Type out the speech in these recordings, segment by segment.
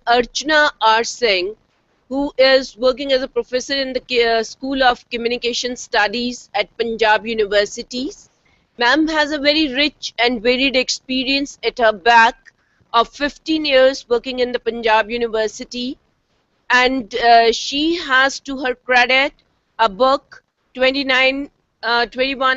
Archana R Singh, who is working as a professor in the School of Communication Studies at Punjab Universities. Ma'am has a very rich and varied experience at her back of 15 years working in the Punjab University, and she has to her credit a book, 21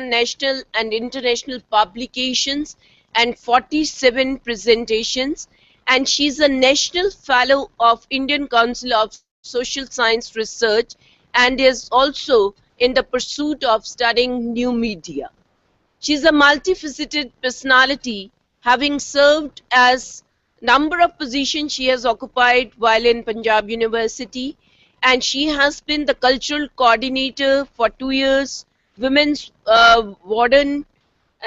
national and international publications, and 47 presentations, and she's a national fellow of Indian Council of Social Science Research and is also in the pursuit of studying new media. She's a multifaceted personality, having served as number of positions she has occupied while in Punjab University, and she has been the cultural coordinator for 2 years, women's warden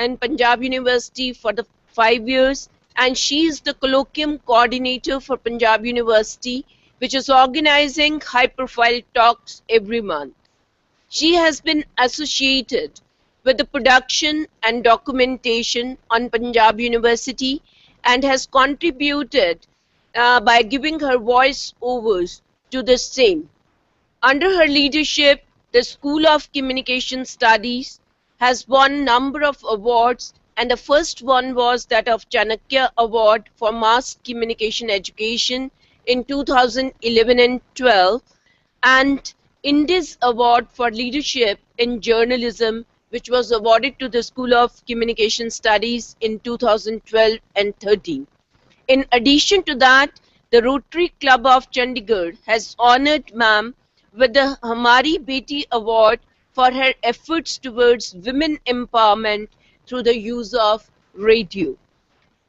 in Punjab University for the 5 years, and she is the colloquium coordinator for Punjab University, which is organizing high-profile talks every month. She has been associated with the production and documentation on Punjab University and has contributed by giving her voice overs to the same. Under her leadership, the School of Communication Studies has won number of awards, and the first one was that of Chanakya Award for Mass Communication Education in 2011 and 12, and Indies Award for Leadership in Journalism, which was awarded to the School of Communication Studies in 2012 and 13. In addition to that, the Rotary Club of Chandigarh has honored Ma'am with the Hamari Beti Award for her efforts towards women empowerment through the use of radio.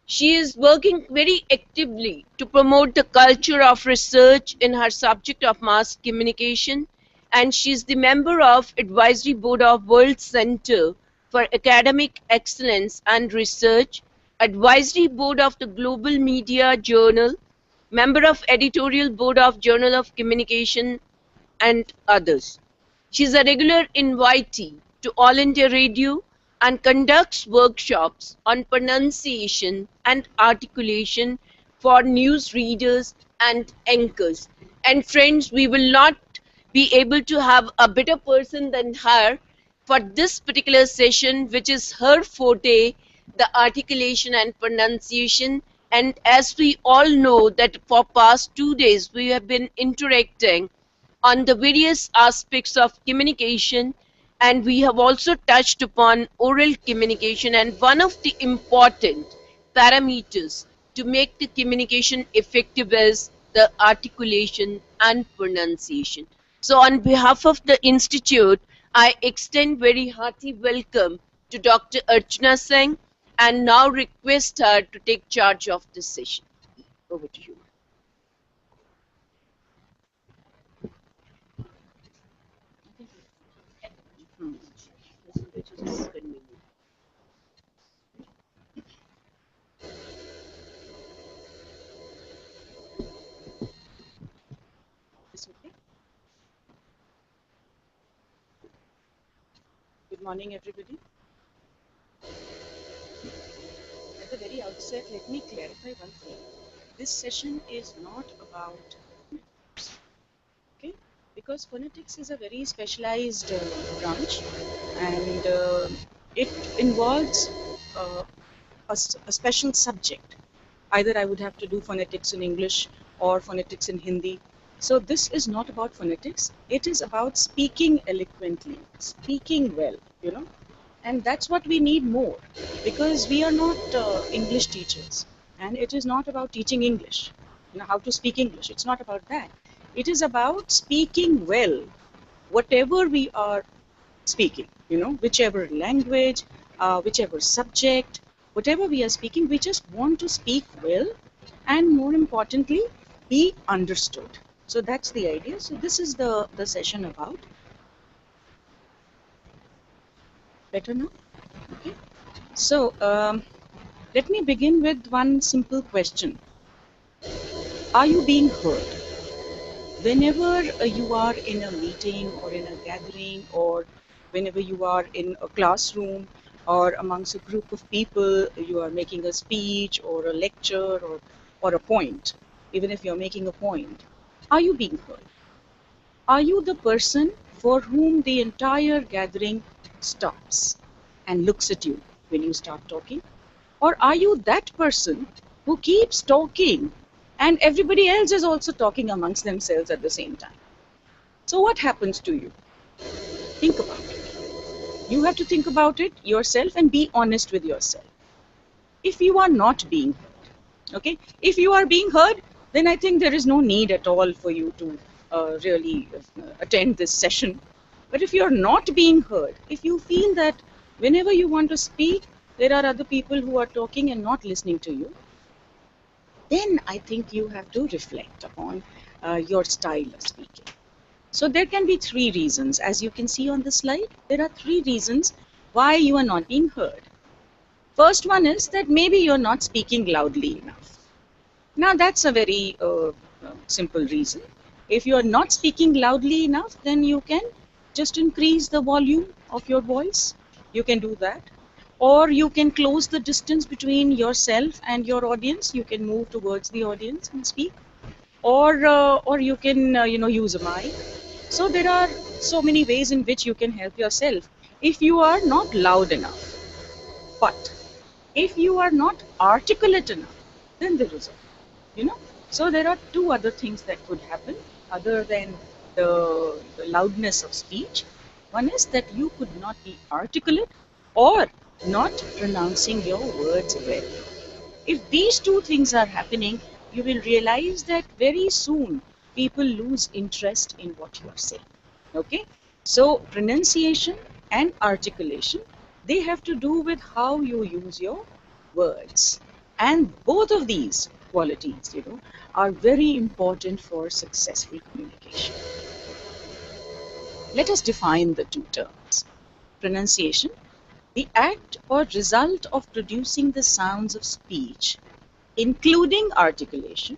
She is working very actively to promote the culture of research in her subject of mass communication, and she is the member of Advisory Board of World Center for Academic Excellence and Research, Advisory Board of the Global Media Journal, member of Editorial Board of Journal of Communication, and others. She is a regular invitee to All India Radio and conducts workshops on pronunciation and articulation for news readers and anchors. And friends, we will not be able to have a better person than her for this particular session, which is her forte, the articulation and pronunciation. And as we all know that for past 2 days we have been interacting on the various aspects of communication, and we have also touched upon oral communication, and one of the important parameters to make the communication effective is the articulation and pronunciation. So on behalf of the Institute, I extend very hearty welcome to Dr. Archana Singh and now request her to take charge of this session. Over to you. Good morning, everybody. At the very outset, let me clarify one thing. This session is not about phonetics, okay? Because phonetics is a very specialized branch, and it involves a special subject. Either I would have to do phonetics in English or phonetics in Hindi. So this is not about phonetics. It is about speaking eloquently, speaking well, you know. And that's what we need more, because we are not English teachers, and it is not about teaching English, you know, how to speak English. It's not about that. It is about speaking well, whatever we are speaking, you know, whichever language, whichever subject, whatever we are speaking, we just want to speak well, and more importantly, be understood. So that's the idea. So this is the session about. Better now? Okay. So let me begin with one simple question. Are you being heard? Whenever you are in a meeting or in a gathering, or whenever you are in a classroom or amongst a group of people, you are making a speech or a lecture or a point. even if you're making a point, are you being heard? Are you the person for whom the entire gathering stops and looks at you when you start talking? Or are you that person who keeps talking and everybody else is also talking amongst themselves at the same time? So, what happens to you? Think about it. You have to think about it yourself and be honest with yourself. If you are not being heard, okay, if you are being heard, then I think there is no need at all for you to really attend this session. But if you're not being heard, if you feel that whenever you want to speak, there are other people who are talking and not listening to you, then I think you have to reflect upon your style of speaking. So there can be three reasons. As you can see on the slide, there are three reasons why you are not being heard. First one is that maybe you're not speaking loudly enough. Now that's a very simple reason. If you're not speaking loudly enough, then you can just increase the volume of your voice. You can do that. Or you can close the distance between yourself and your audience. You can move towards the audience and speak. Or you can use a mic. So there are so many ways in which you can help yourself if you are not loud enough. But if you are not articulate enough, then there is a, so there are two other things that could happen other than the loudness of speech. One is that you could not be articulate or not pronouncing your words well. If these two things are happening, you will realize that very soon people lose interest in what you are saying. Okay? So pronunciation and articulation, they have to do with how you use your words. And both of these qualities, are very important for successful communication. Let us define the two terms. Pronunciation, the act or result of producing the sounds of speech, including articulation,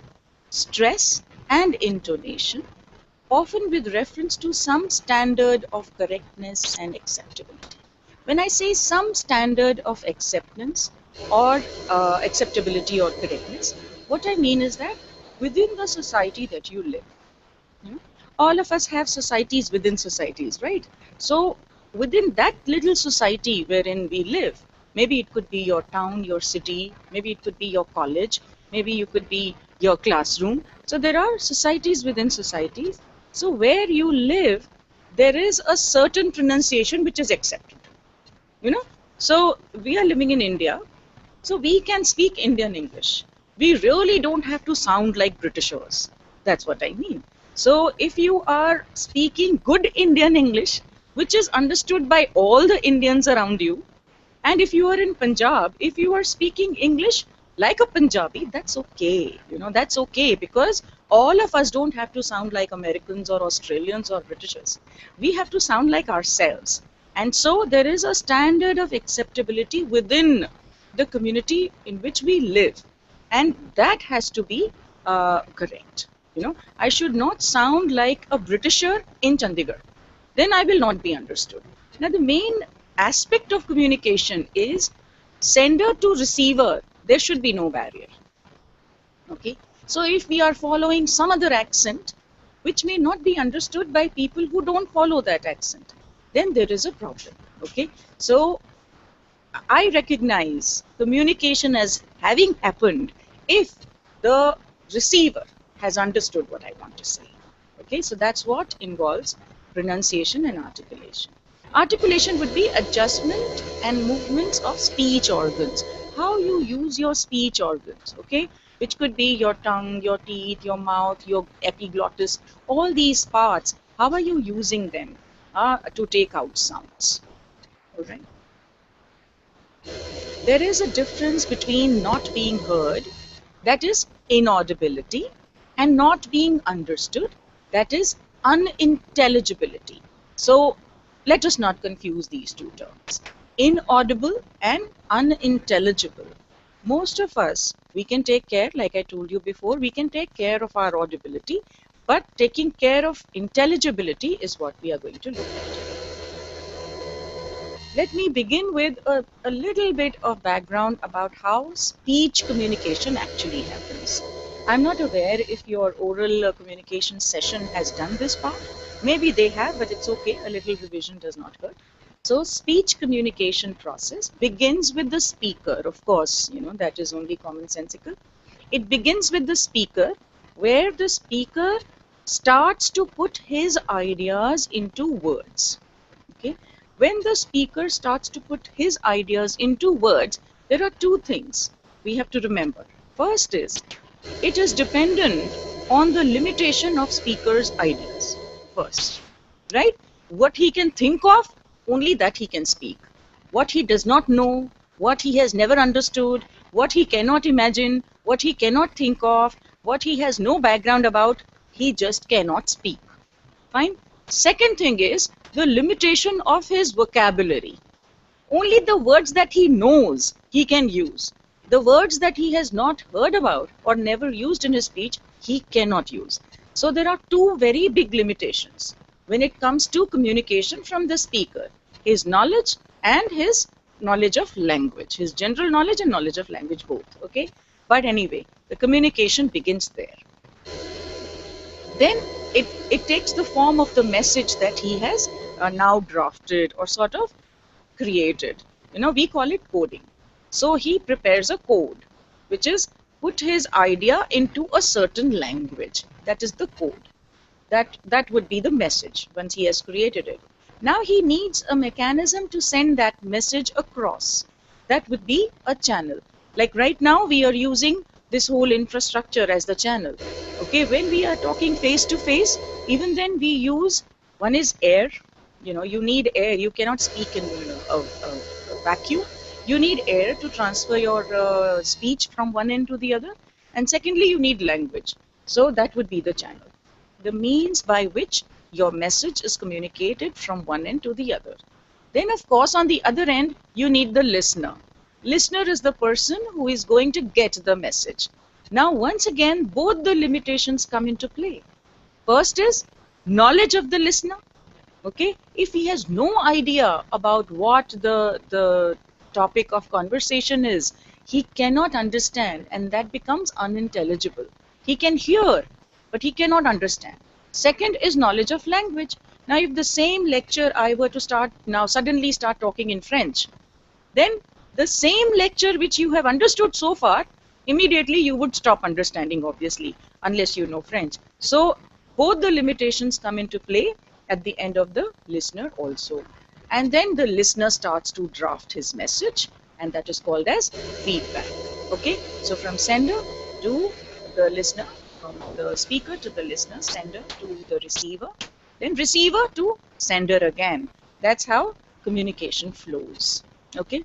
stress, and intonation, often with reference to some standard of correctness and acceptability. When I say some standard of acceptance or acceptability or correctness, what I mean is that within the society that you live, all of us have societies within societies, right? So within that little society wherein we live, maybe it could be your town, your city, maybe it could be your college, maybe you could be your classroom. So there are societies within societies. So where you live, there is a certain pronunciation which is accepted. So we are living in India, so we can speak Indian English. We really don't have to sound like Britishers. That's what I mean. So if you are speaking good Indian English, which is understood by all the Indians around you, and if you are in Punjab, if you are speaking English like a Punjabi, that's okay. That's okay, because all of us don't have to sound like Americans or Australians or Britishers. We have to sound like ourselves. And so there is a standard of acceptability within the community in which we live. And that has to be correct. I should not sound like a Britisher in Chandigarh. Then I will not be understood. Now, the main aspect of communication is sender to receiver. There should be no barrier. Okay. So if we are following some other accent, which may not be understood by people who don't follow that accent, then there is a problem. Okay. So I recognize communication as having happened if the receiver has understood what I want to say. Okay, so that's what involves pronunciation and articulation. Articulation would be adjustment and movements of speech organs. How you use your speech organs, okay? Which could be your tongue, your teeth, your mouth, your epiglottis, all these parts. How are you using them to take out sounds? All right. There is a difference between not being heard, that is inaudibility, and not being understood, that is unintelligibility. So let us not confuse these two terms. Inaudible and unintelligible. Most of us, we can take care, like I told you before, we can take care of our audibility, but taking care of intelligibility is what we are going to look at. Let me begin with a little bit of background about how speech communication actually happens. I'm not aware if your oral communication session has done this part. Maybe they have, but it's okay. A little revision does not hurt. So speech communication process begins with the speaker. Of course, that is only commonsensical. It begins with the speaker, where the speaker starts to put his ideas into words. Okay? When the speaker starts to put his ideas into words, there are two things we have to remember. First is, it is dependent on the limitation of speaker's ideas first, right? What he can think of, only that he can speak. What he does not know, what he has never understood, what he cannot imagine, what he cannot think of, what he has no background about, he just cannot speak. Fine. Second thing is the limitation of his vocabulary. Only the words that he knows he can use. The words that he has not heard about or never used in his speech, he cannot use. So there are two very big limitations when it comes to communication from the speaker. His knowledge and his knowledge of language. His general knowledge and knowledge of language both. Okay. But anyway, the communication begins there. Then it takes the form of the message that he has now drafted or sort of created. We call it coding. So he prepares a code, which is put his idea into a certain language. That is the code. That would be the message once he has created it. Now he needs a mechanism to send that message across. That would be a channel. Like right now we are using this whole infrastructure as the channel. Okay, when we are talking face to face, even then we use, one is air. You need air. You cannot speak in a vacuum. You need air to transfer your speech from one end to the other. And secondly, you need language. So that would be the channel. The means by which your message is communicated from one end to the other. Then, of course, on the other end, you need the listener. Listener is the person who is going to get the message. Now, once again, both the limitations come into play. First is knowledge of the listener. Okay, if he has no idea about what the topic of conversation is, he cannot understand, and that becomes unintelligible. He can hear, but he cannot understand. Second is knowledge of language. Now, if the same lecture I were to suddenly start talking in French, then the same lecture which you have understood so far, immediately you would stop understanding, obviously, unless you know French. So both the limitations come into play at the end of the listener also. And then the listener starts to draft his message, and that is called as feedback. Okay, so from sender to the listener, from the speaker to the listener, sender to the receiver, then receiver to sender again. That's how communication flows. Okay.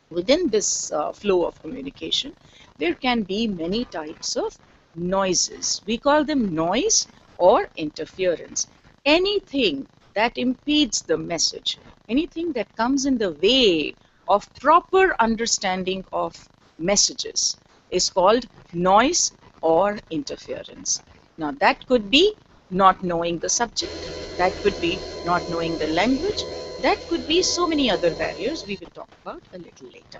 Within this flow of communication, there can be many types of noises. We call them noise or interference. Anything that impedes the message, anything that comes in the way of proper understanding of messages is called noise or interference. Now that could be not knowing the subject, that could be not knowing the language, that could be so many other barriers we will talk about a little later.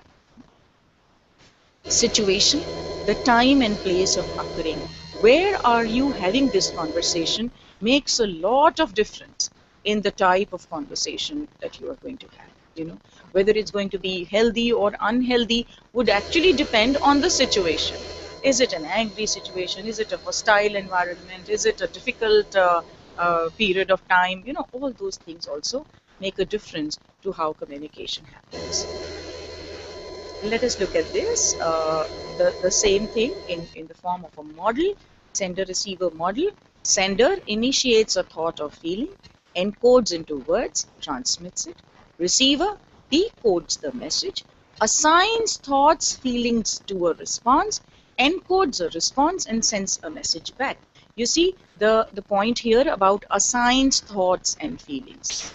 Situation, the time and place of occurring. Where are you having this conversation makes a lot of difference in the type of conversation that you are going to have. Whether it's going to be healthy or unhealthy would actually depend on the situation. Is it an angry situation? Is it a hostile environment? Is it a difficult period of time? All those things also make a difference to how communication happens. Let us look at this, the same thing in the form of a model, sender-receiver model. Sender initiates a thought or feeling, encodes into words, transmits it. Receiver decodes the message, assigns thoughts, feelings to a response, encodes a response, and sends a message back. You see the point here about assigns thoughts and feelings.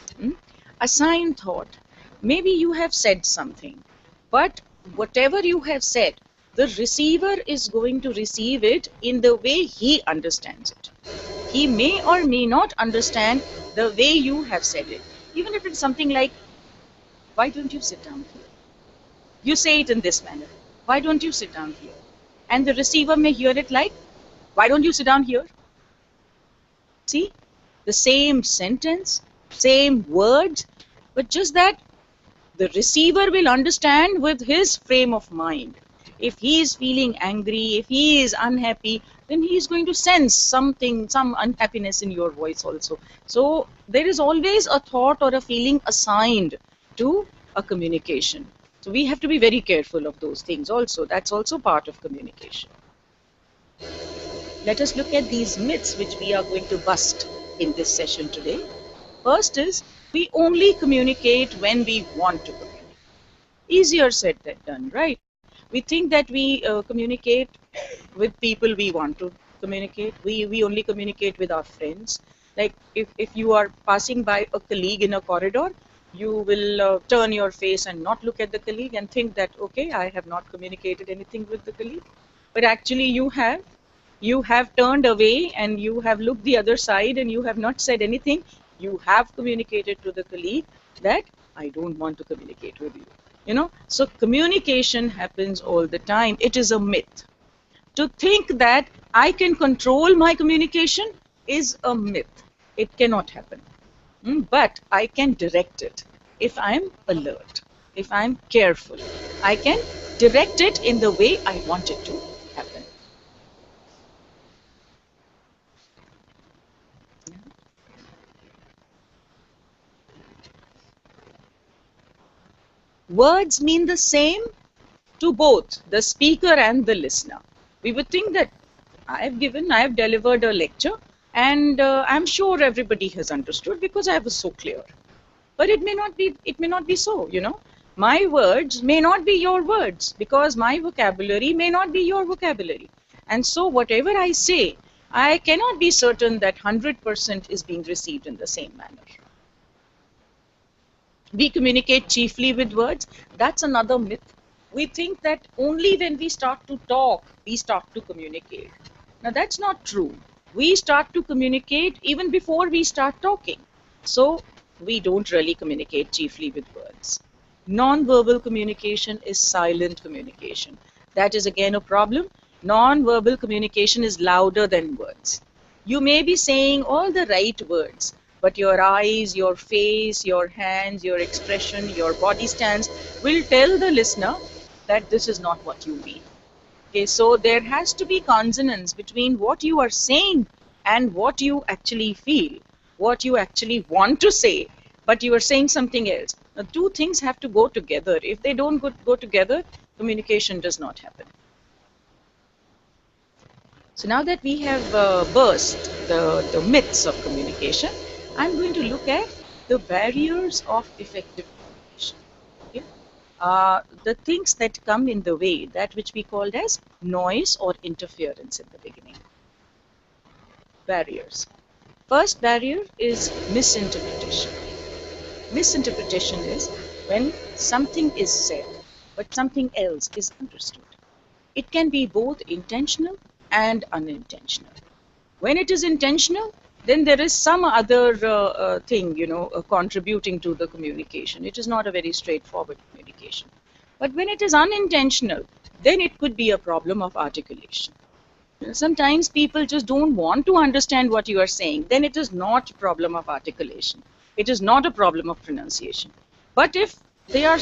Assign thought. Maybe you have said something, but whatever you have said, the receiver is going to receive it in the way he understands it. He may or may not understand the way you have said it. Even if it's something like, why don't you sit down here? You say it in this manner. Why don't you sit down here? and the receiver may hear it like, why don't you sit down here? See, the same sentence, same words, but just that the receiver will understand with his frame of mind. If he is feeling angry, if he is unhappy, then he is going to sense something, some unhappiness in your voice also. So there is always a thought or a feeling assigned to a communication. So we have to be very careful of those things also. That's also part of communication. Let us look at these myths which we are going to bust in this session today. First is, we only communicate when we want to communicate. Easier said than done, right? We think that we communicate with people we want to communicate. We only communicate with our friends. Like if you are passing by a colleague in a corridor, you will turn your face and not look at the colleague and think that, okay, I have not communicated anything with the colleague. But actually you have turned away and you have looked the other side and you have not said anything. You have communicated to the colleague that I don't want to communicate with you. You know, so communication happens all the time. It is a myth. To think that I can control my communication is a myth. It cannot happen. But I can direct it if I'm alert, if I'm careful. I can direct it in the way I want it to happen. Words mean the same to both the speaker and the listener. We would think that I have delivered a lecture and I'm sure everybody has understood because I was so clear. But it may not be so, you know. My words may not be your words because my vocabulary may not be your vocabulary. And so whatever I say, I cannot be certain that 100% is being received in the same manner. We communicate chiefly with words. That's another myth. We think that only when we start to talk, we start to communicate. Now that's not true. We start to communicate even before we start talking. So we don't really communicate chiefly with words. Non-verbal communication is silent communication. That is again a problem. Non-verbal communication is louder than words. You may be saying all the right words, but your eyes, your face, your hands, your expression, your body stance will tell the listener that this is not what you mean. Okay, so there has to be consonance between what you are saying and what you actually feel, what you actually want to say, but you are saying something else. Now, two things have to go together. If they don't go together, communication does not happen. So now that we have burst the myths of communication, I'm going to look at the barriers of effective communication. Okay? The things that come in the way, that which we called as noise or interference in the beginning. Barriers. First barrier is misinterpretation. Misinterpretation is when something is said, but something else is understood. It can be both intentional and unintentional. When it is intentional, then there is some other thing, contributing to the communication. It is not a very straightforward communication. But when it is unintentional, then it could be a problem of articulation. Sometimes people just don't want to understand what you are saying. Then it is not a problem of articulation. It is not a problem of pronunciation. But if they are,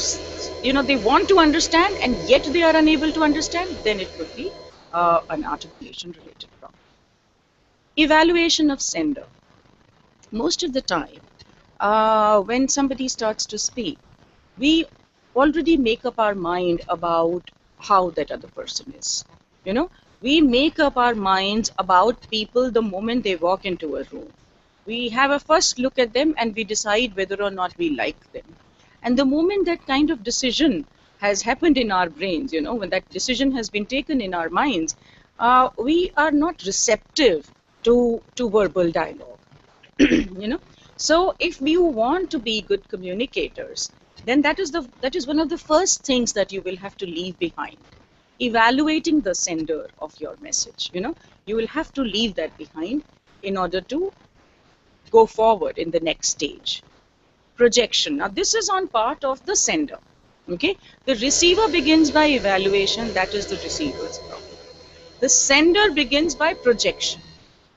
they want to understand and yet they are unable to understand, then it could be an articulation related problem. Evaluation of sender. Most of the time, when somebody starts to speak, we already make up our mind about how that other person is. We make up our minds about people the moment they walk into a room. We have a first look at them and we decide whether or not we like them. And the moment that kind of decision has happened in our brains, when that decision has been taken in our minds, we are not receptive to verbal dialogue. So if you want to be good communicators, then that is one of the first things that you will have to leave behind. Evaluating the sender of your message. You will have to leave that behind in order to go forward in the next stage. Projection. Now this is on part of the sender. Okay, the receiver begins by evaluation. That is the receiver's problem. The sender begins by projection.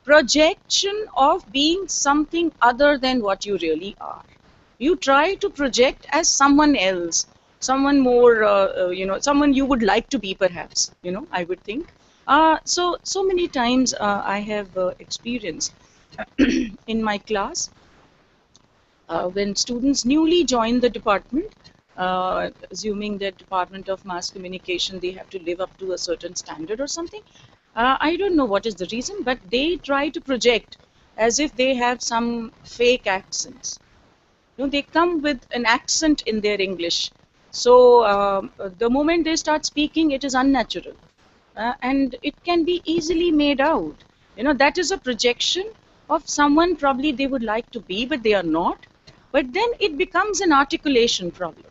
Projection of being something other than what you really are. You try to project as someone else, someone more, someone you would like to be, perhaps. I would think. So many times I have experienced in my class when students newly join the department, assuming that Department of Mass Communication, they have to live up to a certain standard or something. I don't know what is the reason, but they try to project as if they have some fake accents. They come with an accent in their English. So the moment they start speaking, it is unnatural. And it can be easily made out. That is a projection of someone probably they would like to be, but they are not. But then it becomes an articulation problem.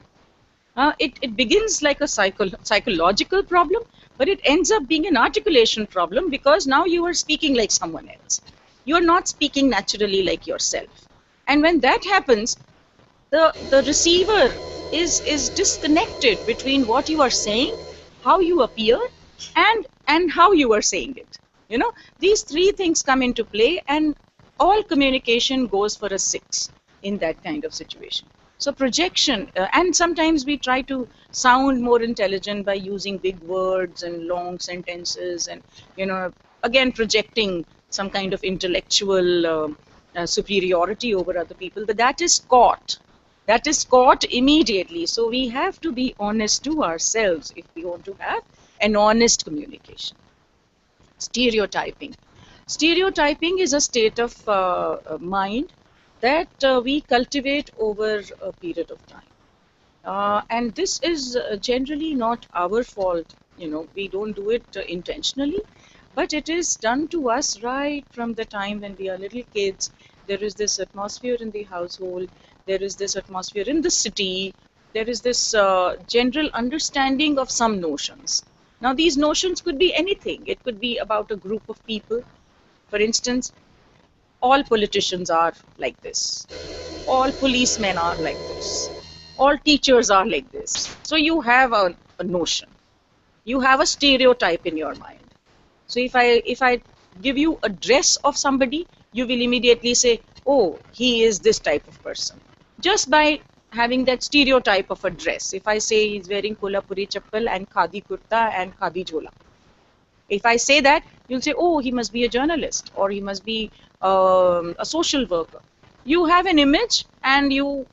It begins like a psychological problem, but it ends up being an articulation problem because now you are speaking like someone else. You are not speaking naturally like yourself. And when that happens, the receiver is disconnected between what you are saying, how you appear, and how you are saying it. These three things come into play, and all communication goes for a 6 in that kind of situation. So projection, and sometimes we try to sound more intelligent by using big words and long sentences, and again projecting some kind of intellectual superiority over other people, but that is caught. That is caught immediately. So we have to be honest to ourselves if we want to have an honest communication. Stereotyping. Stereotyping is a state of mind that we cultivate over a period of time. And this is generally not our fault. We don't do it intentionally, but it is done to us right from the time when we are little kids. There is this atmosphere in the household, there is this atmosphere in the city, there is this general understanding of some notions. Now, these notions could be anything. It could be about a group of people. For instance, all politicians are like this, all policemen are like this, all teachers are like this. So you have a notion, you have a stereotype in your mind. So if I give you a dress of somebody, you will immediately say, oh, he is this type of person, just by having that stereotype of a dress. If I say he's wearing kolhapuri chappal and khadi kurta and khadi jhola, if I say that, you'll say, oh, he must be a journalist, or he must be a social worker. You have an image, and you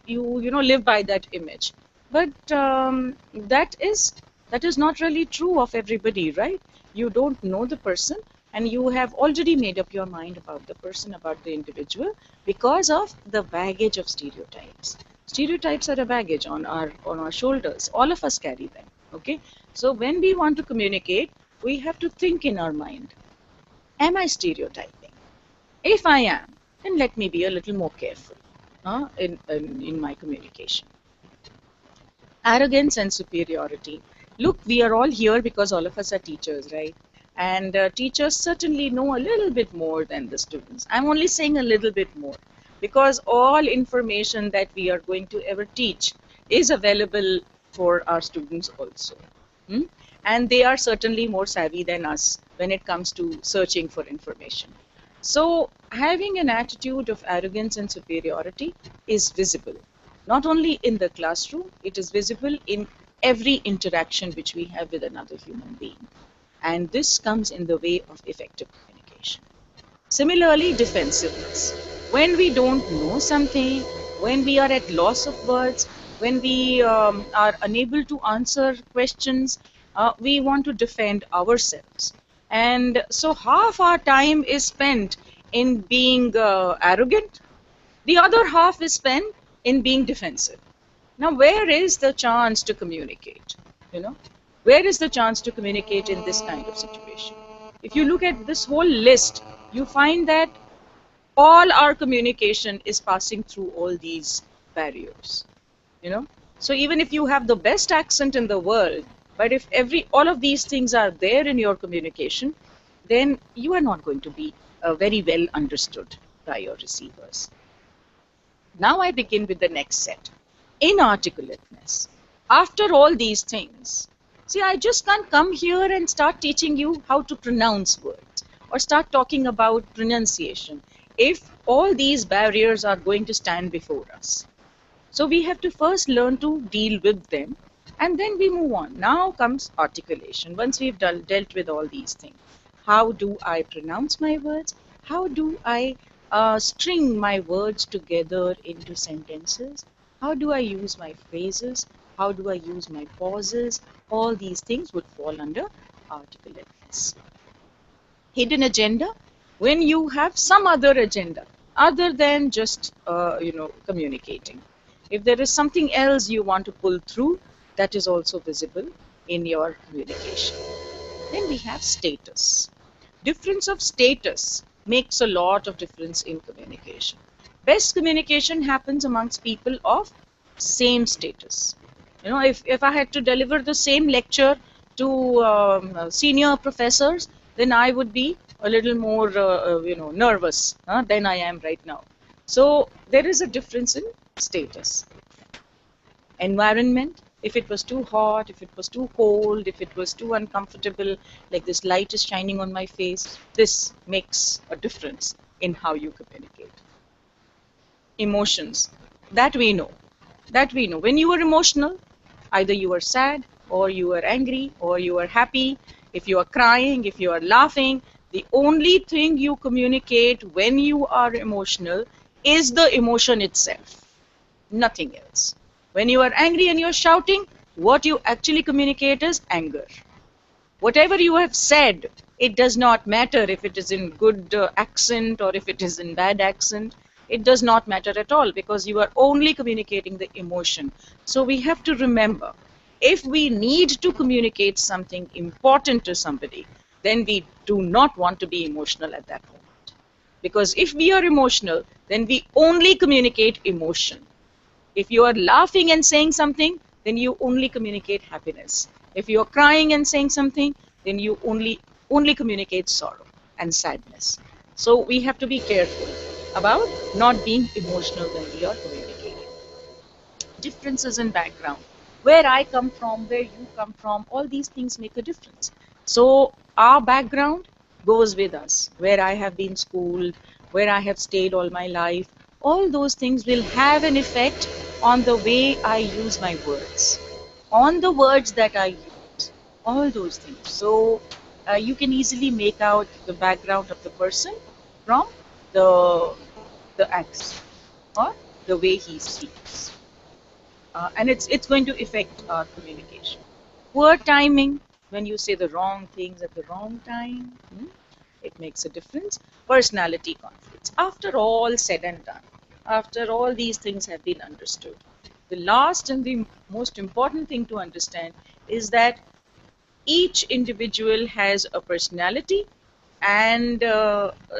live by that image. But that is not really true of everybody, right? You don't know the person, and you have already made up your mind about the person, about the individual, because of the baggage of stereotypes. Stereotypes are a baggage on our shoulders. All of us carry them. Okay, so when we want to communicate, we have to think in our mind, am I stereotyping? If I am, then let me be a little more careful in my communication. Arrogance and superiority. Look, we are all here because all of us are teachers, right? And teachers certainly know a little bit more than the students. I'm only saying a little bit more because all information that we are going to ever teach is available for our students also. And they are certainly more savvy than us when it comes to searching for information. So having an attitude of arrogance and superiority is visible. Not only in the classroom, it is visible in every interaction which we have with another human being. And this comes in the way of effective communication. Similarly, defensiveness. When we don't know something, when we are at loss of words, when we are unable to answer questions, we want to defend ourselves. And so half our time is spent in being arrogant. The other half is spent in being defensive. Now, where is the chance to communicate? Where is the chance to communicate in this kind of situation? If you look at this whole list, you find that all our communication is passing through all these barriers. So even if you have the best accent in the world, but if all of these things are there in your communication, then you are not going to be very well understood by your receivers. Now I begin with the next set. Inarticulateness. After all these things, See, I just can't come here and start teaching you how to pronounce words or start talking about pronunciation if all these barriers are going to stand before us. So we have to first learn to deal with them, and then we move on. Now comes articulation. Once we've dealt with all these things, how do I pronounce my words? How do I string my words together into sentences? How do I use my phrases? How do I use my pauses? All these things would fall under articulateness. Hidden agenda, when you have some other agenda other than just communicating. If there is something else you want to pull through, that is also visible in your communication. Then we have status. Difference of status makes a lot of difference in communication. Best communication happens amongst people of same status. If I had to deliver the same lecture to senior professors, then I would be a little more nervous than I am right now. So there is a difference in status. Environment, if it was too hot, if it was too cold, if it was too uncomfortable, like this light is shining on my face, this makes a difference in how you communicate. Emotions, that we know. When you are emotional, either you are sad or you are angry or you are happy, if you are crying, if you are laughing, the only thing you communicate when you are emotional is the emotion itself, nothing else. When you are angry and you're shouting, what you actually communicate is anger. Whatever you have said, it does not matter if it is in good accent or if it is in bad accent. It does not matter at all, because you are only communicating the emotion. So we have to remember, if we need to communicate something important to somebody, then we do not want to be emotional at that moment. Because if we are emotional, then we only communicate emotion. If you are laughing and saying something, then you only communicate happiness. If you are crying and saying something, then you only communicate sorrow and sadness. So we have to be careful about not being emotional when we are communicating. Differences in background. Where I come from, where you come from, all these things make a difference. So our background goes with us. Where I have been schooled, where I have stayed all my life, all those things will have an effect on the way I use my words, on the words that I use, all those things. So you can easily make out the background of the person from the accent or the way he speaks. And it's going to affect our communication. Poor timing, when you say the wrong things at the wrong time, it makes a difference. Personality conflicts. After all said and done, after all these things have been understood, the last and the most important thing to understand is that each individual has a personality, and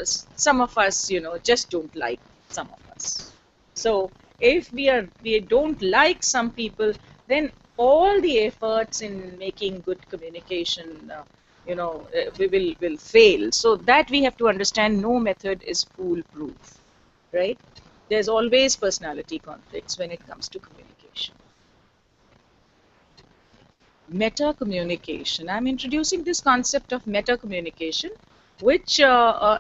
some of us, just don't like some of us. So if we don't like some people, then all the efforts in making good communication, we will fail. So that we have to understand, no method is foolproof, right? There's always personality conflicts when it comes to communication. Meta communication. I'm introducing this concept of meta communication, which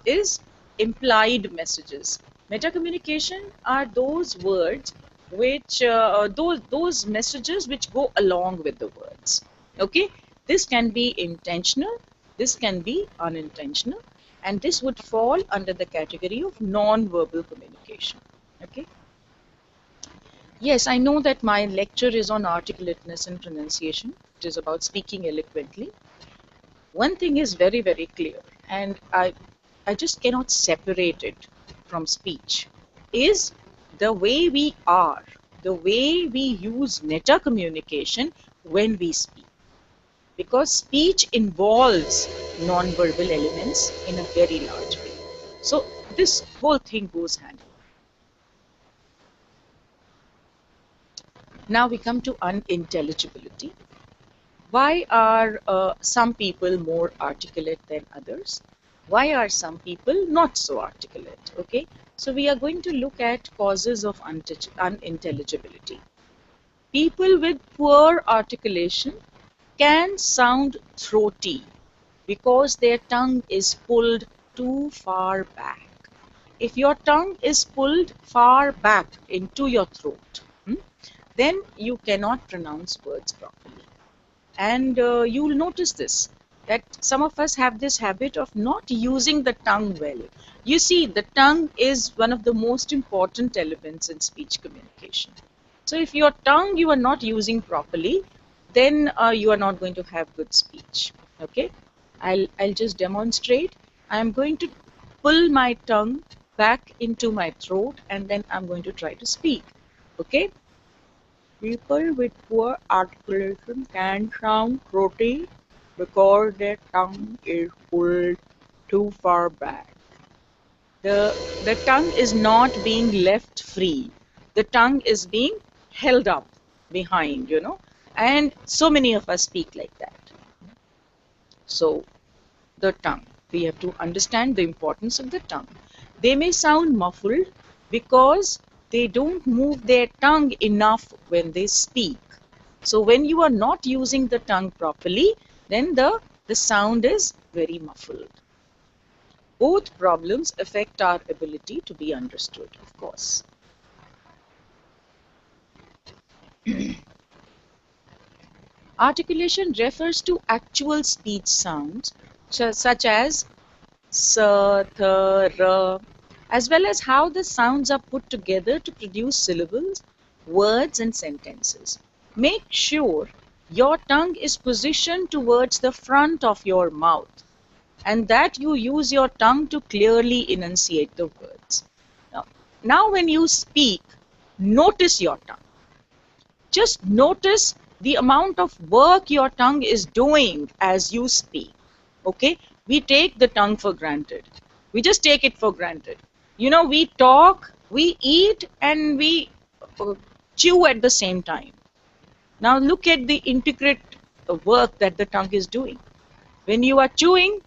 is implied messages. Meta communication are those words which those messages which go along with the words. Okay, this can be intentional, this can be unintentional, and this would fall under the category of non-verbal communication. Okay. Yes, I know that my lecture is on articulateness and pronunciation. It is about speaking eloquently. One thing is very, very clear, and I just cannot separate it from speech, is the way we are, the way we use meta communication when we speak. Because speech involves non-verbal elements in a very large way. So this whole thing goes hand in hand. Now we come to unintelligibility. Why are some people more articulate than others? Why are some people not so articulate? Okay, so we are going to look at causes of unintelligibility. People with poor articulation can sound throaty because their tongue is pulled too far back. If your tongue is pulled far back into your throat, then you cannot pronounce words properly. And you'll notice this, that some of us have this habit of not using the tongue well. You see, the tongue is one of the most important elements in speech communication. So if your tongue you are not using properly, then you are not going to have good speech. Okay, I'll just demonstrate. I'm going to pull my tongue back into my throat, and then I'm going to try to speak. Okay. People with poor articulation can sound throaty because their tongue is pulled too far back. The tongue is not being left free. The tongue is being held up behind, and so many of us speak like that. So the tongue, we have to understand the importance of the tongue. They may sound muffled because they don't move their tongue enough when they speak. So when you are not using the tongue properly, then the sound is very muffled. Both problems affect our ability to be understood, of course. Articulation refers to actual speech sounds such as s, th, r, as well as how the sounds are put together to produce syllables, words, and sentences. Make sure your tongue is positioned towards the front of your mouth and that you use your tongue to clearly enunciate the words. Now when you speak, notice your tongue. Just notice the amount of work your tongue is doing as you speak. Okay? We take the tongue for granted. We just take it for granted. We talk, we eat, and we chew at the same time. Now look at the intricate work that the tongue is doing. When you are chewing,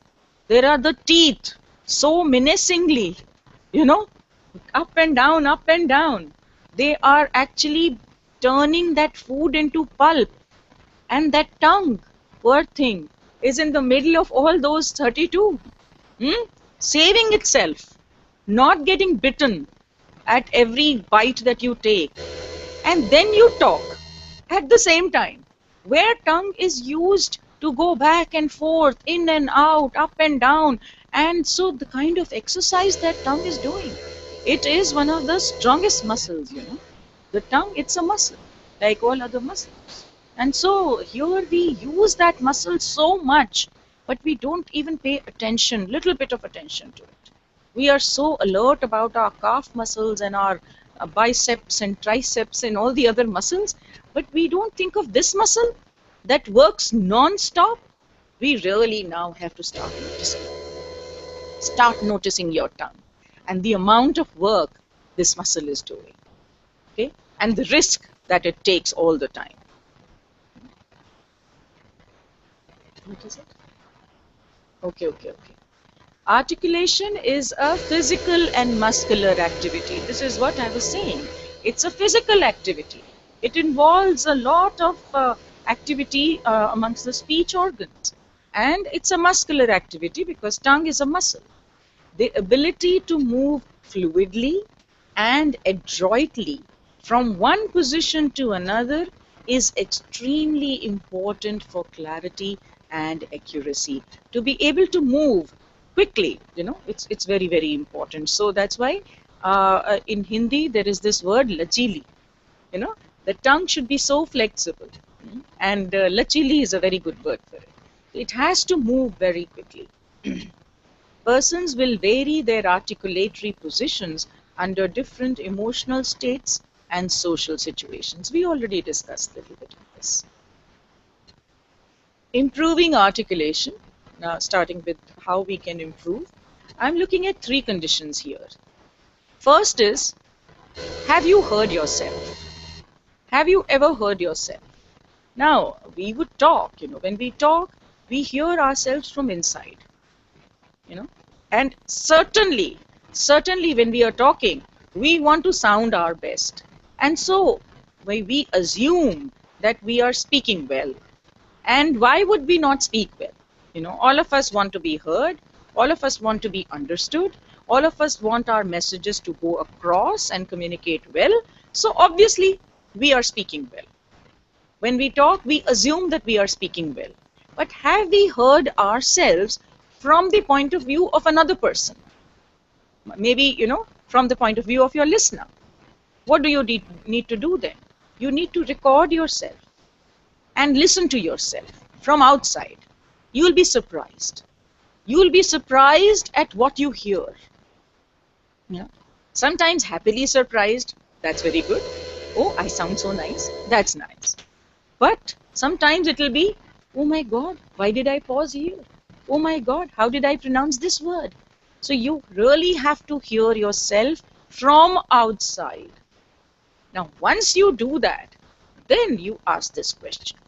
there are the teeth so menacingly, up and down, up and down. They are actually turning that food into pulp. And that tongue, poor thing, is in the middle of all those 32, saving itself, not getting bitten at every bite that you take. And then you talk at the same time, where tongue is used to go back and forth, in and out, up and down. And so the kind of exercise that tongue is doing, it is one of the strongest muscles, The tongue, it's a muscle, like all other muscles. And so here we use that muscle so much, but we don't even pay attention, little bit of attention to it. We are so alert about our calf muscles and our biceps and triceps and all the other muscles, but we don't think of this muscle that works non-stop. We really now have to start noticing. Start noticing your tongue and the amount of work this muscle is doing. Okay? And the risk that it takes all the time. What is it? Okay. Articulation is a physical and muscular activity. This is what I was saying. It's a physical activity. It involves a lot of activity amongst the speech organs. And it's a muscular activity because tongue is a muscle. The ability to move fluidly and adroitly from one position to another is extremely important for clarity and accuracy. To be able to move quickly, it's very, very important. So that's why in Hindi there is this word lachili. The tongue should be so flexible, and lachili is a very good word for it. It has to move very quickly. Persons will vary their articulatory positions under different emotional states and social situations. We already discussed a little bit of this. Improving articulation. Now, starting with how we can improve, I'm looking at 3 conditions here. First is, have you heard yourself? Have you ever heard yourself? Now, we would talk, when we talk, we hear ourselves from inside, and certainly when we are talking, we want to sound our best. And so, we assume that we are speaking well. And why would we not speak well? You know, all of us want to be heard. All of us want to be understood. All of us want our messages to go across and communicate well. So obviously, we are speaking well. When we talk, we assume that we are speaking well. But have we heard ourselves from the point of view of another person? Maybe, you know, from the point of view of your listener. What do you need to do then? You need to record yourself and listen to yourself from outside. You'll be surprised. You'll be surprised at what you hear. Yeah. Sometimes happily surprised. That's very good. Oh, I sound so nice. That's nice. But sometimes it will be, oh my God, why did I pause here? Oh my God, how did I pronounce this word? So you really have to hear yourself from outside. Now, once you do that, then you ask this question.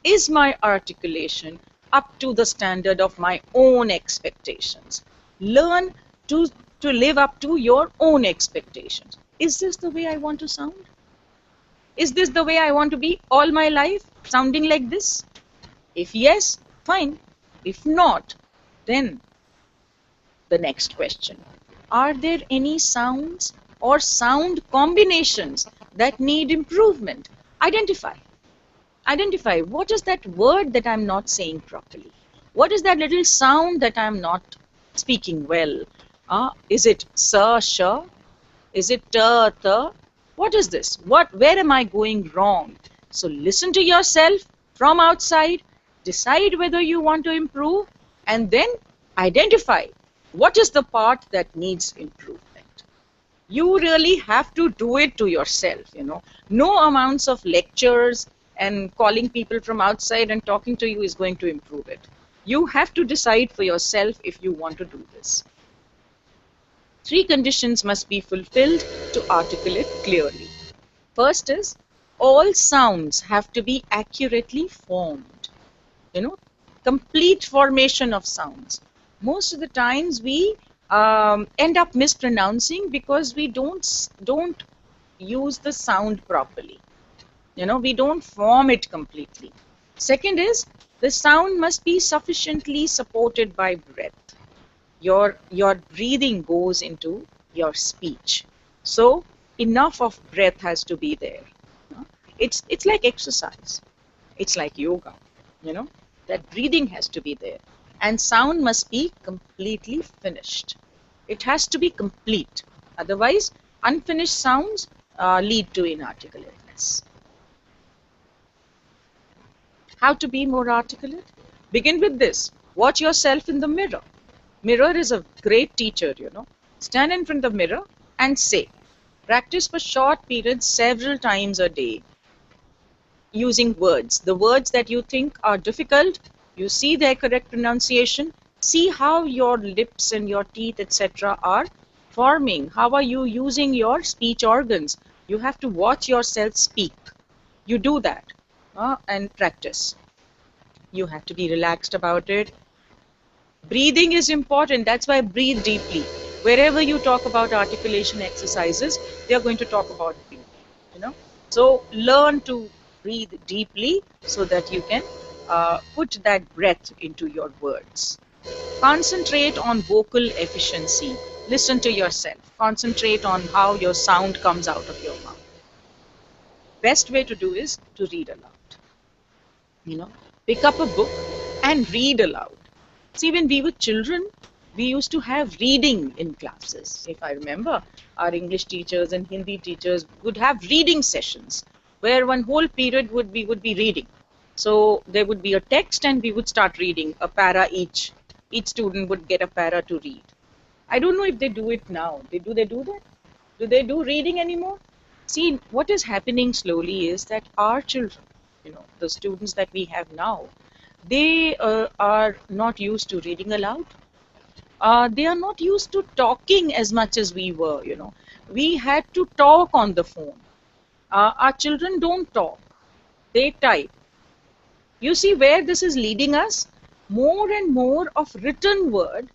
Is my articulation up to the standard of my own expectations? Learn to live up to your own expectations. Is this the way I want to sound? Is this the way I want to be all my life, sounding like this? If yes, fine. If not, then the next question. Are there any sounds or sound combinations that need improvement? Identify. Identify what is that word that I'm not saying properly? What is that little sound that I'm not speaking well? Is it sa, sha? Is it ta, ta? What is this? Where am I going wrong? So listen to yourself from outside, decide whether you want to improve, and then identify what is the part that needs improvement. You really have to do it to yourself, you know. No amounts of lectures and calling people from outside and talking to you is going to improve it. You have to decide for yourself if you want to do this. 3 conditions must be fulfilled to articulate clearly. First is, all sounds have to be accurately formed. You know, complete formation of sounds. Most of the times we end up mispronouncing because we don't use the sound properly. You know, we don't form it completely. Second is, the sound must be sufficiently supported by breath. Your breathing goes into your speech. So enough of breath has to be there. It's like exercise. It's like yoga, you know, that breathing has to be there. And sound must be completely finished. It has to be complete. Otherwise, unfinished sounds lead to inarticulateness. How to be more articulate? Begin with this. Watch yourself in the mirror. Mirror is a great teacher, you know. Stand in front of the mirror and say. Practice for short periods several times a day using words. The words that you think are difficult, you see their correct pronunciation. See how your lips and your teeth, etc. are forming. How are you using your speech organs? You have to watch yourself speak. You do that and practice. You have to be relaxed about it. Breathing is important. That's why breathe deeply. Wherever you talk about articulation exercises, they are going to talk about breathing. You know, so learn to breathe deeply so that you can put that breath into your words. Concentrate on vocal efficiency. Listen to yourself. Concentrate on how your sound comes out of your mouth. Best way to do is to read aloud. You know, pick up a book and read aloud. See, when we were children, we used to have reading in classes. If I remember, our English teachers and Hindi teachers would have reading sessions where one whole period we would be reading. So there would be a text and we would start reading a para each. Each student would get a para to read. I don't know if they do it now. Do they do that? Do they do reading anymore? See, what is happening slowly is that our children, you know, the students that we have now, they are not used to reading aloud. They are not used to talking as much as we were, you know. We had to talk on the phone. Our children don't talk. They type. You see where this is leading us? More and more of written word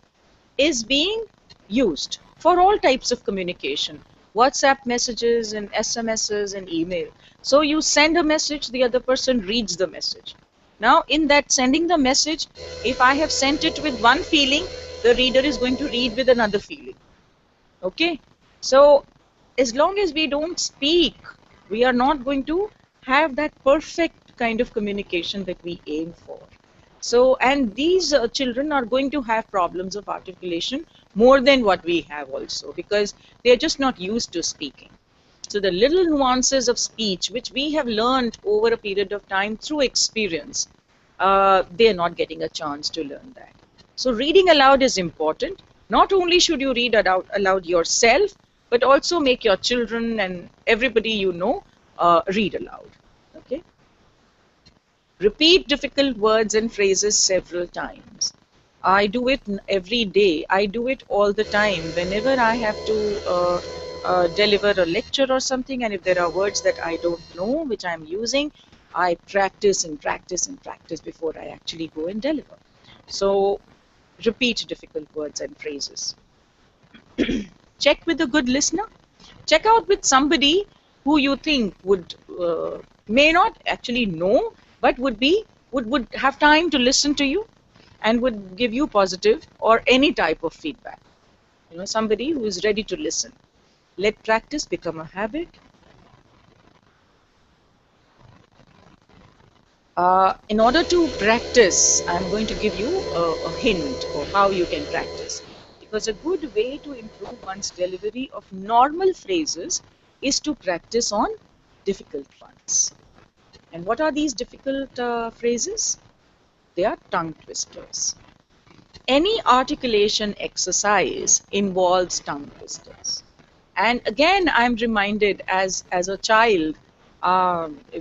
is being used for all types of communication. WhatsApp messages and SMSs and email. So you send a message, the other person reads the message. Now, in that sending the message, if I have sent it with one feeling, the reader is going to read with another feeling. Okay? So, as long as we don't speak, we are not going to have that perfect kind of communication that we aim for. So, and these children are going to have problems of articulation more than what we have also, because they are just not used to speaking. So the little nuances of speech, which we have learned over a period of time through experience, they are not getting a chance to learn that. So reading aloud is important. Not only should you read aloud yourself, but also make your children and everybody you know read aloud. Okay. Repeat difficult words and phrases several times. I do it every day. I do it all the time. Whenever I have to deliver a lecture or something, and if there are words that I don't know, which I'm using, I practice and practice and practice before I actually go and deliver. So, repeat difficult words and phrases. Check with a good listener. Check out with somebody who you think would may not actually know, but would have time to listen to you and would give you positive or any type of feedback. You know, somebody who is ready to listen. Let practice become a habit. In order to practice, I'm going to give you a hint of how you can practice. Because a good way to improve one's delivery of normal phrases is to practice on difficult ones. And what are these difficult phrases? They are tongue twisters. Any articulation exercise involves tongue twisters. And again, I'm reminded as a child,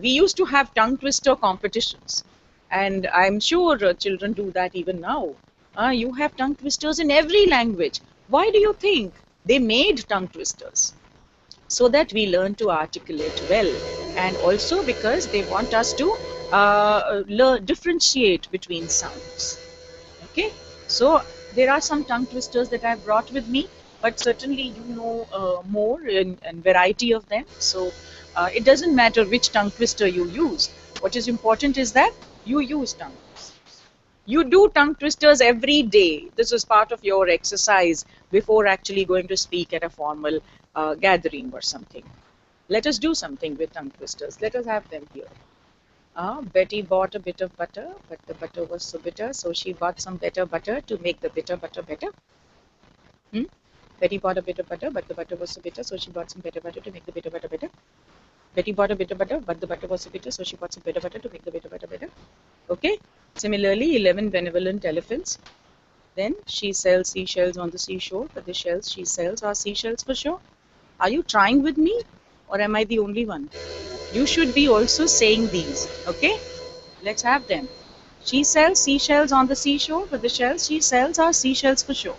we used to have tongue twister competitions. And I'm sure children do that even now. You have tongue twisters in every language. Why do you think they made tongue twisters? So that we learn to articulate well, and also because they want us to differentiate between sounds. Okay, so there are some tongue twisters that I've brought with me, but certainly you know more in variety of them. So it doesn't matter which tongue twister you use. What is important is that you use tongue twisters. You do tongue twisters every day. This is part of your exercise before actually going to speak at a formal gathering or something. Let us do something with tongue twisters. Let us have them here. Betty bought a bit of butter, but the butter was so bitter, so she bought some better butter to make the bitter butter better. Betty bought a bit of butter, but the butter was so bitter, so she bought some better butter to make the bitter butter better. Betty bought a bit of butter, but the butter was so bitter, so she bought some better butter to make the bitter butter better. Okay. Similarly, 11 benevolent elephants. Then she sells seashells on the seashore, but the shells she sells are seashells for sure. Are you trying with me, or am I the only one? You should be also saying these. Okay. Let's have them. She sells seashells on the seashore, but the shells she sells are seashells for sure.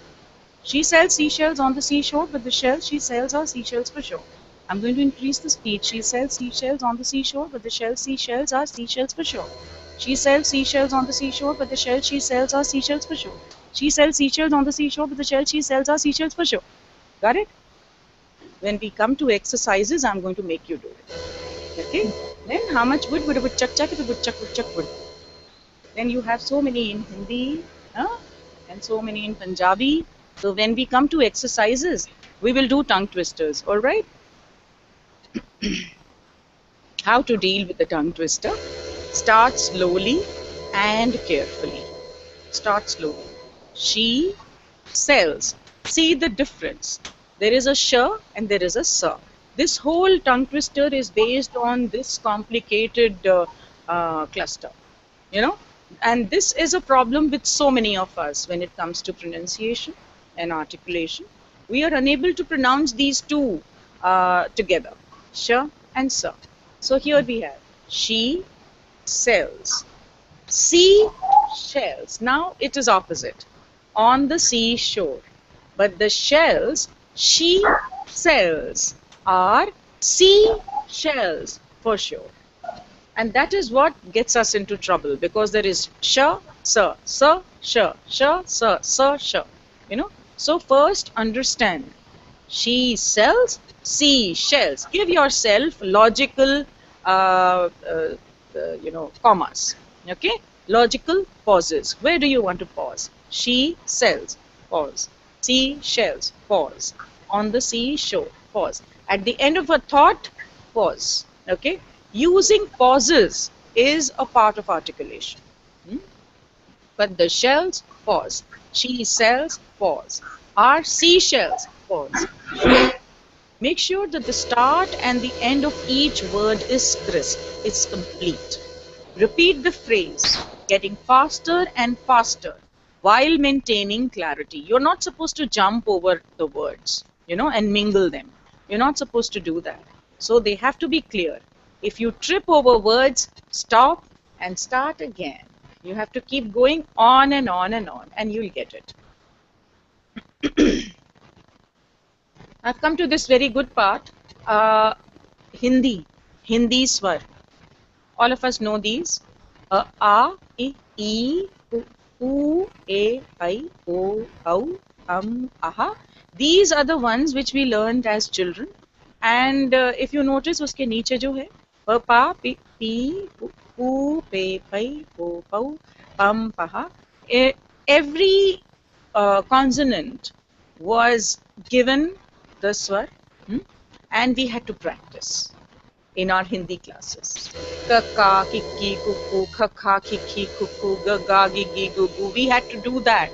She sells seashells on the seashore, but the shells she sells are seashells for sure. I'm going to increase the speed. She sells seashells on the seashore, but the shells she sells are seashells for sure. She sells seashells on the seashore, but the shells she sells are seashells for sure. She sells seashells on the seashore, but the shells she sells are seashells for sure. Got it? When we come to exercises, I'm going to make you do it. Okay? Then how much wood would a woodchuck chuck if a woodchuck would? Then you have so many in Hindi and so many in Punjabi. So when we come to exercises, we will do tongue twisters. All right? How to deal with the tongue twister? Start slowly and carefully. Start slowly. She sells. See the difference. There is a sh and there is a sa. This whole tongue twister is based on this complicated cluster, you know. And this is a problem with so many of us when it comes to pronunciation and articulation. We are unable to pronounce these two together, sh and sa. So here we have she sells. Sea shells. Now it is opposite. On the seashore. But the shells she sells are sea shells for sure. And that is what gets us into trouble, because there is sh, sa, sh, sa, sh. You know. So first understand. She sells seashells. Give yourself logical, commas. Okay. Logical pauses. Where do you want to pause? She sells. Pause. Sea shells. Pause. On the seashore. Pause. At the end of a thought, pause. Okay? Using pauses is a part of articulation. Hmm? But the shells, pause. She sells, pause. Are seashells, pause. Make sure that the start and the end of each word is crisp, it's complete. Repeat the phrase, getting faster and faster while maintaining clarity. You're not supposed to jump over the words, and mingle them. You're not supposed to do that. So they have to be clear. If you trip over words, stop and start again. You have to keep going on and on and on, and you'll get it. I've come to this very good part. Hindi, Hindi swar. All of us know these. A, I, U, A, I, O, Au, Aha. These are the ones which we learned as children. And if you notice, uske niche jo hai, pa, pa, pi, pu, pe, pai, po, pau, pam, paha. Every consonant was given the swar, and we had to practice in our Hindi classes. Kaka, kiki, kuku, kaka, kiki, kuku, gaga, gigi, gugu. We had to do that.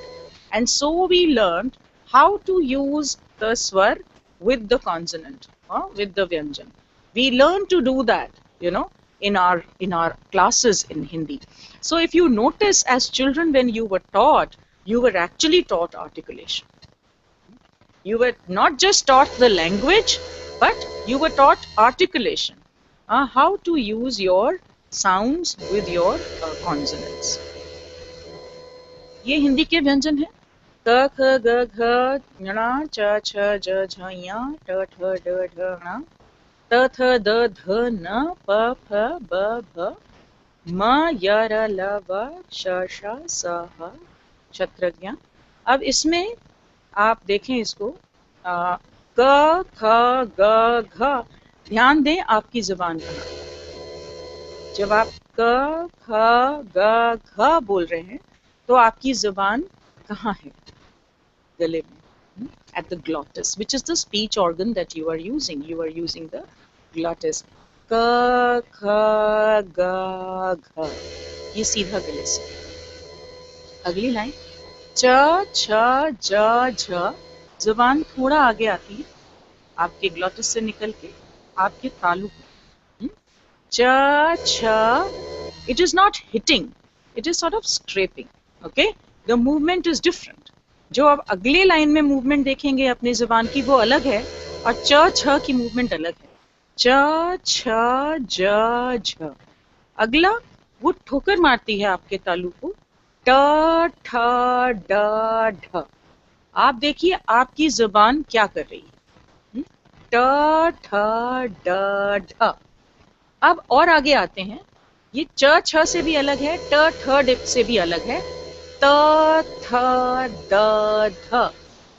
And so we learned how to use the swar with the consonant, with the vyanjan. We learned to do that, in our classes in Hindi. So if you notice, as children, when you were taught, you were actually taught articulation. You were not just taught the language, but you were taught articulation. How to use your sounds with your consonants. ये हिंदी के व्यंजन है. क ख ग घ ङ च छ ज झ य ट ठ ड ढ ण त थ द ध न प फ ब भ म य र ल व श श स ह क्षत्रज्ञ. अब इसमें आप देखें इसको, क ख ग घ. ध्यान दें आपकी जुबान पर. जब आप क ख ग घ बोल रहे हैं तो आपकी जुबान कहाँ है? गले में, at the glottis, which is the speech organ that you are using. You are using the glottis. क ख ग घ. ये सीधा गले से. अगली लाइन च छ ज झ. जुबान थोड़ा आगे आती है आपके ग्लॉटिस से निकल के आपके तालु को. Cha, cha. It is not hitting. It is sort of scraping. Okay? The movement is different. जो आप अगले लाइन में मूवमेंट देखेंगे अपनी जुबान की, वो अलग है, और च छ की मूवमेंट अलग है. च छ ज झ. अगला वो ठोकर मारती है आपके तालु को. ट ठ ड ढ. आप देखिए आपकी जुबान क्या कर रही है. ट ठ ड ढ. अब और आगे आते हैं. ये च छ से भी अलग है, ट ठ ड से भी अलग है. त थ द ध.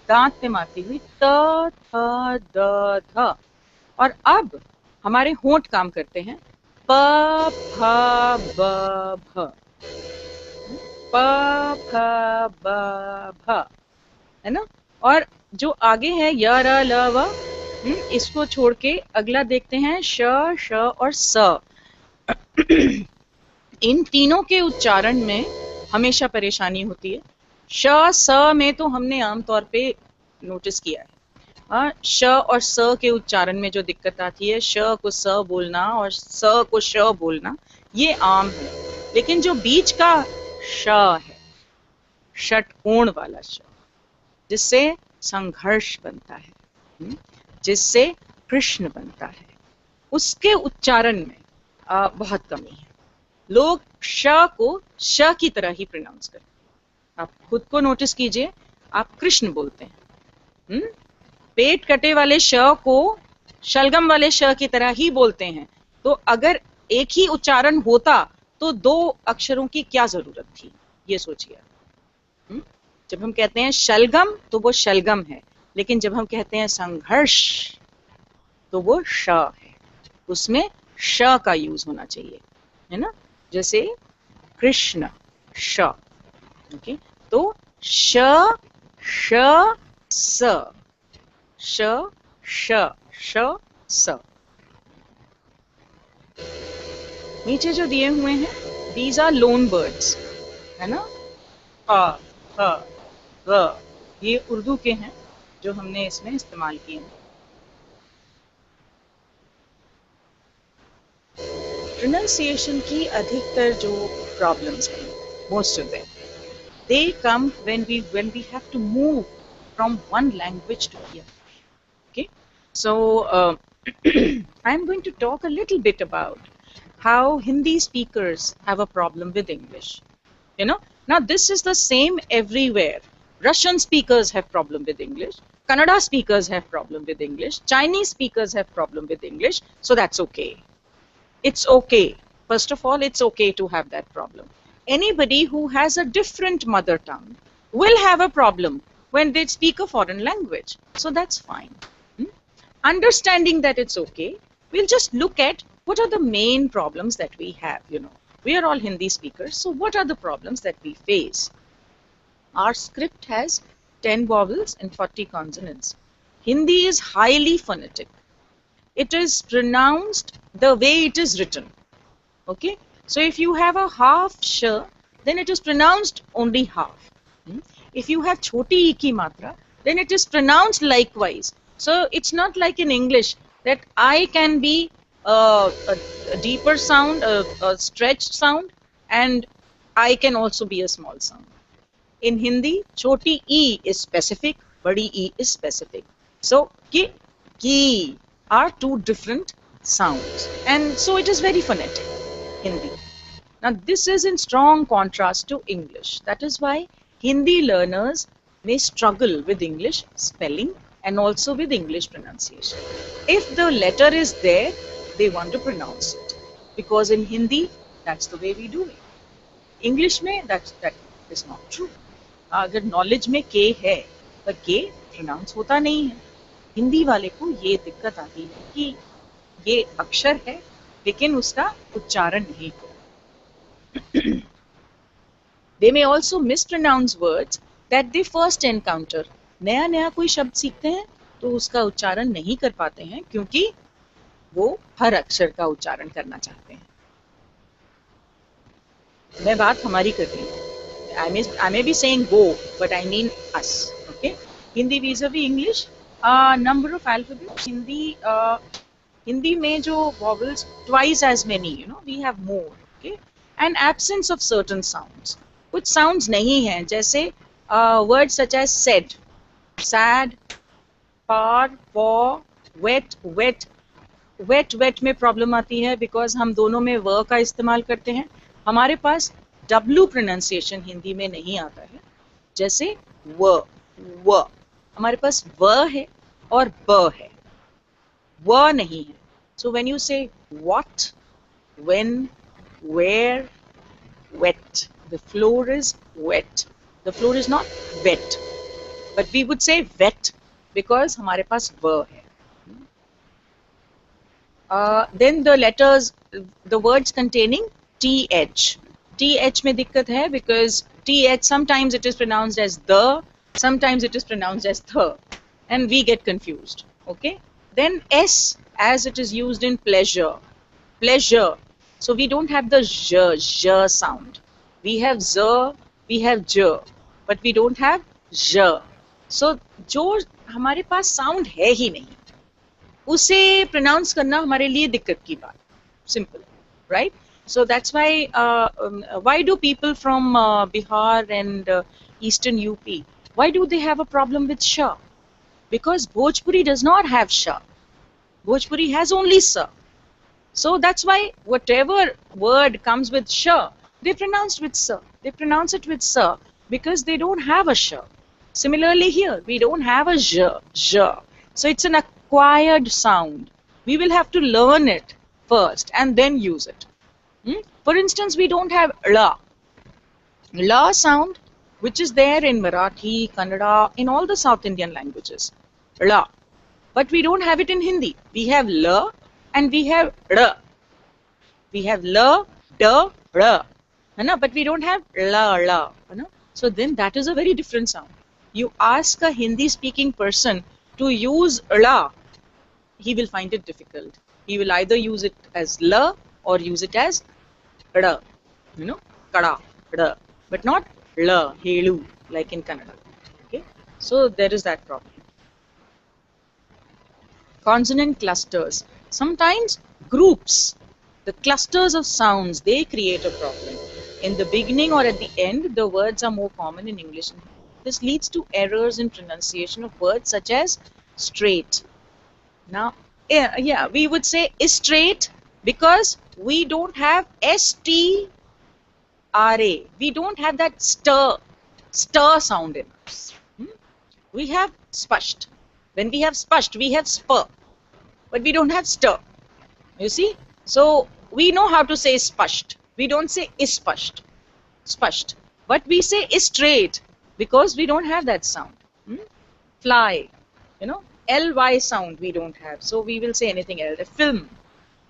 दांत पे मारती हुई त थ द ध. और अब हमारे होंठ काम करते हैं. प फ ब भ. प फ ब भ, है ना. और जो आगे है य र ल व, इसको छोड़ के अगला देखते हैं श श और स. इन तीनों के उच्चारण में हमेशा परेशानी होती है. श स में तो हमने आमतौर पे नोटिस किया है. श और स के उच्चारण में जो दिक्कत आती है, श को स बोलना और स को श बोलना, ये आम है. लेकिन जो बीच का श है, षटकोण वाला श, जिससे संघर्ष बनता है, जिससे कृष्ण बनता है, उसके उच्चारण में बहुत कमी है. लोग श को श की तरह ही प्रोनाउंस करते हैं. आप खुद को नोटिस कीजिए, आप कृष्ण बोलते हैं. पेट कटे वाले श को शलगम वाले श की तरह ही बोलते हैं. तो अगर एक ही उच्चारण होता तो दो अक्षरों की क्या जरूरत थी, ये सोचिए. जब हम कहते हैं शलगम तो वो शलगम है, लेकिन जब हम कहते हैं संघर्ष तो वो श है. उसमें श का यूज होना चाहिए, है ना. जैसे कृष्ण, sh. Okay, तो sh, sh, s, sh, sh, sh, s. नीचे जो दिए हुए हैं, these are loan words, है ना? a, ह, ग, ये उर्दू के हैं जो हमने इसमें इस्तेमाल किए हैं. प्रोनाउंसिएशन की अधिकतर जो प्रॉब्लम्स हैं, most of them, they come when we have to move from one language to the other. Okay, so I'm going to talk a little bit about how Hindi speakers have a problem with English. You know, now this is the same everywhere. Russian speakers have problem with English, Kannada speakers have problem with English, Chinese speakers have problem with English, so that's okay. It's okay. First of all, it's okay to have that problem. Anybody who has a different mother tongue will have a problem when they speak a foreign language. So that's fine. Understanding that it's okay, we'll just look at what are the main problems that we have, you know. We are all Hindi speakers, so what are the problems that we face? Our script has 10 vowels and 40 consonants. Hindi is highly phonetic. It is pronounced the way it is written. Okay, so if you have a half sh, then it is pronounced only half. If you have choti e ki matra, then it is pronounced likewise. So it's not like in English that I can be a deeper sound, a stretched sound, and I can also be a small sound. In Hindi, choti e is specific, badi e is specific. So ki are two different sounds, and so it is very phonetic, Hindi. Now this is in strong contrast to English. That is why Hindi learners may struggle with English spelling and also with English pronunciation. If the letter is there, they want to pronounce it, because in Hindi, that's the way we do it. English में that is not true. अगर knowledge में K है, पर K pronounce होता नहीं है. हिंदी वाले को ये दिक्कत आती है कि ये अक्षर है, लेकिन उसका उच्चारण नहीं हो. They may also mispronounce words that they first encounter. नया नया कोई शब्द सीखते हैं तो उसका उच्चारण नहीं कर पाते हैं, क्योंकि वो हर अक्षर का उच्चारण करना चाहते हैं. मैं बात हमारी कर रही हूँ. I may be saying go, but I mean us. Okay, Hindi vis-a-vis English, number of alphabets. Hindi में जो vowels twice as many, you know, we have more. Okay, and absence of certain sounds. कुछ sounds नहीं हैं, जैसे words such as said, sad, par, for, wet, wet. wet में problem आती है because हम दोनों में व का इस्तेमाल करते हैं. हमारे पास W प्रोनाउंसिएशन हिंदी में नहीं आता है, जैसे व हमारे पास व है और ब है, व नहीं है. So when you say what, when, where, wet, the floor is wet. The floor is not wet, but we would say wet because हमारे पास व है. Then the letters, the words containing th. th में दिक्कत है because th sometimes it is pronounced as the, sometimes it is pronounced as the, and we get confused. Okay. Then s, as it is used in pleasure, pleasure. So we don't have the j sound. We have z, we have j, but we don't have j. So जो हमारे पास sound है ही नहीं, उसे pronounce करना हमारे लिए दिक्कत की बात. Simple, right? So that's why do people from Bihar and Eastern UP, why do they have a problem with sh? Because Bhojpuri does not have sh. Bhojpuri has only sa. So that's why whatever word comes with sh, they pronounce with sa. They pronounce it with sa because they don't have a sh. Similarly here, we don't have a j. So it's an acquired sound. We will have to learn it first and then use it. For instance, we don't have la. La sound, which is there in Marathi, Kannada, in all the South Indian languages. La. But we don't have it in Hindi. We have la and we have ra. We have la, da, ra. but we don't have la. So then that is a very different sound. You ask a Hindi speaking person to use la, he will find it difficult. He will either use it as la or use it as da, kada, da, but not la, helu, like in Kannada. Okay, so there is that problem. Consonant clusters. Sometimes groups, the clusters of sounds, they create a problem. In the beginning or at the end, the words are more common in English. This leads to errors in pronunciation of words such as straight. Now, yeah, we would say straight because we don't have STRA. We don't have that stir sound in us. We have spashed. When we have spashed, we have spur, but we don't have stir. You see? So we know how to say spashed. We don't say ispashed, spashed, but we say straight because we don't have that sound. Fly, ly sound we don't have. So we will say anything else. Film,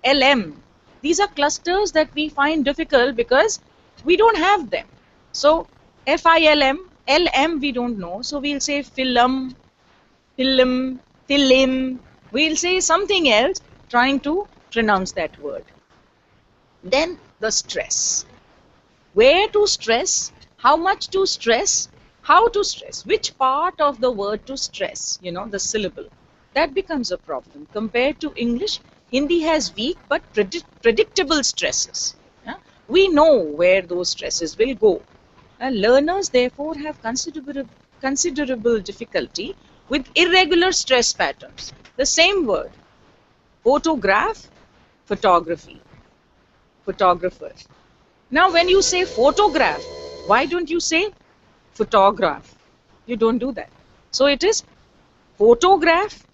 lm. These are clusters that we find difficult because we don't have them. So film, lm we don't know. So we'll say film, film. We'll say something else trying to pronounce that word. Then the stress. Where to stress, how much to stress, how to stress, which part of the word to stress, the syllable. That becomes a problem. Compared to English, Hindi has weak but predictable stresses. Yeah? We know where those stresses will go. Learners therefore have considerable difficulty with irregular stress patterns. The same word, photograph, photography, photographer. Now when you say photograph, why don't you say photograph? You don't do that. So it is photograph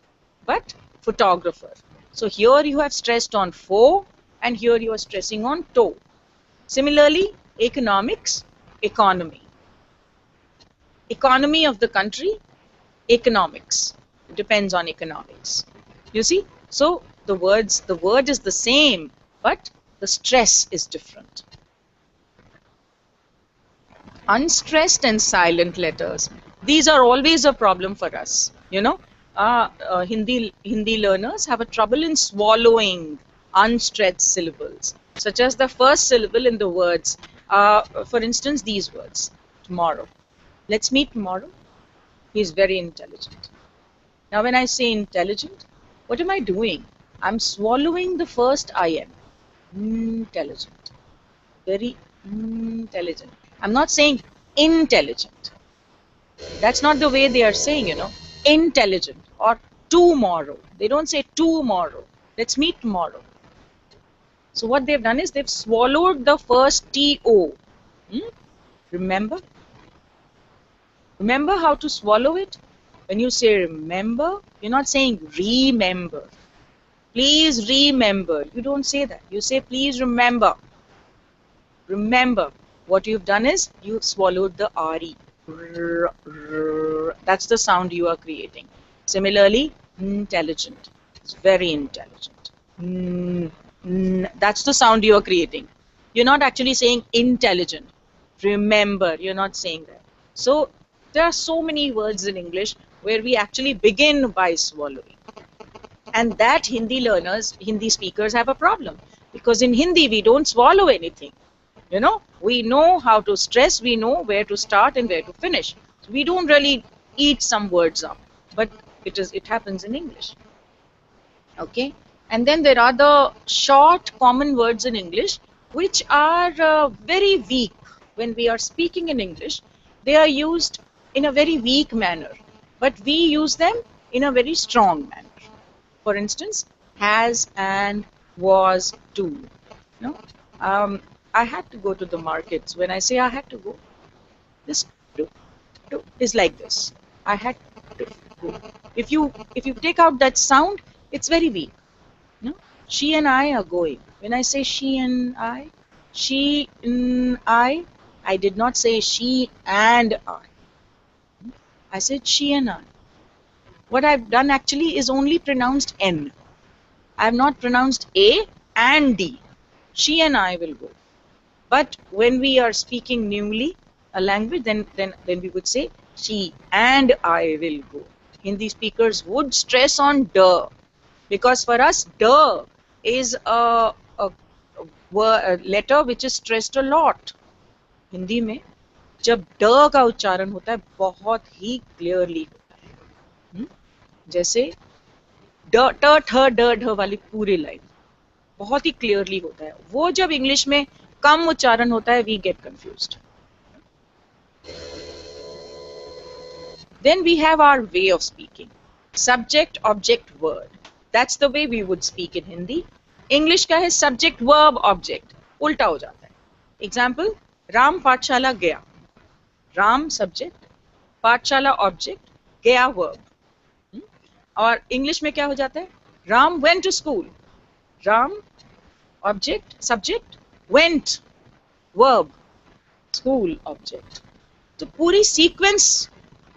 but photographer. So here you have stressed on pho and here you are stressing on to. Similarly, economics, economy. Economy of the country, economics. It depends on economics. You see? So the word is the same, but the stress is different. Unstressed and silent letters. These are always a problem for us. Hindi learners have a trouble in swallowing unstressed syllables, such as the first syllable in the words. For instance, these words, tomorrow. Let's meet tomorrow. He's very intelligent. Now when I say intelligent, what am I doing? I'm swallowing the first IN. Intelligent. Very intelligent. I'm not saying intelligent. That's not the way they are saying, intelligent or tomorrow. They don't say tomorrow. Let's meet tomorrow. So what they've done is they've swallowed the first TO. Remember? Remember how to swallow it? When you say remember, you're not saying remember. Please remember. You don't say that. You say please remember. Remember. What you've done is you've swallowed the RE. That's the sound you are creating. Similarly, intelligent. It's very intelligent. That's the sound you are creating. You're not actually saying intelligent. Remember, you're not saying that. So there are so many words in English where we actually begin by swallowing. And that Hindi speakers have a problem. Because in Hindi, we don't swallow anything. We know how to stress, we know where to start and where to finish. So we don't really eat some words up, but it happens in English. Okay, and then there are the short common words in English which are very weak. When we are speaking in English, they are used in a very weak manner, but we use them in a very strong manner. For instance, has, and, was, to. I had to go to the markets. When I say I had to go, this to is like this. I had to go. If you take out that sound, it's very weak. She and I are going. When I say she and I did not say she and I. I said she and I. What I've done actually is only pronounced N. I have not pronounced A and D. She and I will go. But when we are speaking newly a language, then we would say she and I will go. Hindi speakers would stress on the, because for us the is a letter which is stressed a lot. Hindi में जब ड का उच्चारण होता है बहुत ही clearly होता है। जैसे ड ट ठ ड ढ वाली पूरी लाइन बहुत ही क्लियरली होता है, वो जब इंग्लिश में कम उच्चारण होता है we get confused. Then we have our way of speaking. Subject, object, word. That's the way we would speak in Hindi. English का है subject, verb, object. उल्टा हो जाता है। Example, राम पाठशाला गया। राम subject, पाठशाला object, गया verb। और इंग्लिश में क्या हो जाता है? Ram went to school. Ram object, subject, went verb, school object. तो पूरी sequence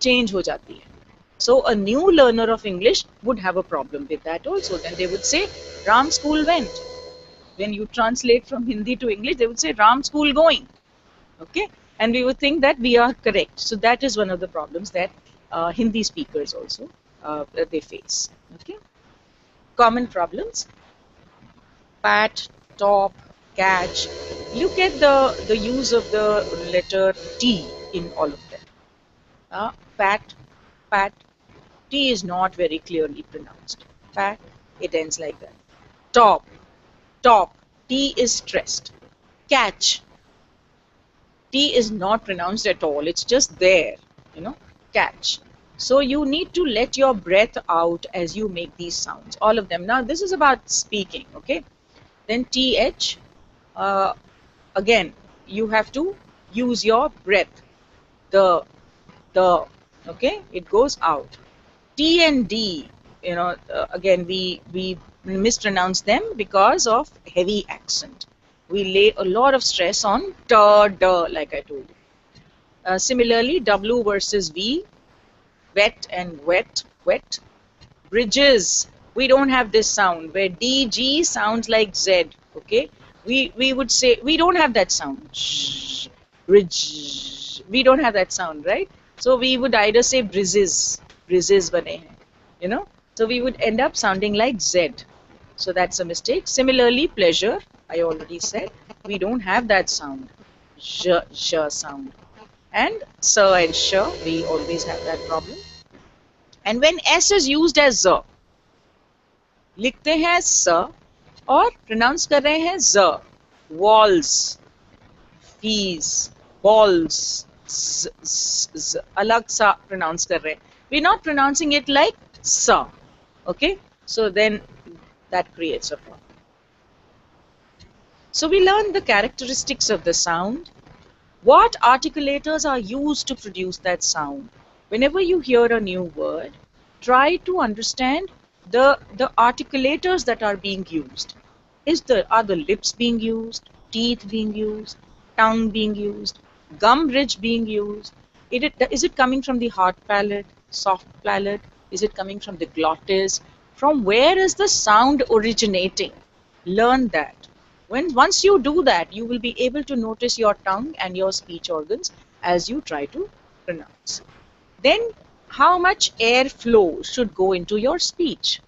change हो जाती है। So a new learner of English would have a problem with that also. Then they would say Ram school went. When you translate from Hindi to English, they would say Ram school going. Okay, and we would think that we are correct. So that is one of the problems that Hindi speakers also they face. Okay, common problems: pat, top, catch. Look at the use of the letter T in all of them. Pat, pat. T is not very clearly pronounced. Pat, it ends like that. Top, top. T is stressed. Catch. T is not pronounced at all. It's just there, you know, catch. So you need to let your breath out as you make these sounds, all of them. Now this is about speaking, okay? Then TH, again, you have to use your breath. The, okay, it goes out. T and D, you know, again we mispronounce them because of heavy accent. We lay a lot of stress on t, d, like I told you. Similarly, W versus V, wet and wet, wet. Bridges, we don't have this sound where D, G sounds like Z, okay? We would say, we don't have that sound. Shh, bridge, we don't have that sound, right? So we would either say bridges, bridges bane hain, you know? So we would end up sounding like Z. So that's a mistake. Similarly, pleasure, I already said, we don't have that sound, j, sound. And sir and sh, we always have that problem. And when S is used as z, लिखते हैं s और pronounce कर रहे हैं z, walls, fees, balls, अलग सा pronounce कर रहे हैं. We're not pronouncing it like sa. Okay, so then that creates a problem. So we learn the characteristics of the sound. What articulators are used to produce that sound? Whenever you hear a new word, try to understand the articulators that are being used. Are the lips being used, teeth being used, tongue being used, gum ridge being used? Is it coming from the hard palate, soft palate? Is it coming from the glottis? From where is the sound originating? Learn that. Once you do that, you will be able to notice your tongue and your speech organs as you try to pronounce. Then, how much airflow should go into your speech?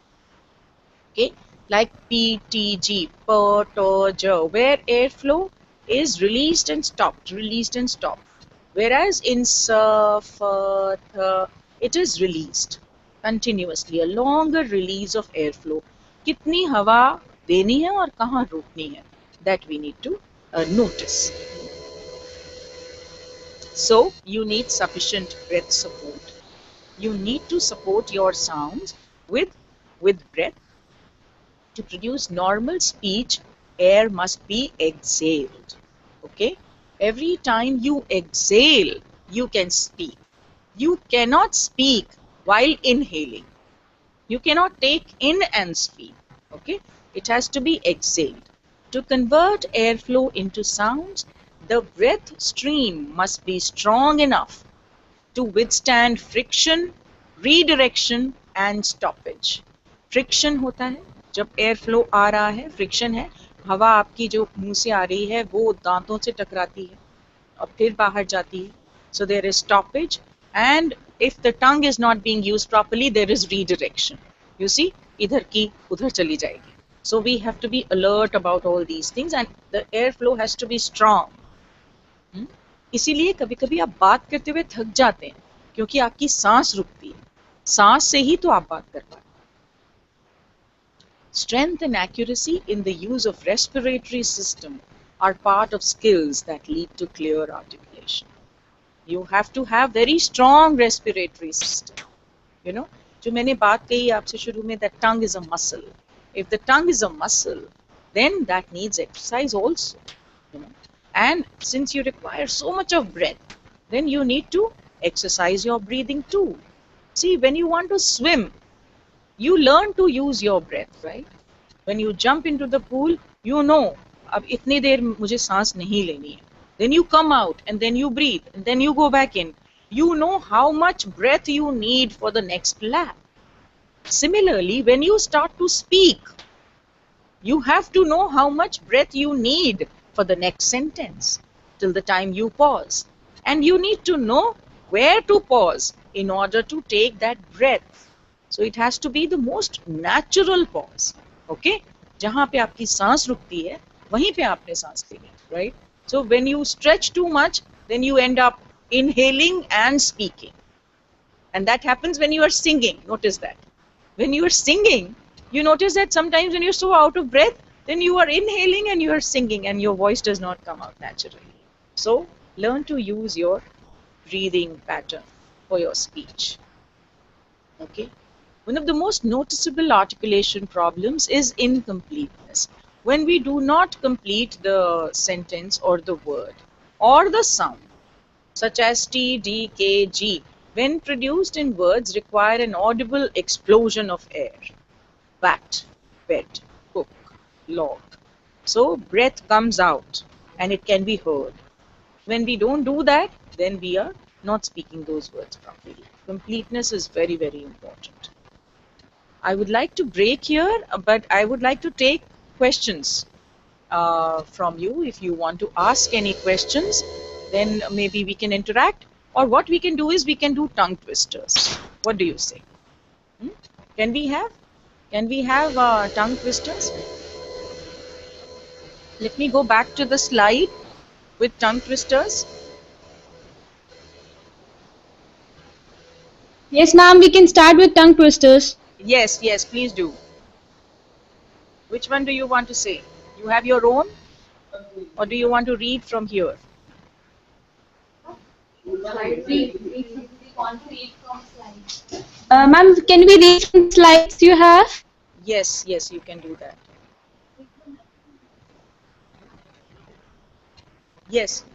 Okay, like P, T, G, P, T, J, where airflow is released and stopped, released and stopped. Whereas in S, F, Th, it is released continuously, a longer release of airflow. कितनी हवा देनी है और कहाँ रोकनी है, that we need to notice. So you need sufficient breath support. You need to support your sounds with breath. To produce normal speech, air must be exhaled. Okay? Every time you exhale, you can speak. You cannot speak while inhaling. You cannot take in and speak. Okay? It has to be exhaled. To convert airflow into sounds, the breath stream must be strong enough to withstand friction, redirection and stoppage. Friction होता है जब airflow आ रहा है, friction है, हवा आपकी जो मुंह से आ रही है वो दांतों से टकराती है और फिर बाहर जाती है. So there is stoppage, and if the tongue is not being used properly, there is redirection. You see, इधर की उधर चली जाएगी. So we have to be alert about all these things, and the airflow has to be strong. इसीलिए कभी कभी आप बात करते हुए थक जाते हैं क्योंकि आपकी सांस रुकती है. सांस से ही तो आप बात कर पाते हैं. Strength and accuracy in the use of respiratory system are part of skills that lead to clear articulation. You have to have very strong respiratory system. You know, जो मैंने बात कही आपसे शुरू में, that tongue is a muscle. If the tongue is a muscle, then that needs exercise also. You know, and since you require so much of breath, then you need to exercise your breathing too. See, when you want to swim, you learn to use your breath, right? When you jump into the pool, you know, अब इतनी देर मुझे सांस नहीं लेनी है. Then you come out and then you breathe and then you go back in. You know how much breath you need for the next lap. Similarly, when you start to speak, you have to know how much breath you need for the next sentence till the time you pause. And you need to know where to pause in order to take that breath. So it has to be the most natural pause. Okay? जहाँ पे आपकी सांस रुकती है, वहीं पे आपने सांस लेनी, right? So when you stretch too much, then you end up inhaling and speaking. And that happens when you are singing. Notice that. When you are singing, you notice that sometimes when you're so out of breath, then you are inhaling and you are singing and your voice does not come out naturally. So learn to use your breathing pattern for your speech. Okay? One of the most noticeable articulation problems is incompleteness. When we do not complete the sentence or the word or the sound, such as T, D, K, G, when produced in words require an audible explosion of air. Bat, bed, cook, log. So breath comes out and it can be heard. When we don't do that, then we are not speaking those words properly. Completeness is very, very important. I would like to break here, but I would like to take questions from you. If you want to ask any questions, then maybe we can interact. Or what we can do is we can do tongue twisters. What do you say? Can we have tongue twisters? Let me go back to the slide with tongue twisters. Yes, ma'am, we can start with tongue twisters. Yes, yes, please do. Which one do you want to say? You have your own? Or do you want to read from here? Ma'am, can we read some slides you have? Yes, yes, you can do that. Yes.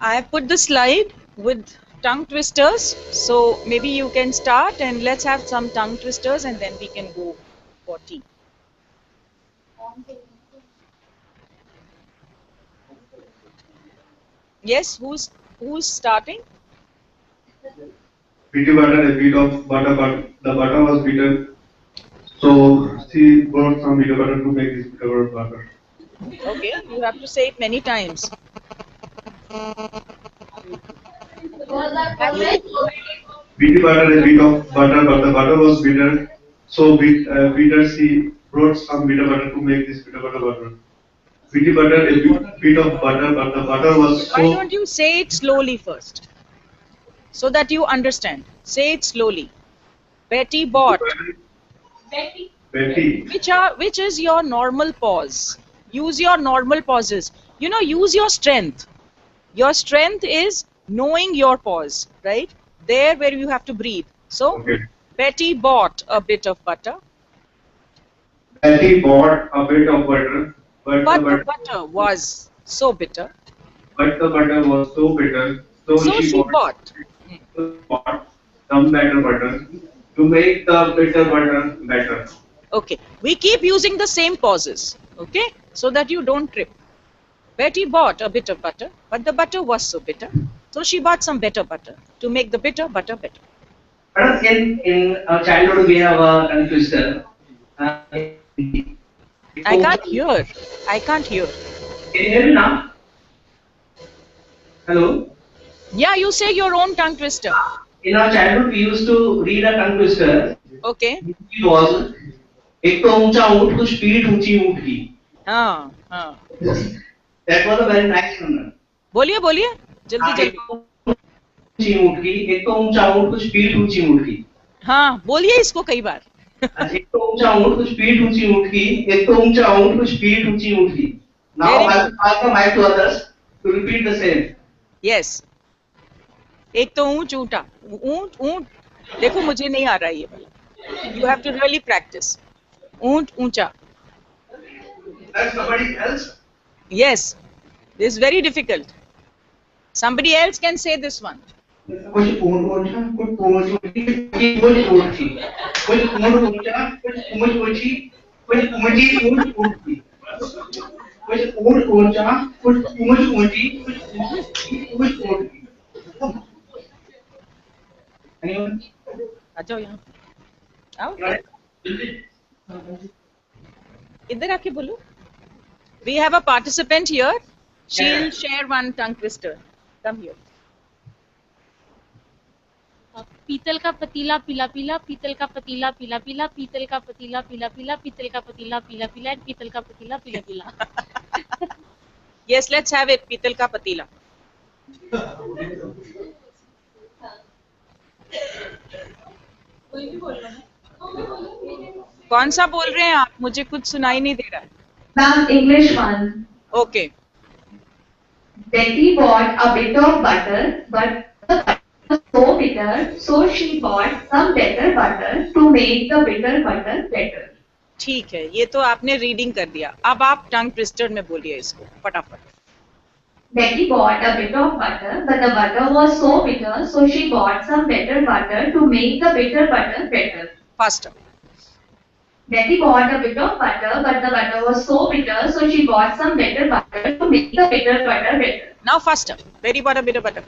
I have put the slide with tongue twisters. So maybe you can start and let's have some tongue twisters and then we can go for tea. Yes, who's starting? Pretty butter, a bit of butter, but the butter was bitter. So she brought some bitter butter to make this bitter butter. Okay, you have to say it many times. Pretty butter, a bit of butter, but the butter was bitter. So bitter, she brought some bitter butter to make this bitter butter. Pretty butter, a bit of butter, but the butter was so. Why don't you say it slowly first, so that you understand? Say it slowly. Betty bought. Betty. Which is your normal pause? Use your normal pauses. You know, use your strength. Your strength is knowing your pause, right? There where you have to breathe. So, Okay. Betty bought a bit of butter. Betty bought a bit of butter, but The butter was so bitter. the butter was so bitter. So she bought. bought some better butter to make the bitter butter better. Okay, we keep using the same pauses, okay, so that you don't trip. Betty bought a bit of butter, but the butter was so bitter. So she bought some better butter to make the bitter butter better. In our childhood, we have a tongue twister. In Hindi, I can't hear. I can't hear. Can you hear me now? Hello? Yeah, you say your own tongue twister. In our childhood, we used to read a tongue twister. Okay. It was एक तो ऊंचा ऊंट कुछ पीठ ऊंची ऊंट की. हाँ हाँ. That was a very nice one. बोलिए बोलिए जल्दी एक जल्दी. तो ऊंची ऊंट की, एक तो ऊंचा ऊंट कुछ पीठ ऊंची ऊंट की. हाँ बोलिए इसको कई बार. एक तो ऊंचा ऊंट कुछ पीठ ऊंची ऊंट की, एक तो ऊंचा ऊंट कुछ पीठ ऊंची ऊंट की. Now Very I good. will pass the mic to others to repeat the same. Yes. एक तो ऊंट ऊंटा ऊंट ऊंट. देखो मुझे नहीं आ रहा है ये वाला. You have to really practice. ऊंट ऊंचा. That's somebody else. Yes. This is very difficult. Somebody else can say this one. कुछ ऊंट ऊंचा कुछ पूंछ ऊंची कुछ ऊंट की. कुछ ऊंट ऊंचा कुछ पूंछ ऊंची कुछ पूंछी ऊंट ऊंट की. कुछ ऊंट ऊंचा कुछ पूंछ ऊंची कुछ पूंछ ऊंट की. Anyone? आ जाओ यहाँ. आओ. Got it? इधर आके बोलो. We have a participant here. She'll share one tongue twister. Come here. पीतल का पतीला पीला पीला, पीतल का पतीला पीला पीला, पीतल का पतीला पीला पीला, पीतल का पतीला पीला पीला, and पीतल का पतीला पीला पीला. Yes, let's have it. पीतल का पतीला. कौन सा बोल रहे हैं आप? मुझे कुछ सुनाई नहीं दे रहा है. Ma'am, English one. Okay. Betty bought a bit of butter, but the butter was so bitter, so she bought some better butter to make the bitter butter better. ठीक है, ये तो आपने रीडिंग कर दिया. अब आप टंग ट्विस्टर में बोलिए इसको फटाफट. Betty bought a bit of butter, but the butter was so bitter, so she bought some better butter to make the bitter butter better. Faster. Betty bought a bit of butter, but the butter was so bitter, so she bought some better butter to make the bitter butter better. Now faster. Very bought a bit butter.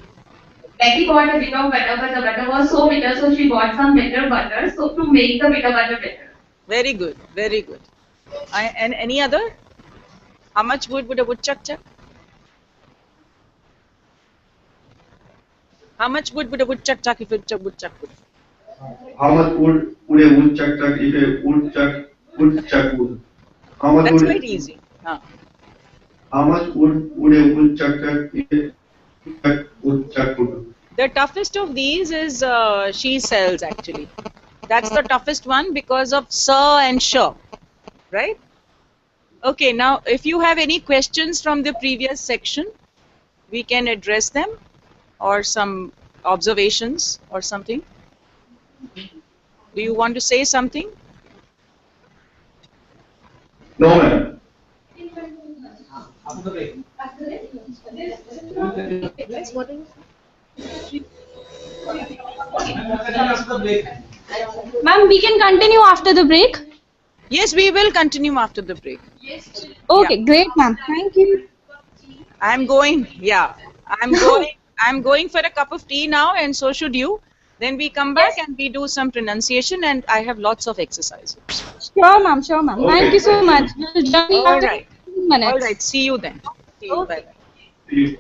Betty bought a bit of butter, but the butter was so bitter, so she bought some better butter, so to make the bitter butter better. Very good, very good. And any other? How much would a woodchuck chuck? How much would a woodchuck chuck if a woodchuck would? How much would a woodchuck chuck if a woodchuck would? How much That's would quite easy. Huh. how much would a woodchuck chuck if a woodchuck would? The toughest of these is she sells actually. That's the toughest one because of sir and sure, right? Okay, now if you have any questions from the previous section, we can address them or some observations or something. Do you want to say something? No, ma'am. Ma'am, we can continue after the break. Yes, we will continue after the break. Okay, great, ma'am. Thank you. I'm going, yeah. I'm going for a cup of tea now, and so should you. Then we come back and we do some pronunciation, and I have lots of exercises. Sure, ma'am. Sure, ma'am. Okay. Thank you so much. We'll join you All after right. 15 minutes. All right. See you then. See you. Bye. See you.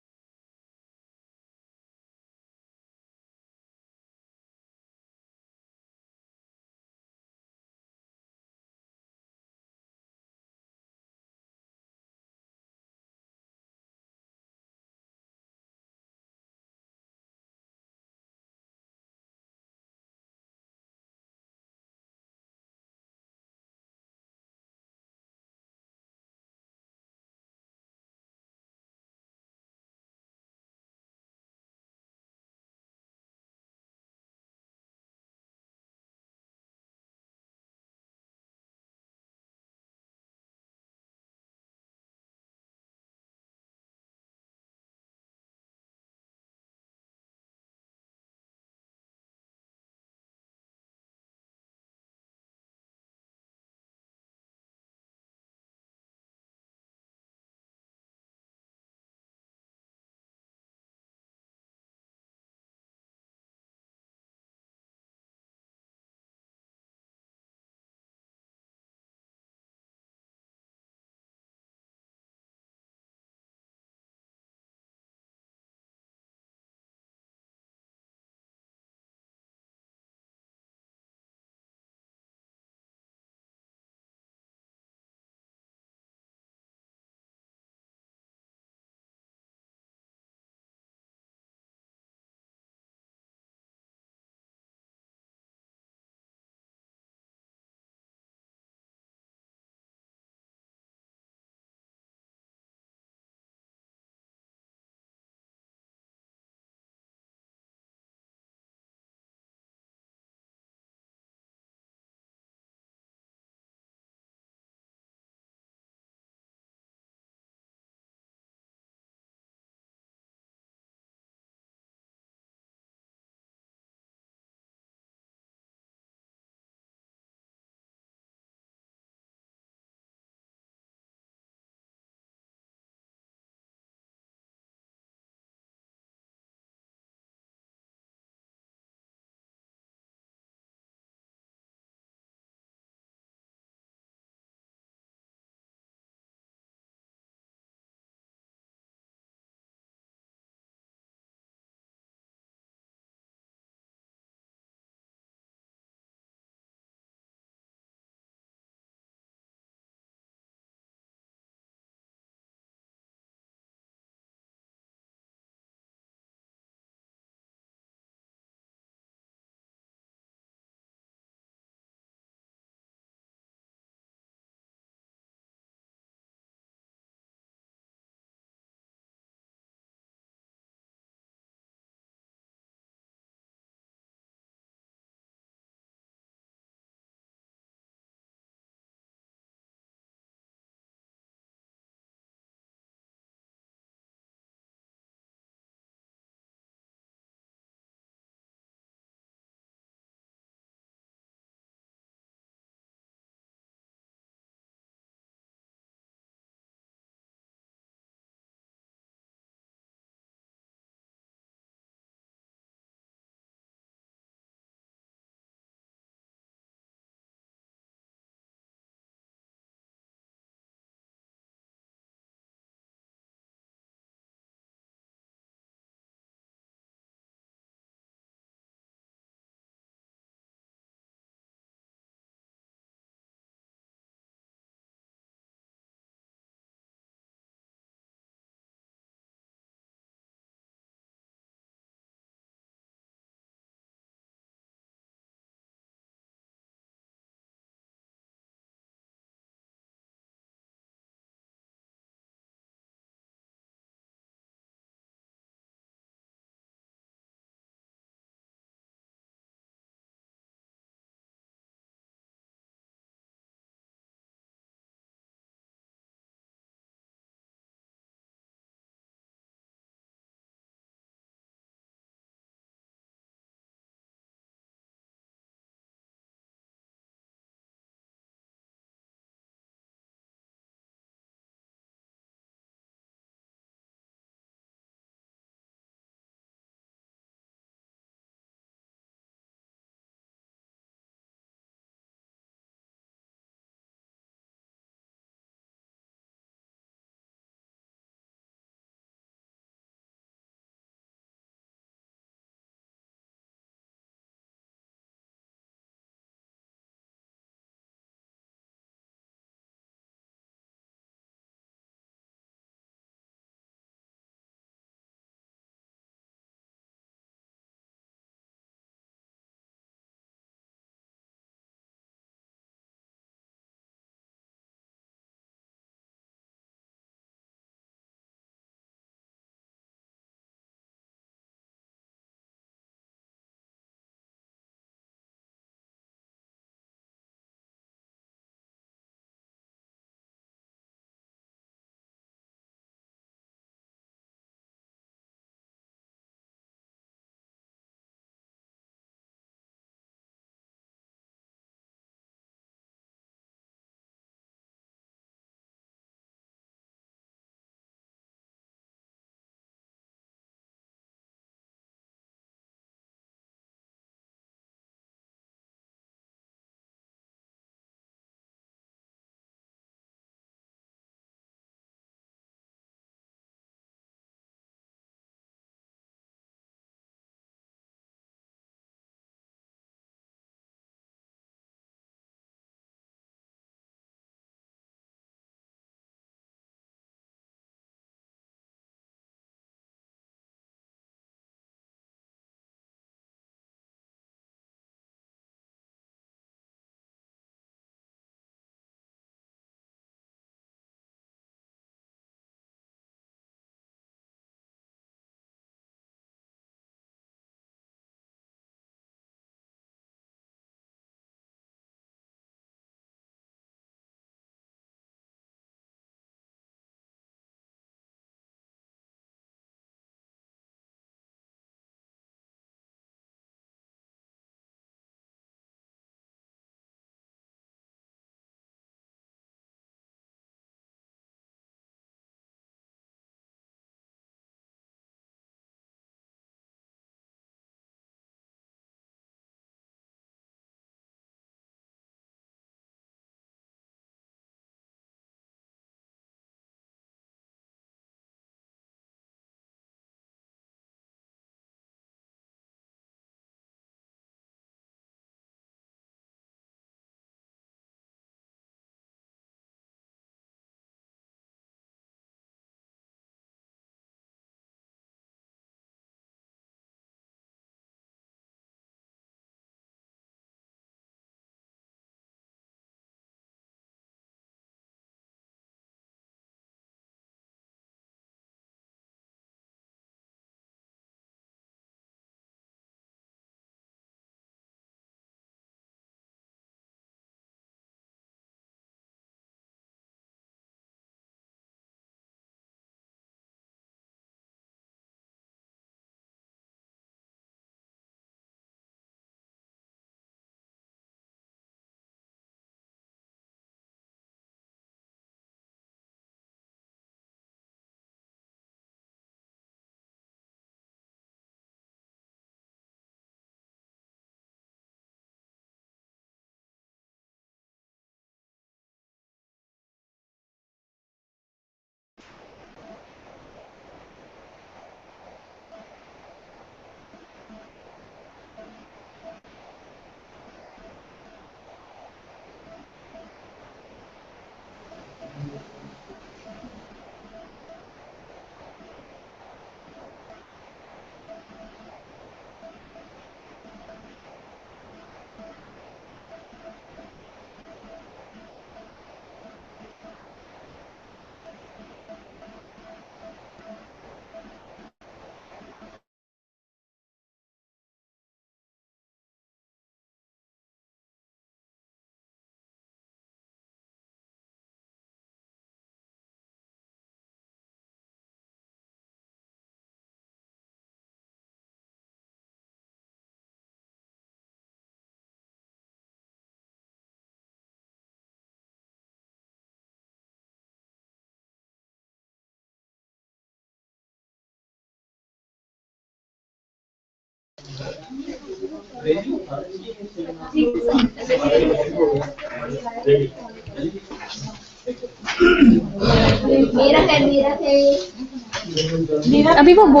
अभी वो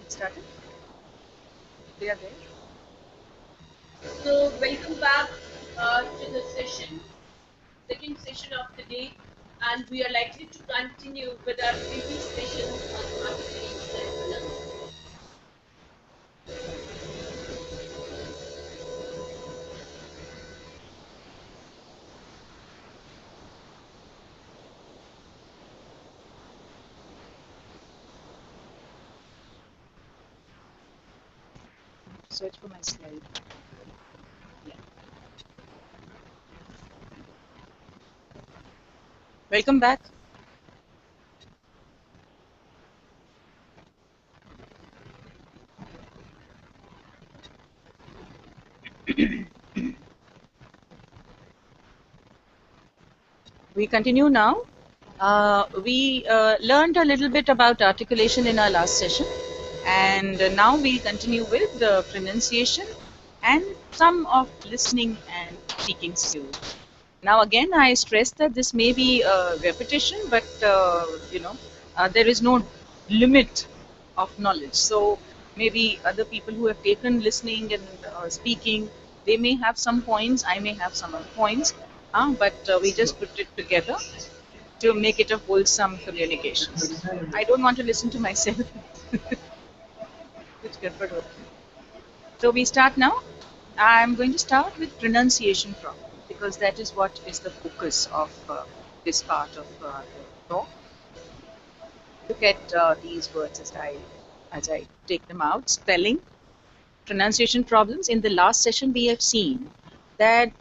It started? They are there? So welcome back to the session, second session of the day, and we are likely to continue with our previous sessions on articulation and pronunciation. Search for my slide. Yeah. Welcome back. We continue now. We learned a little bit about articulation in our last session, and now we continue with the pronunciation and some of listening and speaking skills. Now again, I stress that this may be a repetition, but there is no limit of knowledge. So maybe other people who have taken listening and speaking, they may have some points, I may have some other points, but we just put it together to make it a wholesome communication. I don't want to listen to myself. It's good for both. So we start now. I'm going to start with pronunciation problem because that is what is the focus of this part of the talk. Look at these words as I take them out. Spelling, pronunciation problems. In the last session, we have seen that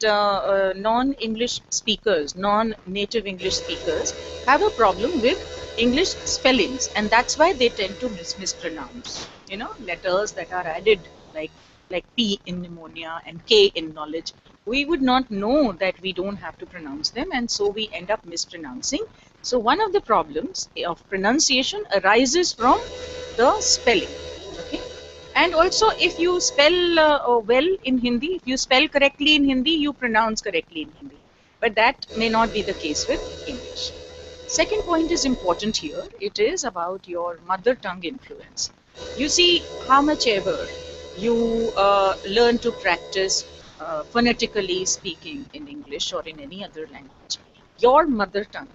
non-English speakers, non-native English speakers have a problem with English spellings, and that's why they tend to mispronounce. You know, letters that are added like P in pneumonia and K in knowledge. We would not know that we don't have to pronounce them, and so we end up mispronouncing. So one of the problems of pronunciation arises from the spelling. Okay. And also, if you spell well in Hindi, if you spell correctly in Hindi, you pronounce correctly in Hindi. But that may not be the case with English. Second point is important here. It is about your mother tongue influence. You see, how much ever you learn to practice phonetically speaking in English or in any other language, your mother tongue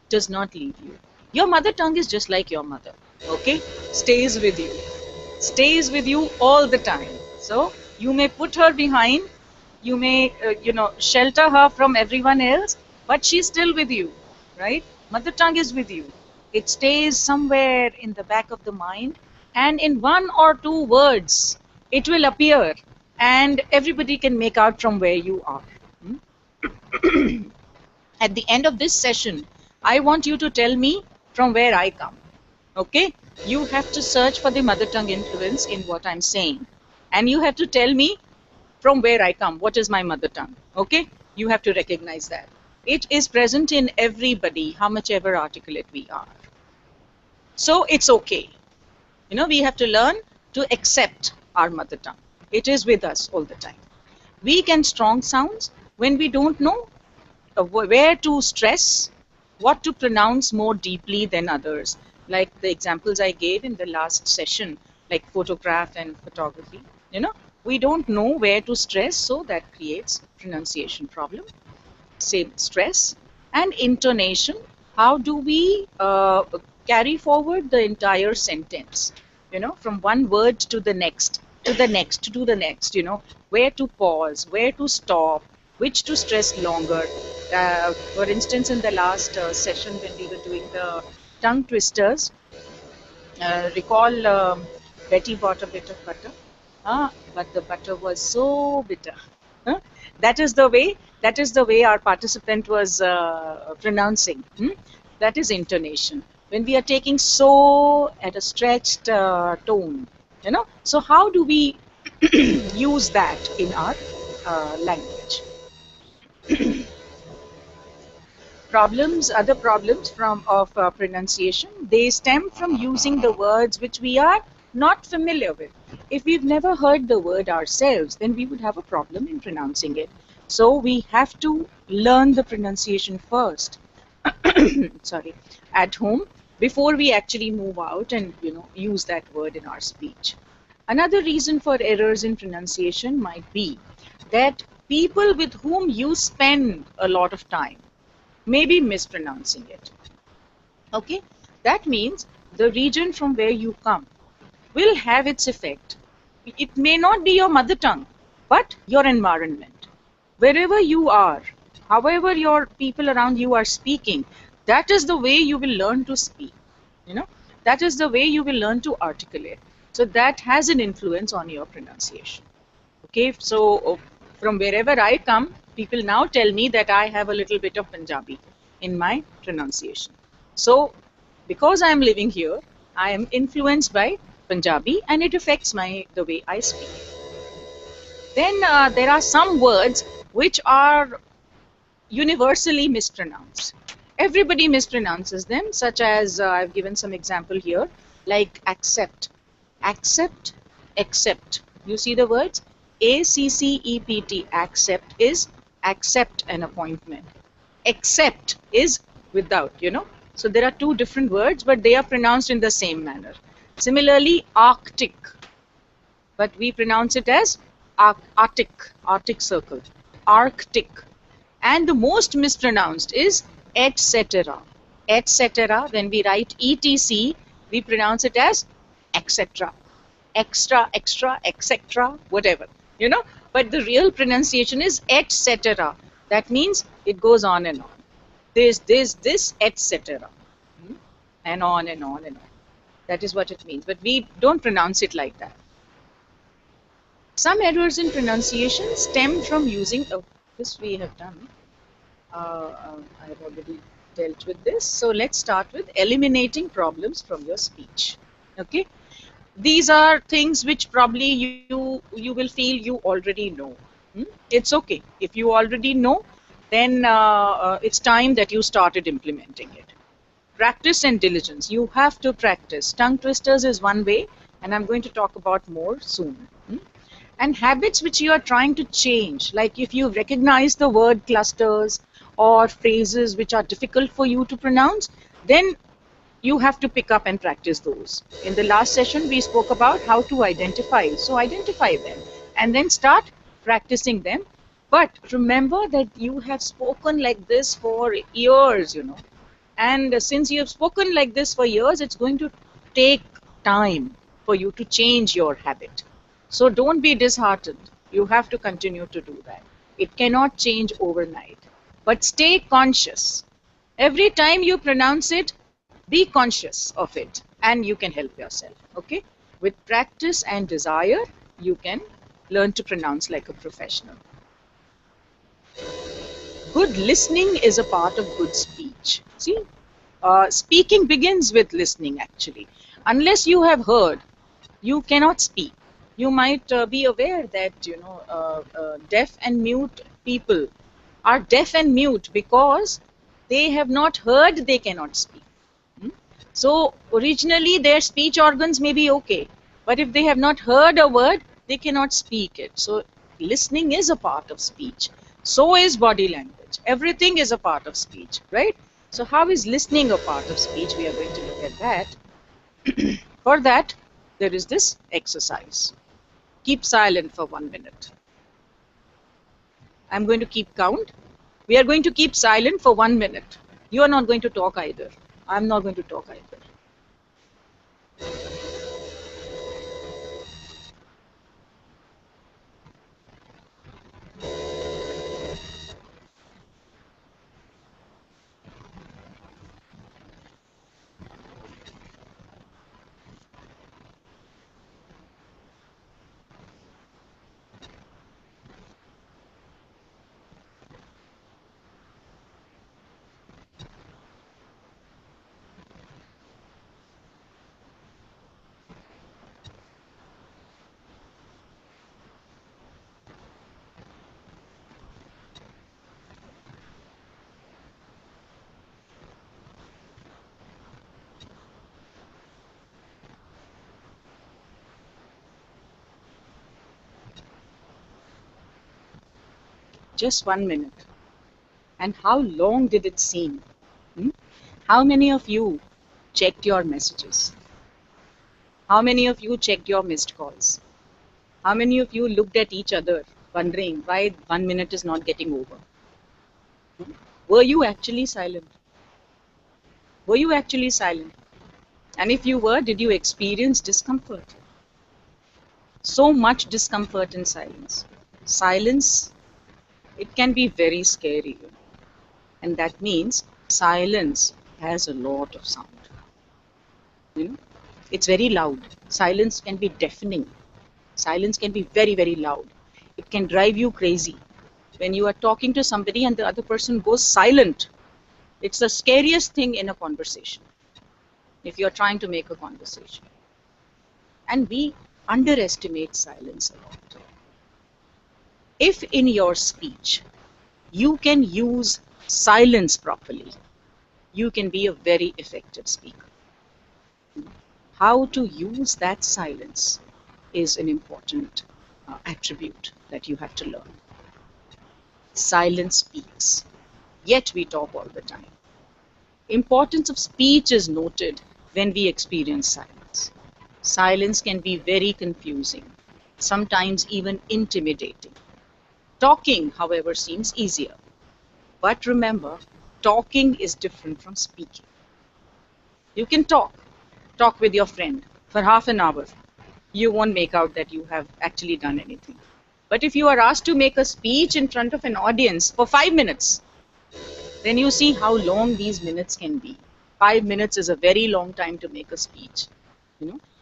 does not leave you. Your mother tongue is just like your mother, okay? Stays with you all the time. So you may put her behind, you may shelter her from everyone else, but she's still with you, right? Mother tongue is with you. It stays somewhere in the back of the mind, and in one or two words it will appear, and everybody can make out from where you are. At the end of this session, I want you to tell me from where I come. Okay? You have to search for the mother tongue influence in what I'm saying. And you have to tell me from where I come. What is my mother tongue? Okay? You have to recognize that. It is present in everybody, how much ever articulate we are. So it's okay. You know, we have to learn to accept our mother tongue. It is with us all the time. Weak and strong sounds, when we don't know where to stress, what to pronounce more deeply than others, like the examples I gave in the last session, like photograph and photography. You know, we don't know where to stress, so that creates pronunciation problem. Same stress and intonation. How do we carry forward the entire sentence? You know, from one word to the next, to the next, to the next. You know, where to pause, where to stop, which to stress longer. For instance, in the last session when we were doing the tongue twisters. Recall Betty bought a bit of butter, but the butter was so bitter. Huh? That is the way. That is the way our participant was pronouncing. That is intonation. When we are taking so at a stretched tone, So how do we use that in our language? Other problems of pronunciation, they stem from using the words which we are not familiar with. If we've never heard the word ourselves, then we would have a problem in pronouncing it. So we have to learn the pronunciation first, sorry, at home, before we actually move out and use that word in our speech. Another reason for errors in pronunciation might be that people with whom you spend a lot of time may be mispronouncing it. Okay, that means the region from where you come will have its effect. It may not be your mother tongue, but your environment. Wherever you are, however your people around you are speaking, that is the way you will learn to speak. That is the way you will learn to articulate. So that has an influence on your pronunciation. Okay, so from wherever I come, people now tell me that I have a little bit of Punjabi in my pronunciation. So because I am living here, I am influenced by Punjabi and it affects the way I speak. Then there are some words which are universally mispronounced. Everybody mispronounces them, such as I've given some example here, like accept, accept, accept. You see the words? ACCEPT, accept is accept an appointment. Accept is without, So there are two different words, but they are pronounced in the same manner. Similarly, Arctic, but we pronounce it as Arctic circle, Arctic. And the most mispronounced is etc. Etc. When we write etc, we pronounce it as etc. Extra, extra, etc. Whatever, But the real pronunciation is etc. That means it goes on and on. This, etc. And on and on and on. That is what it means. But we don't pronounce it like that. Some errors in pronunciation stem from using this we have done. I've already dealt with this. So let's start with eliminating problems from your speech. Okay, these are things which probably you will feel you already know. It's okay if you already know. Then it's time that you started implementing it. Practice and diligence. You have to practice. Tongue twisters is one way, and I'm going to talk about more soon. And habits which you are trying to change, like if you recognize the word clusters or phrases which are difficult for you to pronounce, then you have to pick up and practice those. In the last session, we spoke about how to identify. So identify them and then start practicing them. But remember that you have spoken like this for years, And since you have spoken like this for years, it's going to take time for you to change your habit. So don't be disheartened. You have to continue to do that. It cannot change overnight. But stay conscious. Every time you pronounce it, be conscious of it and you can help yourself. Okay? With practice and desire, you can learn to pronounce like a professional. Good listening is a part of good speech. See, speaking begins with listening actually. Unless you have heard, you cannot speak. You might be aware that deaf and mute people are deaf and mute because they have not heard, they cannot speak. So originally their speech organs may be okay, but if they have not heard a word, they cannot speak it. So listening is a part of speech. So is body language. Everything is a part of speech, right? So how is listening a part of speech? We are going to look at that. For that, there is this exercise. Keep silent for 1 minute. I'm going to keep count. We are going to keep silent for 1 minute. You are not going to talk either. I'm not going to talk either. Just 1 minute. And how long did it seem? How many of you checked your messages? How many of you checked your missed calls? How many of you looked at each other wondering why 1 minute is not getting over? Were you actually silent? Were you actually silent? And if you were, did you experience discomfort? So much discomfort in silence. Silence, it can be very scary. And that means silence has a lot of sound. It's very loud. Silence can be deafening. Silence can be very, very loud. It can drive you crazy. When you are talking to somebody and the other person goes silent, it's the scariest thing in a conversation, if you're trying to make a conversation. And we underestimate silence a lot. If in your speech you can use silence properly, you can be a very effective speaker. How to use that silence is an important attribute that you have to learn. Silence speaks, yet we talk all the time. Importance of speech is noted when we experience silence. Silence can be very confusing, sometimes even intimidating. Talking, however, seems easier. But remember, talking is different from speaking. You can talk with your friend for half an hour. You won't make out that you have actually done anything. But if you are asked to make a speech in front of an audience for 5 minutes, then you see how long these minutes can be. 5 minutes is a very long time to make a speech.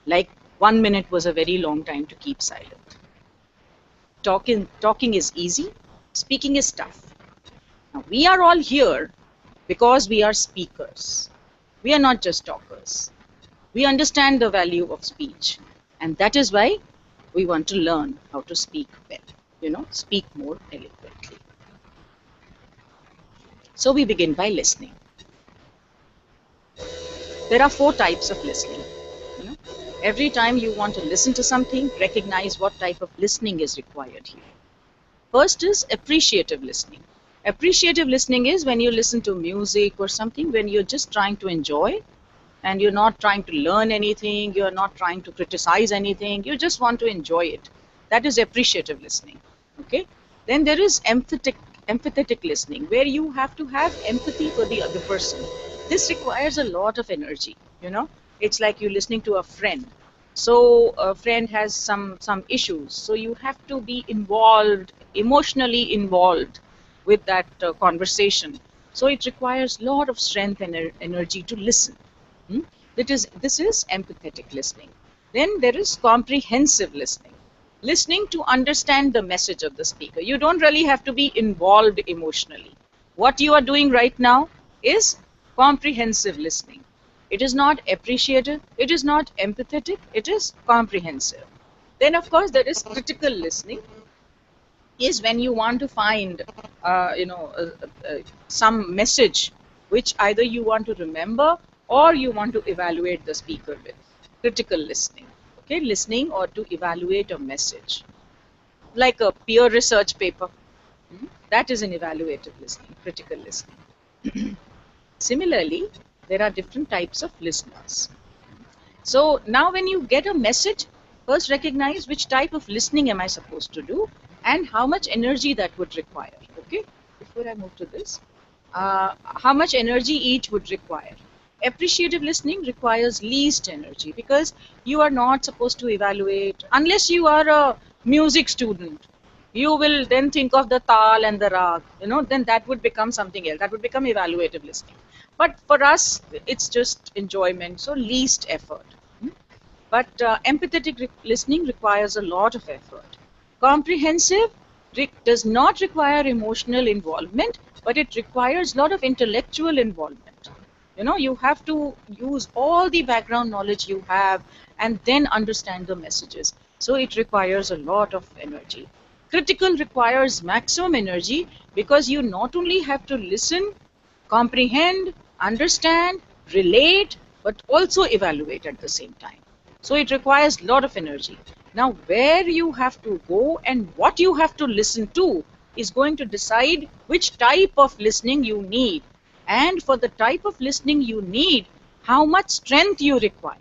Like 1 minute was a very long time to keep silent. Talking is easy, speaking is tough. Now, we are all here because we are speakers. We are not just talkers. We understand the value of speech, and that is why we want to learn how to speak well, speak more eloquently. So we begin by listening. There are 4 types of listening. Every time you want to listen to something, recognize what type of listening is required here. First is appreciative listening. Appreciative listening is when you listen to music or something, when you're just trying to enjoy and you're not trying to learn anything, you're not trying to criticize anything, you just want to enjoy it. That is appreciative listening. Okay? Then there is empathetic listening, where you have to have empathy for the other person. This requires a lot of energy. It's like you listening to a friend. So a friend has some issues, so you have to be involved, emotionally involved with that conversation. So it requires a lot of strength and energy to listen. This is empathetic listening. Then there is comprehensive listening. Listening to understand the message of the speaker. You don't really have to be involved emotionally. What you are doing right now is comprehensive listening. It is not appreciative, it is not empathetic, it is comprehensive. Then of course there is critical listening, is when you want to find some message which either you want to remember or you want to evaluate the speaker with. Critical listening. Okay, listening or to evaluate a message. Like a peer research paper. That is an evaluative listening, critical listening. Similarly, there are different types of listeners. So now when you get a message, first recognize which type of listening am I supposed to do and how much energy that would require. Okay, before I move to this, how much energy each would require. Appreciative listening requires least energy because you are not supposed to evaluate, unless you are a music student. You will then think of the tal and the rag, then that would become something else. That would become evaluative listening. But for us, it's just enjoyment, so least effort. But empathetic listening requires a lot of effort. Comprehensive does not require emotional involvement, but it requires a lot of intellectual involvement. You have to use all the background knowledge you have and then understand the messages. So it requires a lot of energy. Critical requires maximum energy because you not only have to listen, comprehend, understand, relate, but also evaluate at the same time. So it requires a lot of energy. Now, where you have to go and what you have to listen to, is going to decide which type of listening you need. And for the type of listening you need, how much strength you require.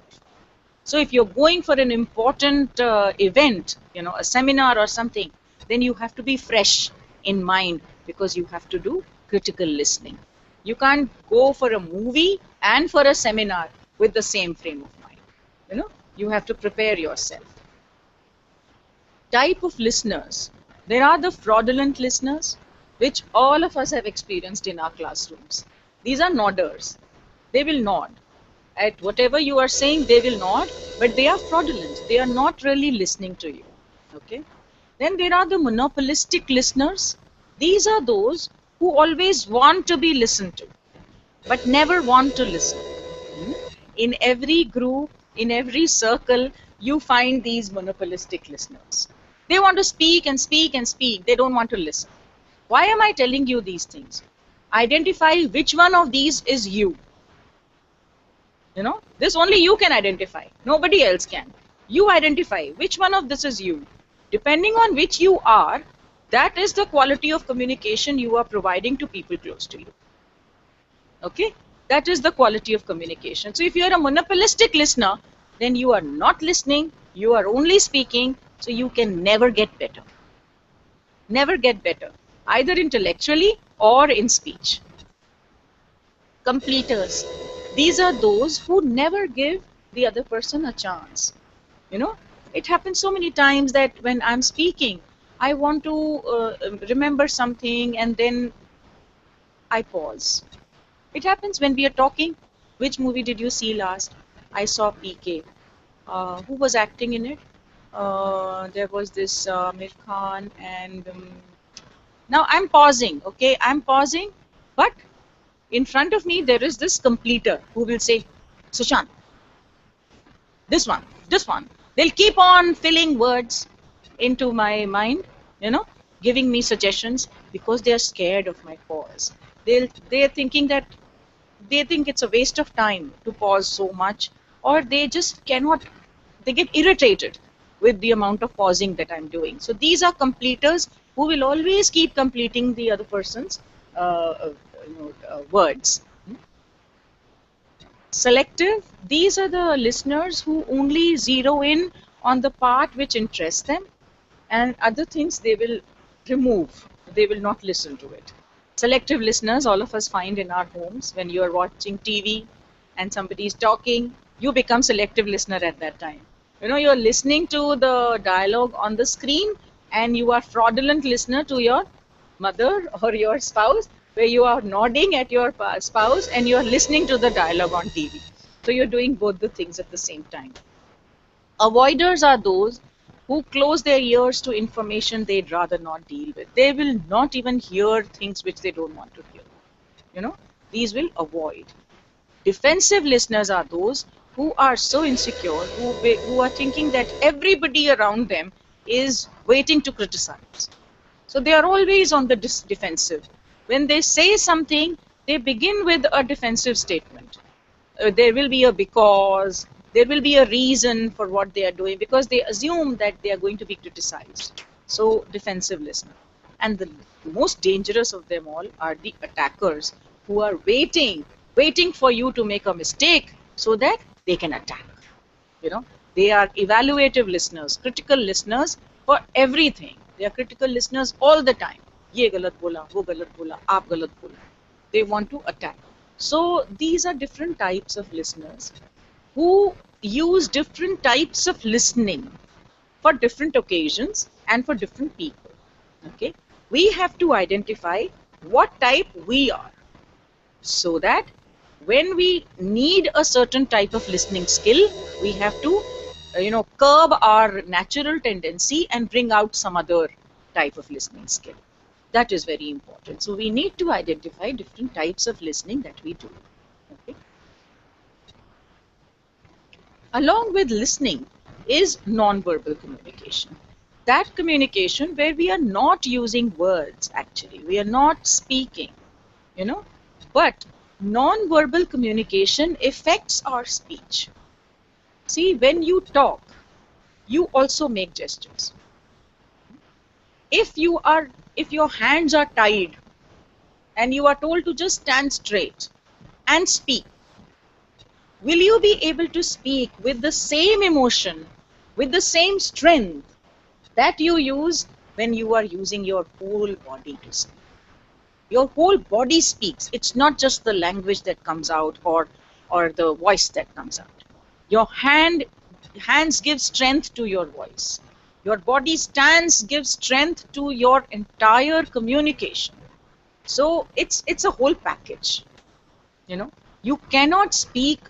So if you're going for an important event, a seminar or something, then you have to be fresh in mind because you have to do critical listening. You can't go for a movie and for a seminar with the same frame of mind. You have to prepare yourself. Type of listeners. There are the fraudulent listeners, which all of us have experienced in our classrooms. These are nodders. They will nod. At whatever you are saying, they will nod, but they are fraudulent. They are not really listening to you. Okay. Then there are the monopolistic listeners. These are those who always want to be listened to, but never want to listen. In every group, in every circle, you find these monopolistic listeners. They want to speak and speak and speak. They don't want to listen. Why am I telling you these things? Identify which one of these is you. This only you can identify. Nobody else can. You identify which one of this is you. Depending on which you are, that is the quality of communication you are providing to people close to you. Okay? That is the quality of communication. So if you are a monopolistic listener, then you are not listening, you are only speaking, so you can never get better. Never get better, either intellectually or in speech. Completers. These are those who never give the other person a chance. It happens so many times that when I'm speaking, I want to remember something and then I pause. It happens when we are talking. Which movie did you see last? I saw PK. Who was acting in it? There was this Amir Khan and now I'm pausing. Okay, I'm pausing, but in front of me there is this completer who will say, Sushant, this one. They'll keep on filling words into my mind, giving me suggestions because they are scared of my pause. They're thinking that they think it's a waste of time to pause so much, or they just cannot, they get irritated with the amount of pausing that I'm doing. So these are completers who will always keep completing the other person's words. Selective, these are the listeners who only zero in on the part which interests them, and other things they will remove. They will not listen to it. Selective listeners, all of us find in our homes. When you are watching TV and somebody is talking, you become selective listener at that time. You're listening to the dialogue on the screen and you are fraudulent listener to your mother or your spouse, where you are nodding at your spouse and you are listening to the dialogue on TV. So you're doing both the things at the same time. Avoiders are those who close their ears to information they'd rather not deal with. They will not even hear things which they don't want to hear. These will avoid. Defensive listeners are those who are so insecure, who are thinking that everybody around them is waiting to criticize. So they are always on the defensive. When they say something, they begin with a defensive statement. There will be a because, there will be a reason for what they are doing, because they assume that they are going to be criticized. So defensive listener. And the most dangerous of them all are the attackers, who are waiting for you to make a mistake so that they can attack. They are evaluative listeners, critical listeners for everything. They are critical listeners all the time. Ye galat bola, wo galat bola, aap galat bola. They want to attack. So these are different types of listeners who use different types of listening for different occasions and for different people. Okay, we have to identify what type we are, so that when we need a certain type of listening skill, we have to curb our natural tendency and bring out some other type of listening skill. That is very important. So we need to identify different types of listening that we do. Okay. Along with listening is non-verbal communication. That communication where we are not using words, actually. We are not speaking, but non-verbal communication affects our speech. See, when you talk, you also make gestures. If you are if your hands are tied and you are told to just stand straight and speak, will you be able to speak with the same emotion, with the same strength that you use when you are using your whole body to speak? Your whole body speaks. It's not just the language that comes out or the voice that comes out. Your hands give strength to your voice. Your body stance gives strength to your entire communication. So it's a whole package. You know, you cannot speak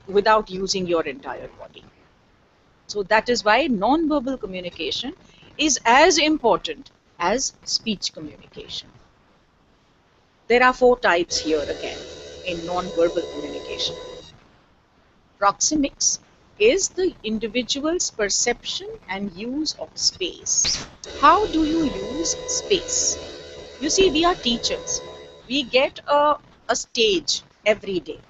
without using your entire body. So that is why non-verbal communication is as important as speech communication. There are 4 types here again in non-verbal communication. Proxemics is the individual's perception and use of space. How do you use space? You see, we are teachers. We get a stage every day.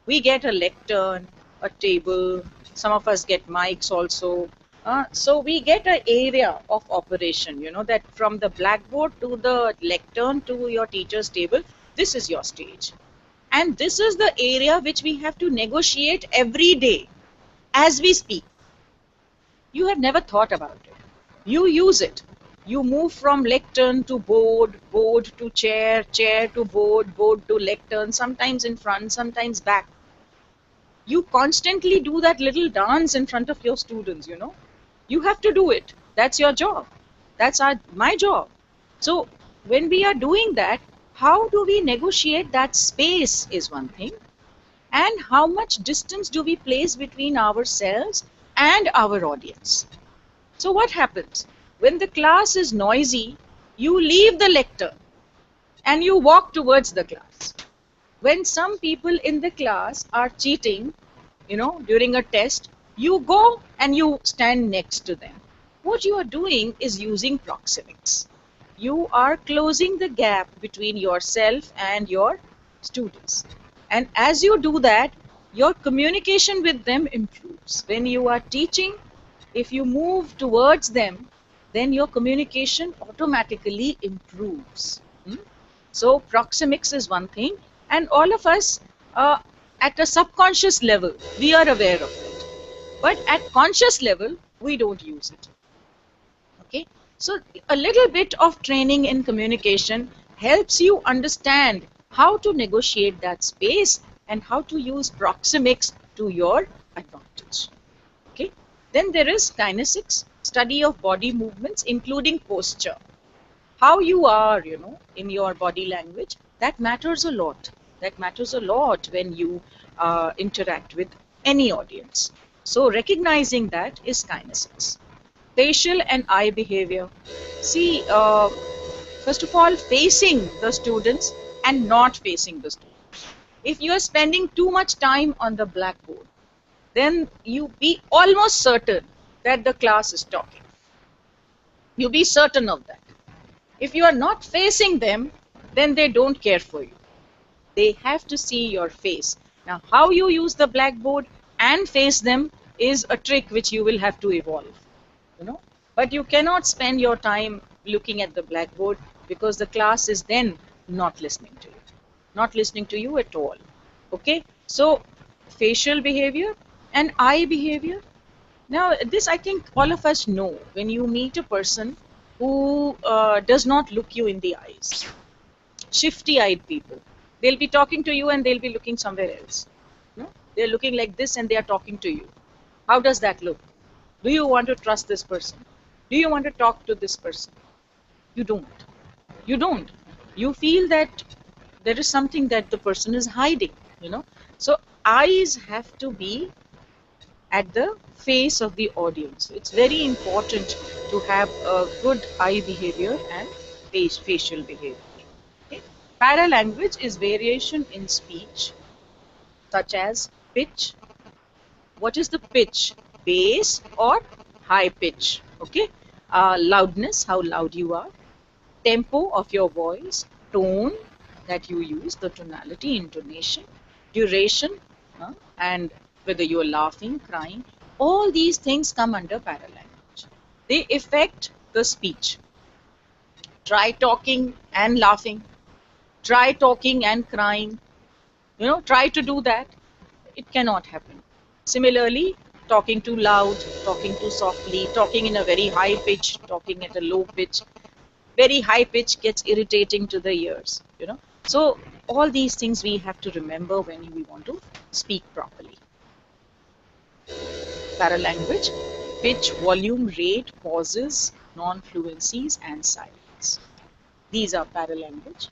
We get a lectern, a table, some of us get mics also. So we get an area of operation, you know, that from the blackboard to the lectern to your teacher's table, this is your stage. And this is the area which we have to negotiate every day as we speak. You have never thought about it. You use it. You move from lectern to board, board to chair, chair to board, board to lectern, sometimes in front, sometimes back. You constantly do that little dance in front of your students, you know. You have to do it. That's your job. That's my job. So when we are doing that, how do we negotiate that space is one thing. And how much distance do we place between ourselves and our audience? So what happens? When the class is noisy, you leave the lectern and you walk towards the class. When some people in the class are cheating, you know, during a test, you go and you stand next to them. What you are doing is using proxemics. You are closing the gap between yourself and your students. And as you do that, your communication with them improves. When you are teaching, if you move towards them, then your communication automatically improves. So proxemics is one thing, and all of us at a subconscious level, we are aware of it. But at conscious level, we don't use it. Okay, so a little bit of training in communication helps you understand how to negotiate that space and how to use proxemics to your advantage. Okay, then there is kinesics, study of body movements, including posture. How you are, you know, in your body language, that matters a lot. That matters a lot when you interact with any audience. So recognizing that is kinesics. Facial and eye behavior. See, first of all, facing the students and not facing the students. If you are spending too much time on the blackboard, then you be almost certain that the class is talking. You be certain of that. If you are not facing them, then they don't care for you. They have to see your face. Now, how you use the blackboard and face them is a trick which you will have to evolve. You know, but you cannot spend your time looking at the blackboard because the class is then not listening to you, not listening to you at all. Okay, so facial behavior and eye behavior. Now, this I think all of us know. When you meet a person who does not look you in the eyes, shifty-eyed people, they'll be talking to you and they'll be looking somewhere else. No? They're looking like this and they are talking to you. How does that look? Do you want to trust this person? Do you want to talk to this person? You don't. You don't. You feel that there is something that the person is hiding, you know. So eyes have to be at the face of the audience. It's very important to have a good eye behavior and facial behavior. Okay? Paralanguage is variation in speech, such as pitch. What is the pitch? Bass or high pitch? Okay. Loudness, how loud you are. Tempo of your voice. Tone that you use, the tonality, intonation. Duration, and whether you are laughing, crying. All these things come under paralanguage. They affect the speech. Try talking and laughing. Try talking and crying. Try to do that. It cannot happen. Similarly, talking too loud, talking too softly, talking in a very high pitch, talking at a low pitch. Very high pitch gets irritating to the ears. So all these things we have to remember when we want to speak properly. Paralanguage: pitch, volume, rate, pauses, non-fluencies, and silence. These are paralanguage.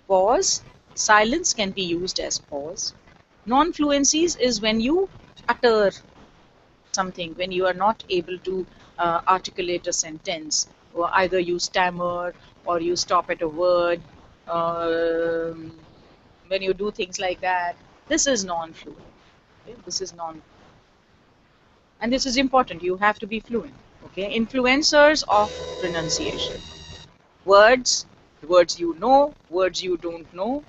Pause: silence can be used as pause. Non-fluencies is when you utter something, when you are not able to articulate a sentence, or either you stammer or you stop at a word. um, when you do things like that, this is non-fluent. Okay? This is non, and this is important. You have to be fluent. Okay, influencers of pronunciation: words, words you know, words you don't know,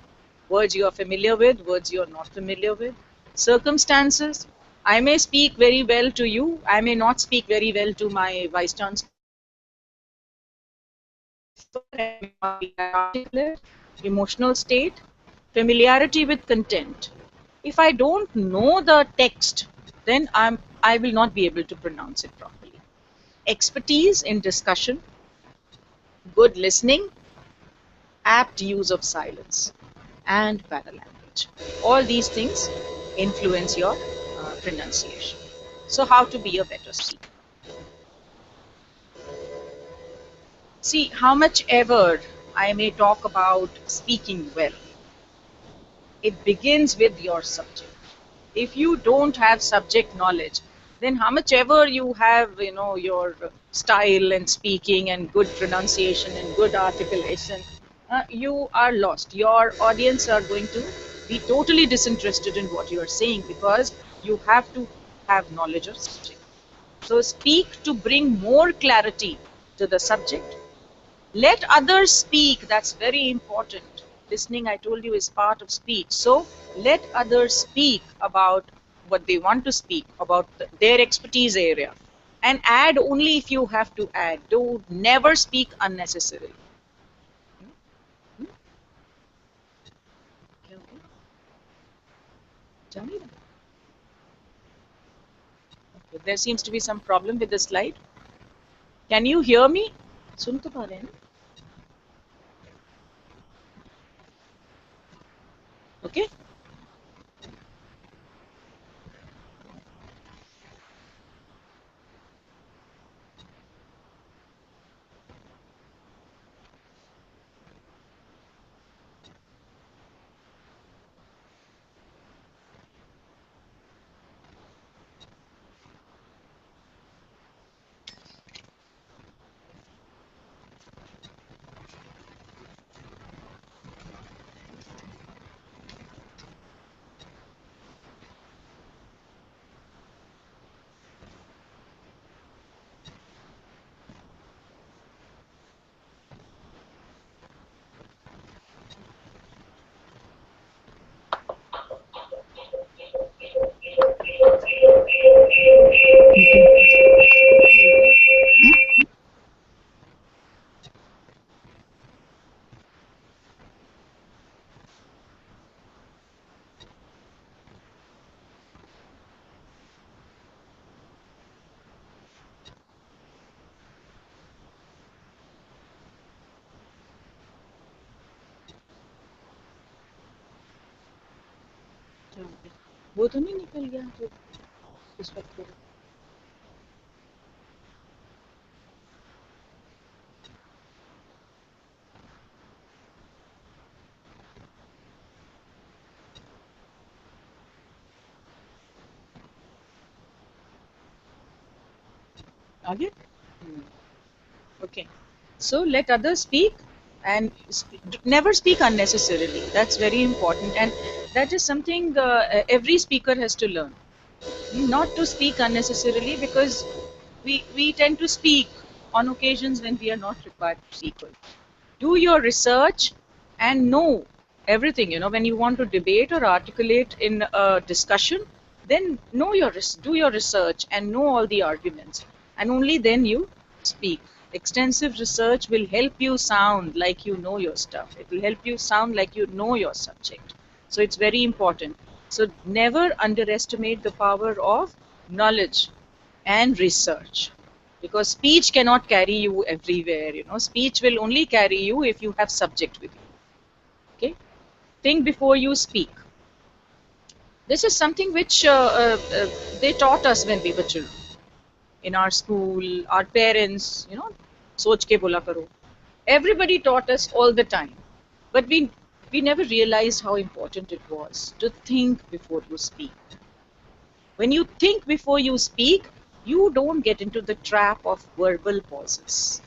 words you are familiar with, words you are not familiar with. Circumstances: I may speak very well to you, I may not speak very well to my vice chancellor, I may not be articulate. Emotional state: familiarity with content. If I don't know the text, then I will not be able to pronounce it properly. Expertise in discussion, good listening, apt use of silence, and paralanguage. All these things influence your pronunciation. So how to be a better speaker? See, how much ever I may talk about speaking well, it begins with your subject. If you don't have subject knowledge, then how much ever you have, your style and speaking and good pronunciation and good articulation, you are lost. Your audience are going to be totally disinterested in what you are saying, because you have to have knowledge of subject. So speak to bring more clarity to the subject. Let others speak. That's very important. Listening, I told you, is part of speech. So let others speak about what they want to speak, about their expertise area. And add only if you have to add. Do never speak unnecessarily. Okay, there seems to be some problem with the slide. Can you hear me? सुन तो पा रहे हैं ना? Okay. वो तो नहीं निकल गया तो इस वक्त करो। आगे? Okay. So let others speak, and never speak unnecessarily. That's very important, and that is something every speaker has to learn. Not to speak unnecessarily, because we tend to speak on occasions when we are not required to speak. Do your research and know everything. When you want to debate or articulate in a discussion, then do your research and know all the arguments, and only then you speak. Extensive research will help you sound like you know your stuff. It will help you sound like you know your subject. So it's very important. So never underestimate the power of knowledge and research, because speech cannot carry you everywhere. Speech will only carry you if you have subject with you. Okay, think before you speak. This is something which they taught us when we were children in our school. Our parents, soch ke bola karo. Everybody taught us all the time, but we never realized how important it was to think before you speak. When you think before you speak, you don't get into the trap of verbal pauses.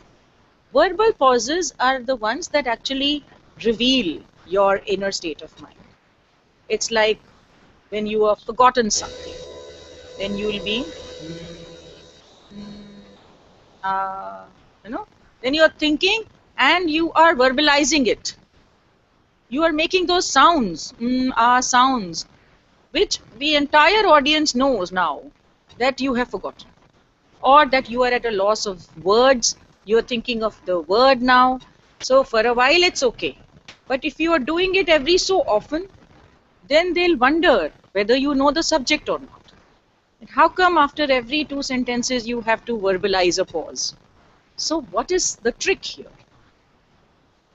Verbal pauses are the ones that actually reveal your inner state of mind. It's like when you have forgotten something, then you will be, uh, then you are thinking and you are verbalizing it. You are making those sounds, sounds, which the entire audience knows now that you have forgotten, or that you are at a loss of words. You are thinking of the word now. So for a while it's okay. But if you are doing it every so often, then they'll wonder whether you know the subject or not. And how come after every 2 sentences you have to verbalize a pause? So what is the trick here?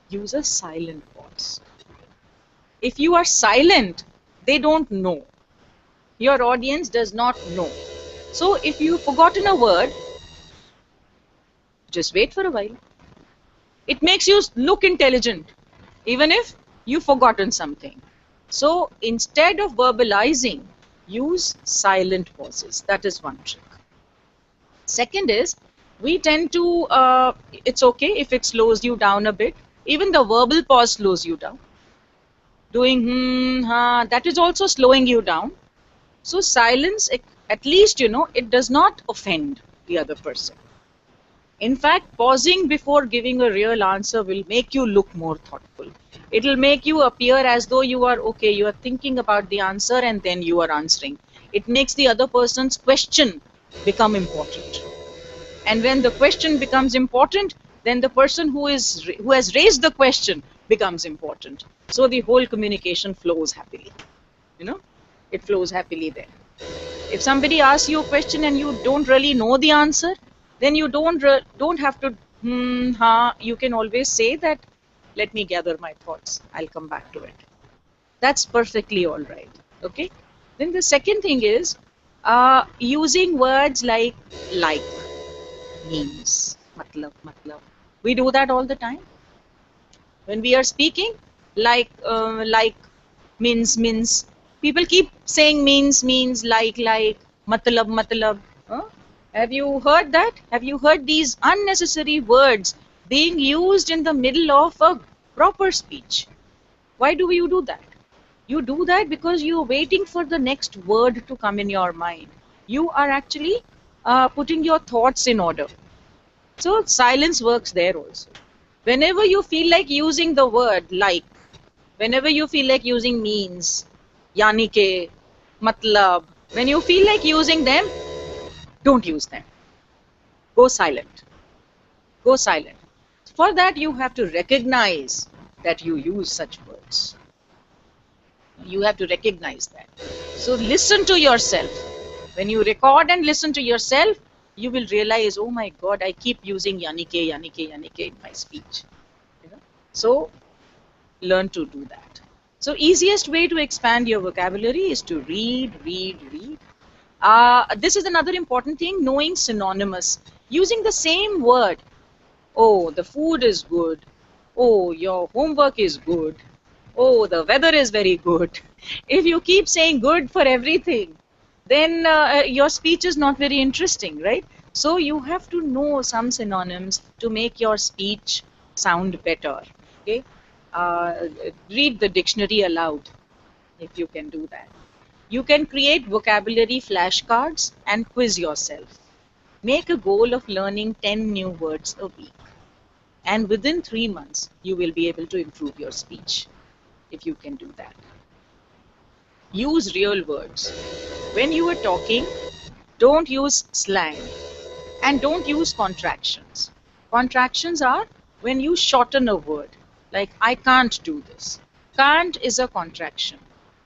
Use a silent pause. If you are silent, they don't know. Your audience does not know. So if you've forgotten a word, just wait for a while. It makes you look intelligent, even if you've forgotten something. So instead of verbalizing, use silent pauses. That is one trick. Second is, we tend to, it's okay if it slows you down a bit. Even the verbal pause slows you down. Doing that is also slowing you down. So silence, at least, it does not offend the other person. In fact, pausing before giving a real answer will make you look more thoughtful. It will make you appear as though you are okay, you are thinking about the answer and then you are answering. It makes the other person's question become important. And when the question becomes important, then the person who has raised the question becomes important. So the whole communication flows happily. It flows happily there. If somebody asks you a question and you don't really know the answer, then you don't have to, you can always say that, let me gather my thoughts, I'll come back to it. That's perfectly all right. Okay. Then the second thing is using words like, means, matlab. We do that all the time. When we are speaking, like, means. People keep saying means, like, matlab. Huh? Have you heard that? Have you heard these unnecessary words being used in the middle of a proper speech? Why do you do that? You do that because you are waiting for the next word to come in your mind. You are actually putting your thoughts in order. So silence works there also. Whenever you feel like using the word like, whenever you feel like using means, yani ke, matlab, when you feel like using them, don't use them. Go silent. Go silent. For that, you have to recognize that you use such words. You have to recognize that. So listen to yourself. When you record and listen to yourself, you will realize, oh my God, I keep using yani ke in my speech. So learn to do that. So easiest way to expand your vocabulary is to read. This is another important thing, knowing synonymous. Using the same word. Oh, the food is good. Oh, your homework is good. Oh, the weather is very good. If you keep saying good for everything, then your speech is not very interesting, right? So you have to know some synonyms to make your speech sound better. Okay, read the dictionary aloud if you can do that. You can create vocabulary flashcards and quiz yourself. Make a goal of learning 10 new words a week. And within 3 months, you will be able to improve your speech if you can do that. Use real words. When you are talking, don't use slang and don't use contractions. Contractions are when you shorten a word, like I can't do this. Can't is a contraction.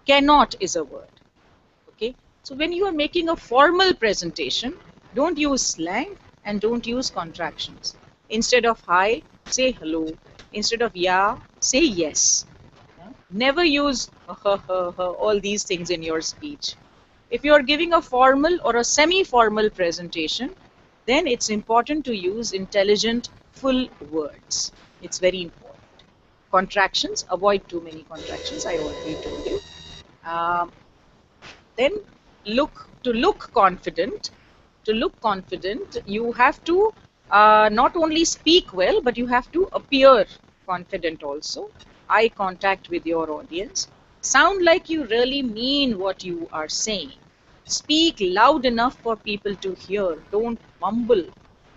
Cannot is a word. Okay. So when you are making a formal presentation, don't use slang and don't use contractions. Instead of hi, say hello. Instead of yeah, say yes. Never use all these things in your speech. If you are giving a formal or a semi-formal presentation, then it's important to use intelligent, full words. It's very important. Contractions, avoid too many contractions, I already told you. Um, then look confident. To look confident, you have to not only speak well, but you have to appear confident also. Eye contact with your audience. Sound like you really mean what you are saying. Speak loud enough for people to hear. Don't mumble.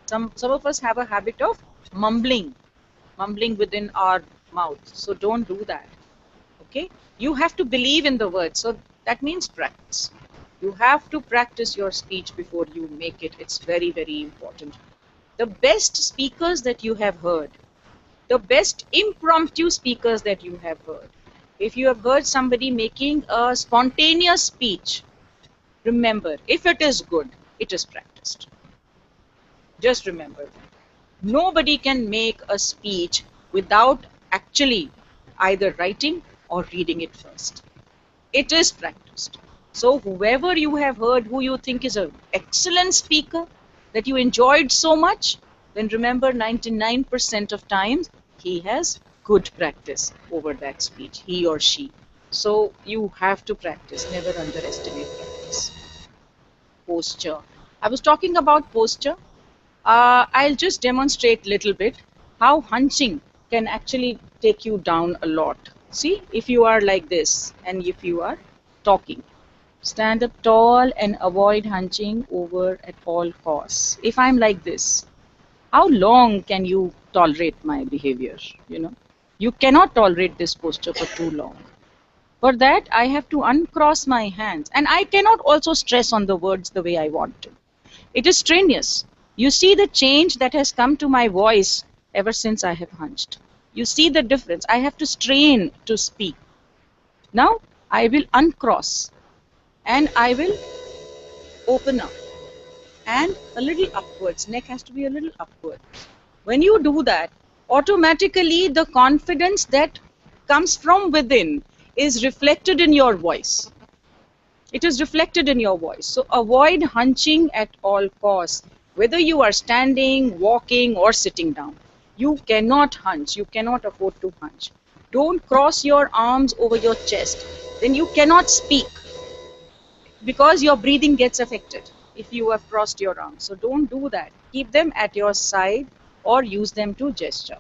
Some of us have a habit of mumbling within our mouth. So don't do that. Okay, you have to believe in the word, so that means practice. You have to practice your speech before you make it. It's very, very important. The best speakers that you have heard, the best impromptu speakers that you have heard, if you have heard somebody making a spontaneous speech, remember, if it is good, it is practiced. Just remember that. Nobody can make a speech without actually either writing or reading it first. It is practiced. So whoever you have heard who you think is an excellent speaker that you enjoyed so much, then remember 99% of times he has good practice over that speech, he or she. So you have to practice, never underestimate practice. Posture. I was talking about posture. I'll just demonstrate a little bit how hunching can actually take you down a lot. See, if you are like this and if you are talking, stand up tall and avoid hunching over at all costs. If I'm like this, how long can you tolerate my behavior? You cannot tolerate this posture for too long. For that, I have to uncross my hands, and I cannot also stress on the words the way I want to. It is strenuous. You see the change that has come to my voice ever since I have hunched. You see the difference. I have to strain to speak. Now I will uncross and I will open up and a little upwards. Neck has to be a little upward. When you do that, automatically the confidence that comes from within is reflected in your voice. It is reflected in your voice. So avoid hunching at all costs. Whether you are standing, walking, or sitting down, you cannot hunch. You cannot afford to hunch. Don't cross your arms over your chest. Then you cannot speak because your breathing gets affected if you have crossed your arms. So don't do that. Keep them at your side or use them to gesture.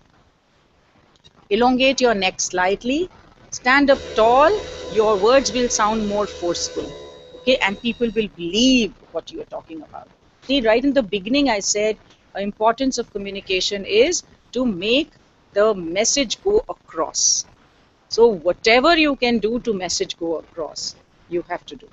Elongate your neck slightly. Stand up tall. Your words will sound more forceful. Okay, and people will believe what you are talking about. See, right in the beginning I said the importance of communication is to make the message go across. So whatever you can do to message go across, you have to do.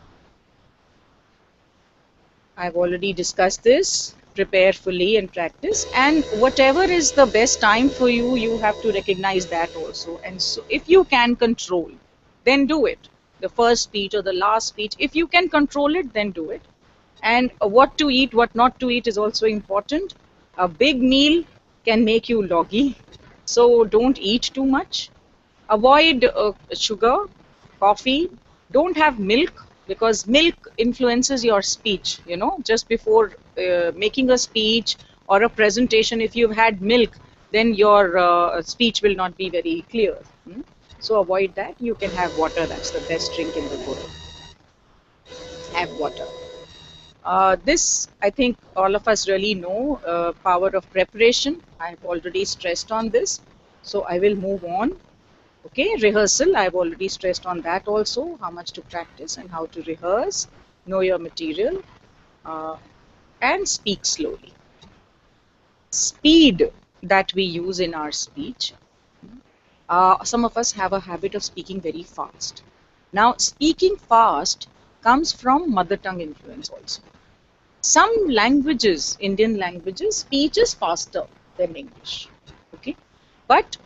I've already discussed this. Prepare fully and practice. And whatever is the best time for you, you have to recognize that also. And so if you can control, then do it. The first speech or the last speech, if you can control it, then do it. And what to eat, what not to eat is also important. A big meal can make you loggy, so don't eat too much. Avoid sugar, coffee. Don't have milk because milk influences your speech. Just before making a speech or a presentation, if you've had milk, then your speech will not be very clear. So avoid that. You can have water. That's the best drink in the world. Have water. This, I think all of us really know, power of preparation. I have already stressed on this. So I will move on. Okay, rehearsal, I have already stressed on that also, how much to practice and how to rehearse, know your material, and speak slowly. Speed that we use in our speech. Some of us have a habit of speaking very fast. Now, speaking fast comes from mother tongue influence also. Some languages, Indian languages, speech is faster. than English. Okay, but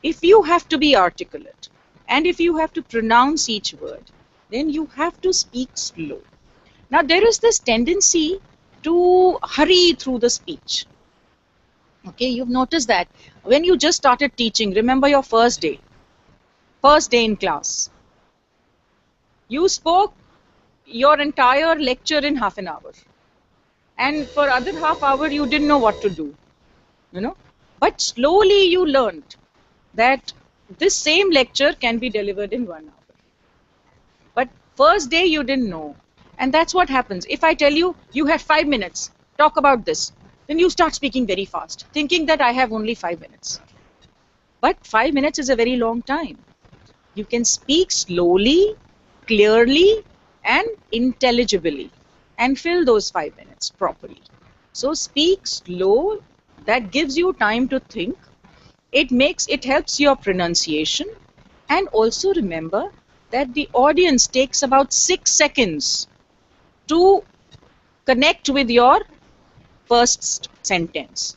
if you have to be articulate and if you have to pronounce each word, then you have to speak slow. Now there is this tendency to hurry through the speech. Okay, you've noticed that when you just started teaching, remember your first day in class, you spoke your entire lecture in half an hour, and for other half hour you didn't know what to do, you know. But slowly you learned that this same lecture can be delivered in 1 hour. But first day you didn't know. And that's what happens. If I tell you, you have 5 minutes, talk about this, then you start speaking very fast, thinking that I have only 5 minutes. But 5 minutes is a very long time. You can speak slowly, clearly, and intelligibly, and fill those 5 minutes properly. So speak slow, that gives you time to think. It helps your pronunciation, and also remember that the audience takes about 6 seconds to connect with your first sentence.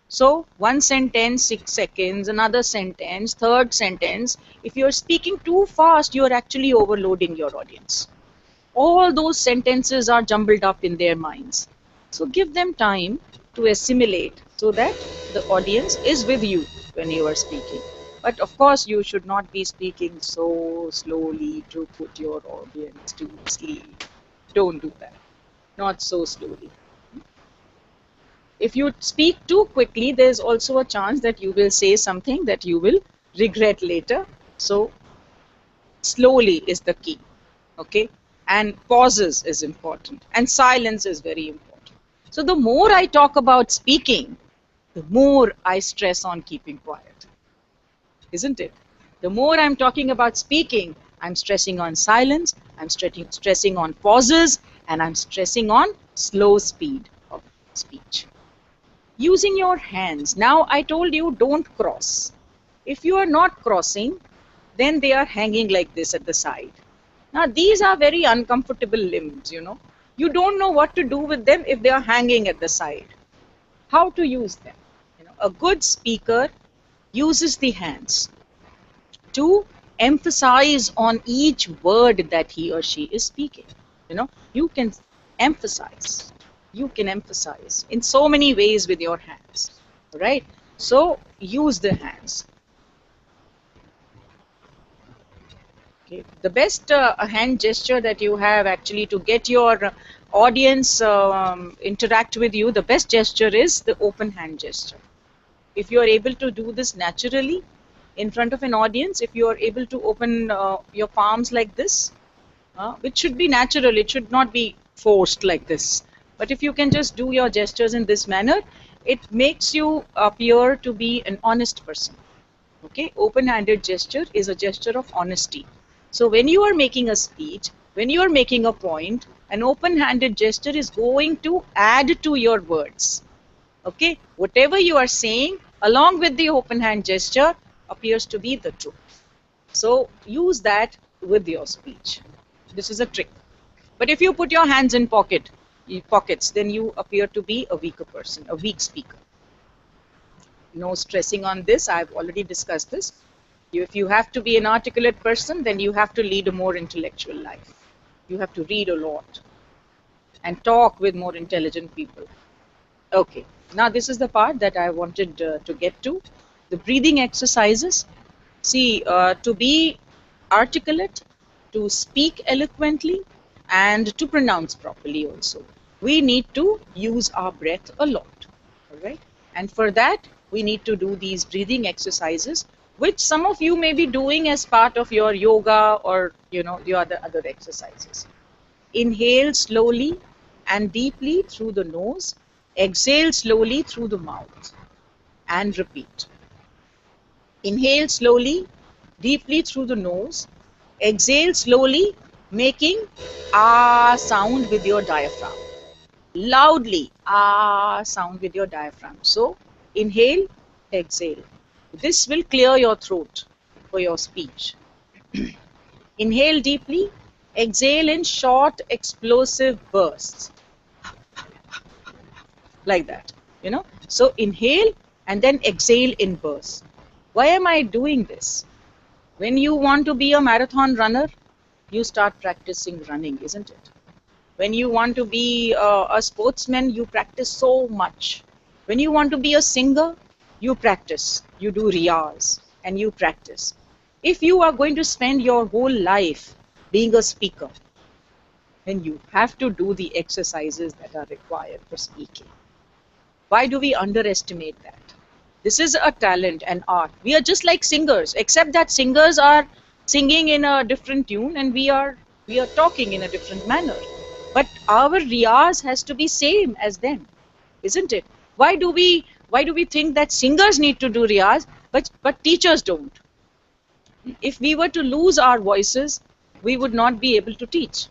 So one sentence, 6 seconds, another sentence, third sentence. If you're speaking too fast, you're actually overloading your audience. All those sentences are jumbled up in their minds. So give them time to assimilate so that the audience is with you when you are speaking. But of course, you should not be speaking so slowly to put your audience to sleep. Don't do that. Not so slowly. If you speak too quickly, there's also a chance that you will say something that you will regret later. So slowly is the key. Okay? And pauses is important. And silence is very important. So the more I talk about speaking, the more I stress on keeping quiet. Isn't it? The more I'm talking about speaking, I'm stressing on silence, I'm stressing on pauses, and I'm stressing on slow speed of speech. Using your hands. Now I told you don't cross. If you are not crossing, then they are hanging like this at the side. Now these are very uncomfortable limbs, you know. You don't know what to do with them if they are hanging at the side. How to use them? You know, a good speaker uses the hands to emphasize on each word that he or she is speaking. You know, you can emphasize. You can emphasize in so many ways with your hands, right? So use the hands. Okay. The best hand gesture that you have actually to get your audience interact with you, the best gesture is the open hand gesture. If you are able to do this naturally in front of an audience, if you are able to open your palms like this, which should be natural, it should not be forced like this. But if you can just do your gestures in this manner, it makes you appear to be an honest person. Okay, open-handed gesture is a gesture of honesty. So when you are making a speech, when you are making a point, an open-handed gesture is going to add to your words. Okay, whatever you are saying along with the open hand gesture appears to be the truth. So use that with your speech. This is a trick. But if you put your hands in pockets, then you appear to be a weaker person, a weak speaker. No stressing on this. I've already discussed this. If you have to be an articulate person, then you have to lead a more intellectual life. You have to read a lot and talk with more intelligent people. Okay, now this is the part that I wanted to get to. The breathing exercises. See, to be articulate, to speak eloquently, and to pronounce properly also, we need to use our breath a lot. All right, and for that we need to do these breathing exercises, which some of you may be doing as part of your yoga or your other exercises. Inhale slowly and deeply through the nose. Exhale slowly through the mouth and repeat. Inhale slowly, deeply through the nose. Exhale slowly, making ah sound with your diaphragm. Loudly ah sound with your diaphragm. So inhale, exhale. This will clear your throat for your speech. Inhale deeply, exhale in short explosive bursts. Like that, So inhale and then exhale in bursts. Why am I doing this? When you want to be a marathon runner, you start practicing running, isn't it? When you want to be a sportsman, you practice so much. When you want to be a singer, you practice, you do riyaz, and you practice. If you are going to spend your whole life being a speaker, then you have to do the exercises that are required for speaking. Why do we underestimate that? This is a talent and art. We are just like singers, except that singers are singing in a different tune and we are talking in a different manner. But our riyaz has to be same as them, isn't it? Why do we think that singers need to do riyaz, but teachers don't? If we were to lose our voices, we would not be able to teach.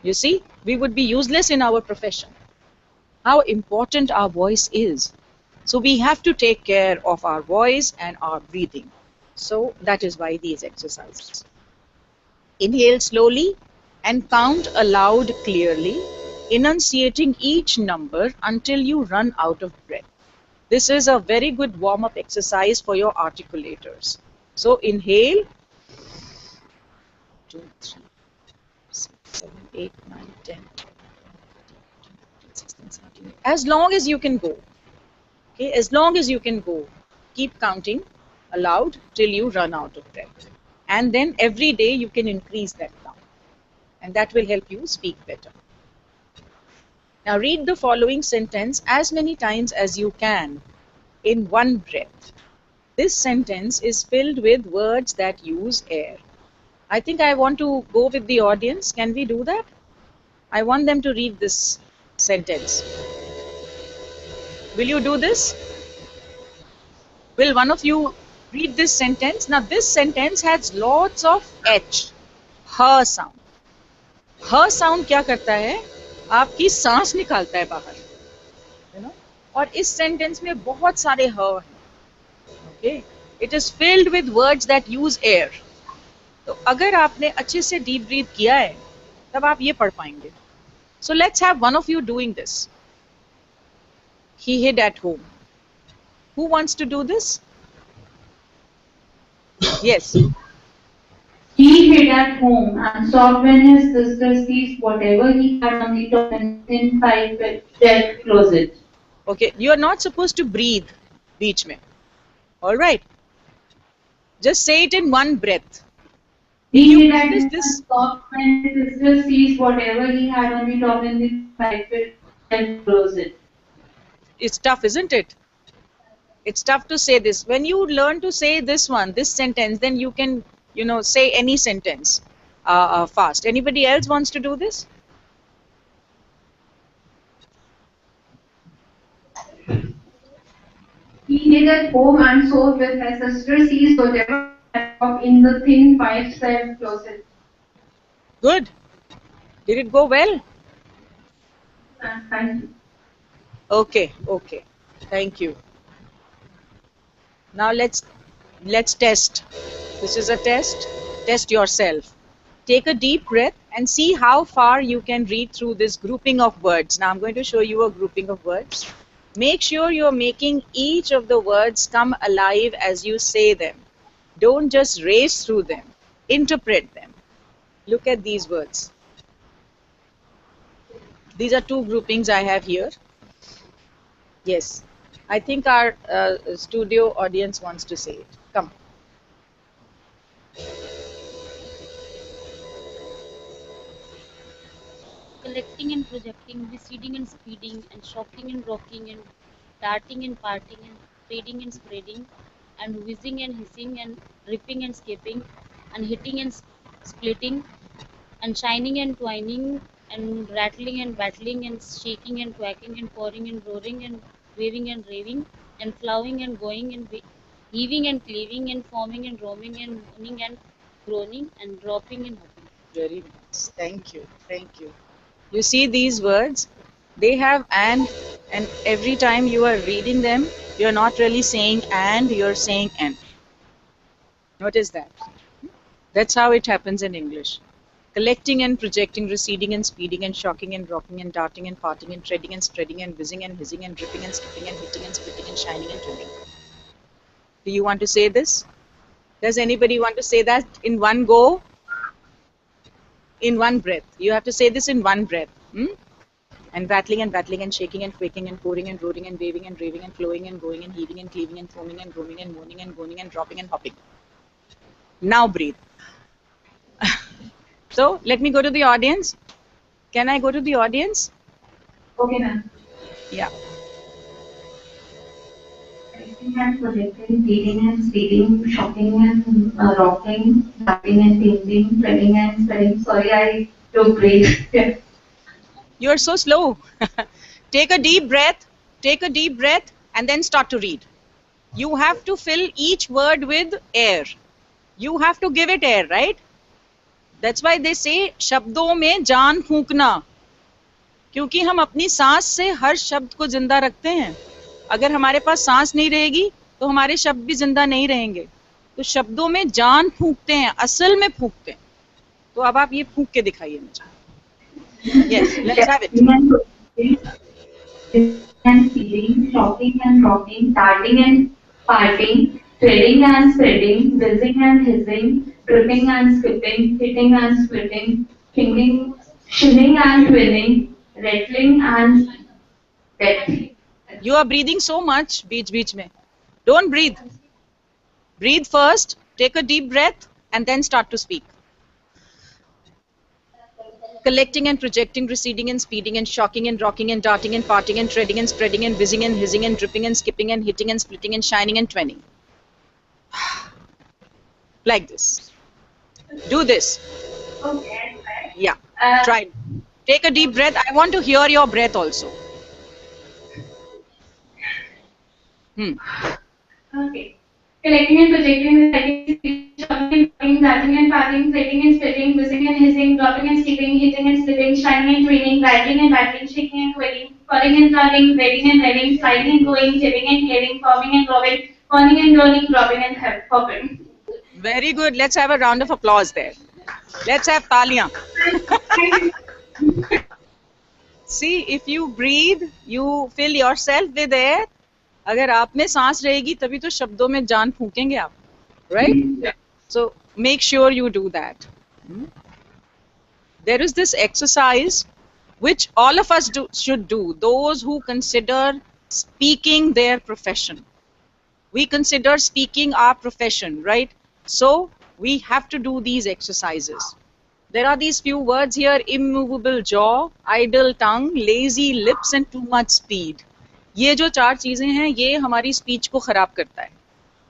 You see, we would be useless in our profession. How important our voice is. So we have to take care of our voice and our breathing. So that is why these exercises. Inhale slowly and count aloud clearly, enunciating each number until you run out of breath. This is a very good warm-up exercise for your articulators. So inhale, 2, 3, 6, 7, 8, 9, 10, 16, 17, as long as you can go. Okay, as long as you can go. Keep counting aloud till you run out of breath. And then every day you can increase that count. And that will help you speak better. Now read the following sentence as many times as you can in one breath. This sentence is filled with words that use air. I think I want to go with the audience. Can we do that? I want them to read this sentence. Will you do this? Will one of you read this sentence? Now this sentence has lots of H, her sound. Her sound क्या करता है? आपकी सांस निकालता है बाहर, you know? और इस सेंटेंस में बहुत सारे her हैं. Okay? It is filled with words that use air. तो अगर आपने अच्छे से deep breathe किया है, तब आप ये पढ़ पाएंगे. So let's have one of you doing this. He hid at home. Who wants to do this? Yes. He hid at home and saw when his sister seized whatever he had on the top and thin pipe dead closet. Okay, you are not supposed to breathe beach mein. All right. Just say it in one breath. He hid at home and saw when his sister seized whatever he had on the top and the pipe dead closet. It's tough, isn't it? It's tough to say this. When you learn to say this sentence, then you can, say any sentence fast. Anybody else wants to do this? He hid at home and saw when his sister seized whatever in the thin pipe-said closet. Good. Did it go well? Thank you. Okay. Thank you. Now let's test. This is a test. Test yourself. Take a deep breath and see how far you can read through this grouping of words. Now I'm going to show you a grouping of words. Make sure you're making each of the words come alive as you say them. Don't just race through them. Interpret them. Look at these words. These are two groupings I have here. Yes. I think our studio audience wants to say it. Come. Collecting and projecting, receding and speeding, and shocking and rocking, and darting and parting, and fading and spreading, and whizzing and hissing, and ripping and skipping, and hitting and splitting, and shining and twining, and rattling and battling, and shaking and quacking, and pouring and roaring, and waving and raving, and flowing and going, and heaving and cleaving, and forming and roaming, and moaning and groaning, and dropping and hopping. Very nice. Thank you. You see these words? They have and every time you are reading them, you're not really saying and, you're saying and. Notice that. That's how it happens in English. Collecting and projecting, receding and speeding and shocking and rocking and darting and parting and treading and spreading and whizzing and hissing and dripping and skipping and hitting and splitting and shining and tuning. Do you want to say this? Does anybody want to say that in one go? In one breath. You have to say this in one breath. And battling and shaking and quaking and pouring and roaring and waving and raving and flowing and going and heaving and cleaving and foaming and groaning and moaning and groaning and dropping and hopping. Now breathe. So let me go to the audience. Can I go to the audience? Okay, ma'am. Yeah. Collecting and projecting, feeding and speeding, shocking and rocking, darting and changing, spreading and spreading. Sorry, I took break. You are so slow. Take a deep breath. Take a deep breath and then start to read. You have to fill each word with air. You have to give it air, right? That's why they say शब्दों में जान फूंकना, क्योंकि हम अपनी सांस से हर शब्द को जिंदा रखते हैं. अगर हमारे पास सांस नहीं रहेगी तो हमारे शब्द भी जिंदा नहीं रहेंगे. तो शब्दों में जान फूंकते हैं, असल में फूंकते हैं. तो अब आप ये फूंक के दिखाइए मुझे. Yes, let's have it. And feeding, shocking and rocking, darting and parting, threading and spreading, whizzing and hissing, dripping and skipping, hitting and splitting, shilling and twinning, rattling and death. You are breathing so much, बीच में. Don't breathe. Breathe first, take a deep breath, and then start to speak. Collecting and projecting, receding and speeding and shocking and rocking and darting and parting and treading and spreading and whizzing and hissing and dripping and skipping and hitting and splitting and shining and twinning. Like this. Do this. Okay. Yeah, try. Take a deep breath. I want to hear your breath also. Okay. Collecting and projecting, shocking and darting and parting, threading and splitting, whizzing and hissing, dropping and skipping, hitting and splitting, shining and twinning, rattling and battling, shaking and twirling, falling and turning, waiting and reading, sliding and going, tipping and hearing, forming and robbing, falling and rolling, dropping and hopping. Very good. Let's have a round of applause there. Let's have taaliyan. See, if you breathe, you fill yourself with air. अगर आप में सांस रहेगी तभी तो शब्दों में जान फूंकेंगे आप, right? So make sure you do that. There is this exercise which all of us should do. Those who consider speaking their profession. We consider speaking our profession, right? So we have to do these exercises. There are these few words here: immovable jaw, idle tongue, lazy lips, and too much speed. ये जो 4 चीजें हैं ये हमारी speech को खराब करता है.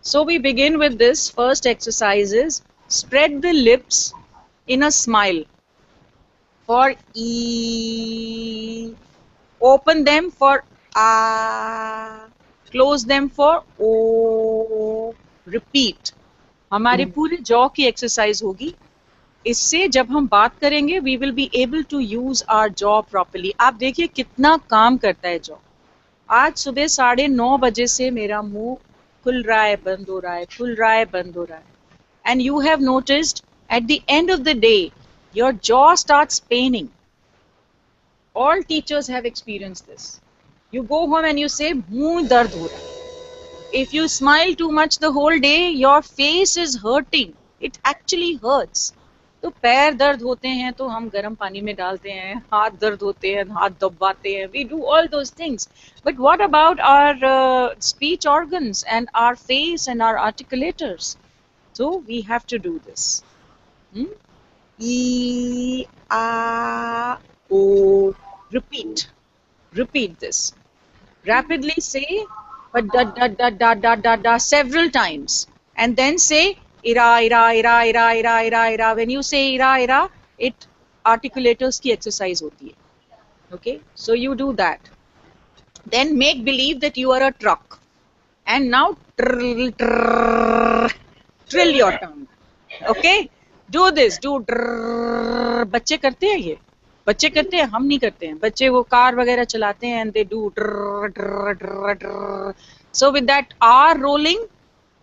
So we begin with this. First exercise is spread the lips in a smile for E, open them for A, close them for O, repeat. हमारे पूरे जॉ की एक्सरसाइज होगी. इससे जब हम बात करेंगे we will be able to use our jaw properly. आप देखिए कितना काम करता है जॉ. आज सुबह 9:30 बजे से मेरा मुंह खुल रहा है, बंद हो रहा है, खुल रहा है, बंद हो रहा है. And you have noticed at the end of the day, your jaw starts paining. All teachers have experienced this. You go home and you say, मुंह दर्द हो रहा है. If you smile too much the whole day, your face is hurting. It actually hurts. तो पैर दर्द होते हैं तो हम गर्म पानी में डालते हैं, हाथ दर्द होते हैं, हाथ दबाते हैं. We do all those things. But what about our speech organs and our face and our articulators? So we have to do this. E, A, O. Repeat. Repeat this. Rapidly say da da da da da da da several times, and then say ira ira ira ira ira ira ira. When you say ira ira, it articulators की exercise होती है. Okay, so you do that. Then make believe that you are a truck, and now trill your tongue. Okay, do this. Do बच्चे करते हैं ये. बच्चे करते हैं, हम नहीं करते हैं. बच्चे वो कार वगैरह चलाते हैं and they do so with that R rolling,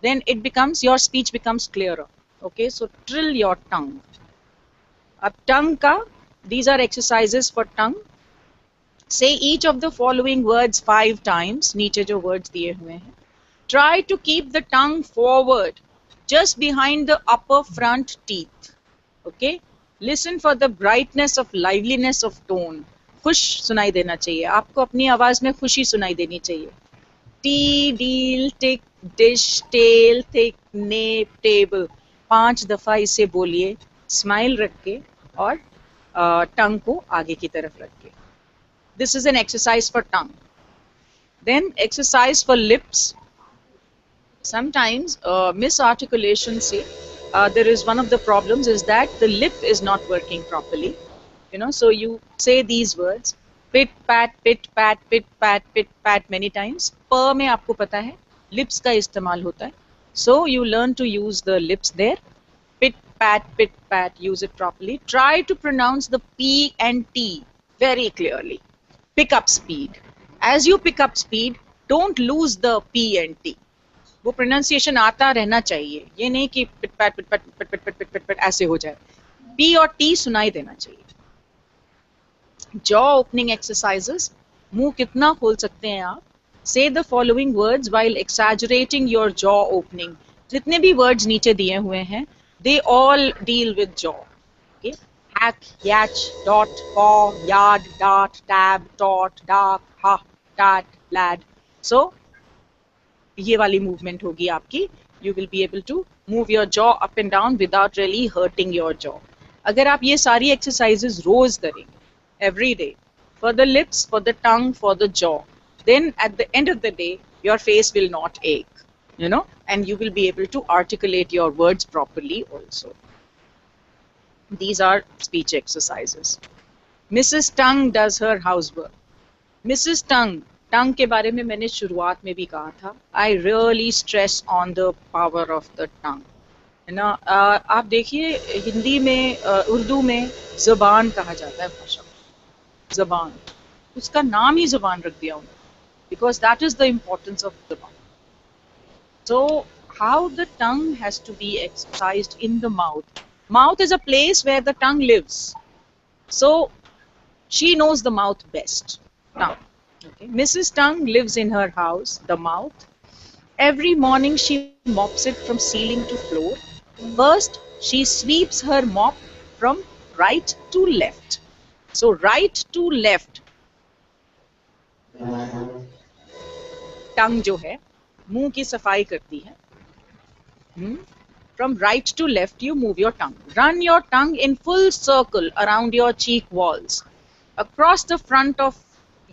then it becomes, your speech becomes clearer. Okay, so trill your tongue. Ab tongue ka, these are exercises for tongue. Say each of the following words 5 times. नीचे जो words दिए हुए हैं. Try to keep the tongue forward, just behind the upper front teeth. Okay? Listen for the brightness of liveliness of tone. खुश सुनाई देना चाहिए आपको, अपनी आवाज में खुशी सुनाई देनी चाहिए. Tea, deal, tick, dish, tell, thick, nap, table. 5 दफा इसे बोलिए, स्माइल रख के और टंग को आगे की तरफ रख के. This is an exercise for tongue. Then exercise for lips. Sometimes misarticulation say there is one of the problems is that the lip is not working properly. So you say these words pit pat pit pat pit pat many times. Per में आपको पता है lips का इस्तेमाल होता है. So you learn to use the lips there. Pit pat, use it properly. Try to pronounce the P and T very clearly. Pick up speed. As you pick up speed, don't lose the P and T. वो pronunciation आता रहना चाहिए. ये नहीं कि पिट PAT ऐसे हो जाए. P और T सुनाई देना चाहिए. Jaw opening exercises. मुंह कितना खोल सकते हैं आप? Say the following words while exaggerating your jaw opening. जितने भी words नीचे दिए हुए हैं, they all deal with jaw. Okay? Hack, yatch, dot, paw, yard, dart, tab, tot, dark, ha, tat, lad. So ये वाली movement होगी आपकी. You will be able to move your jaw up and down without really hurting your jaw. अगर आप ये सारी exercises रोज करेंगे, every day, for the lips, for the tongue, for the jaw, then at the end of the day, your face will not ache, and you will be able to articulate your words properly also. These are speech exercises. Mrs. Tongue does her housework. Mrs. Tongue के बारे में मैंने शुरुआत में भी कहा था. I really stress on the power of the tongue. आप देखिए हिंदी में, उर्दू में ज़बान कहा जाता है भाषा को. ज़बान, उसका नाम ही ज़बान रख दिया उन्होंने, because that is the importance of ज़बान. So how the tongue has to be exercised in the mouth. Mouth is a place where the tongue lives. So she knows the mouth best. Tongue. Okay. Mrs. Tongue lives in her house, the mouth. Every morning she mops it from ceiling to floor. First, she sweeps her mop from right to left. So right to left. Tongue जो है, मुंह की सफाई करती है. From right to left, you move your tongue. Run your tongue in full circle around your cheek walls, across the front of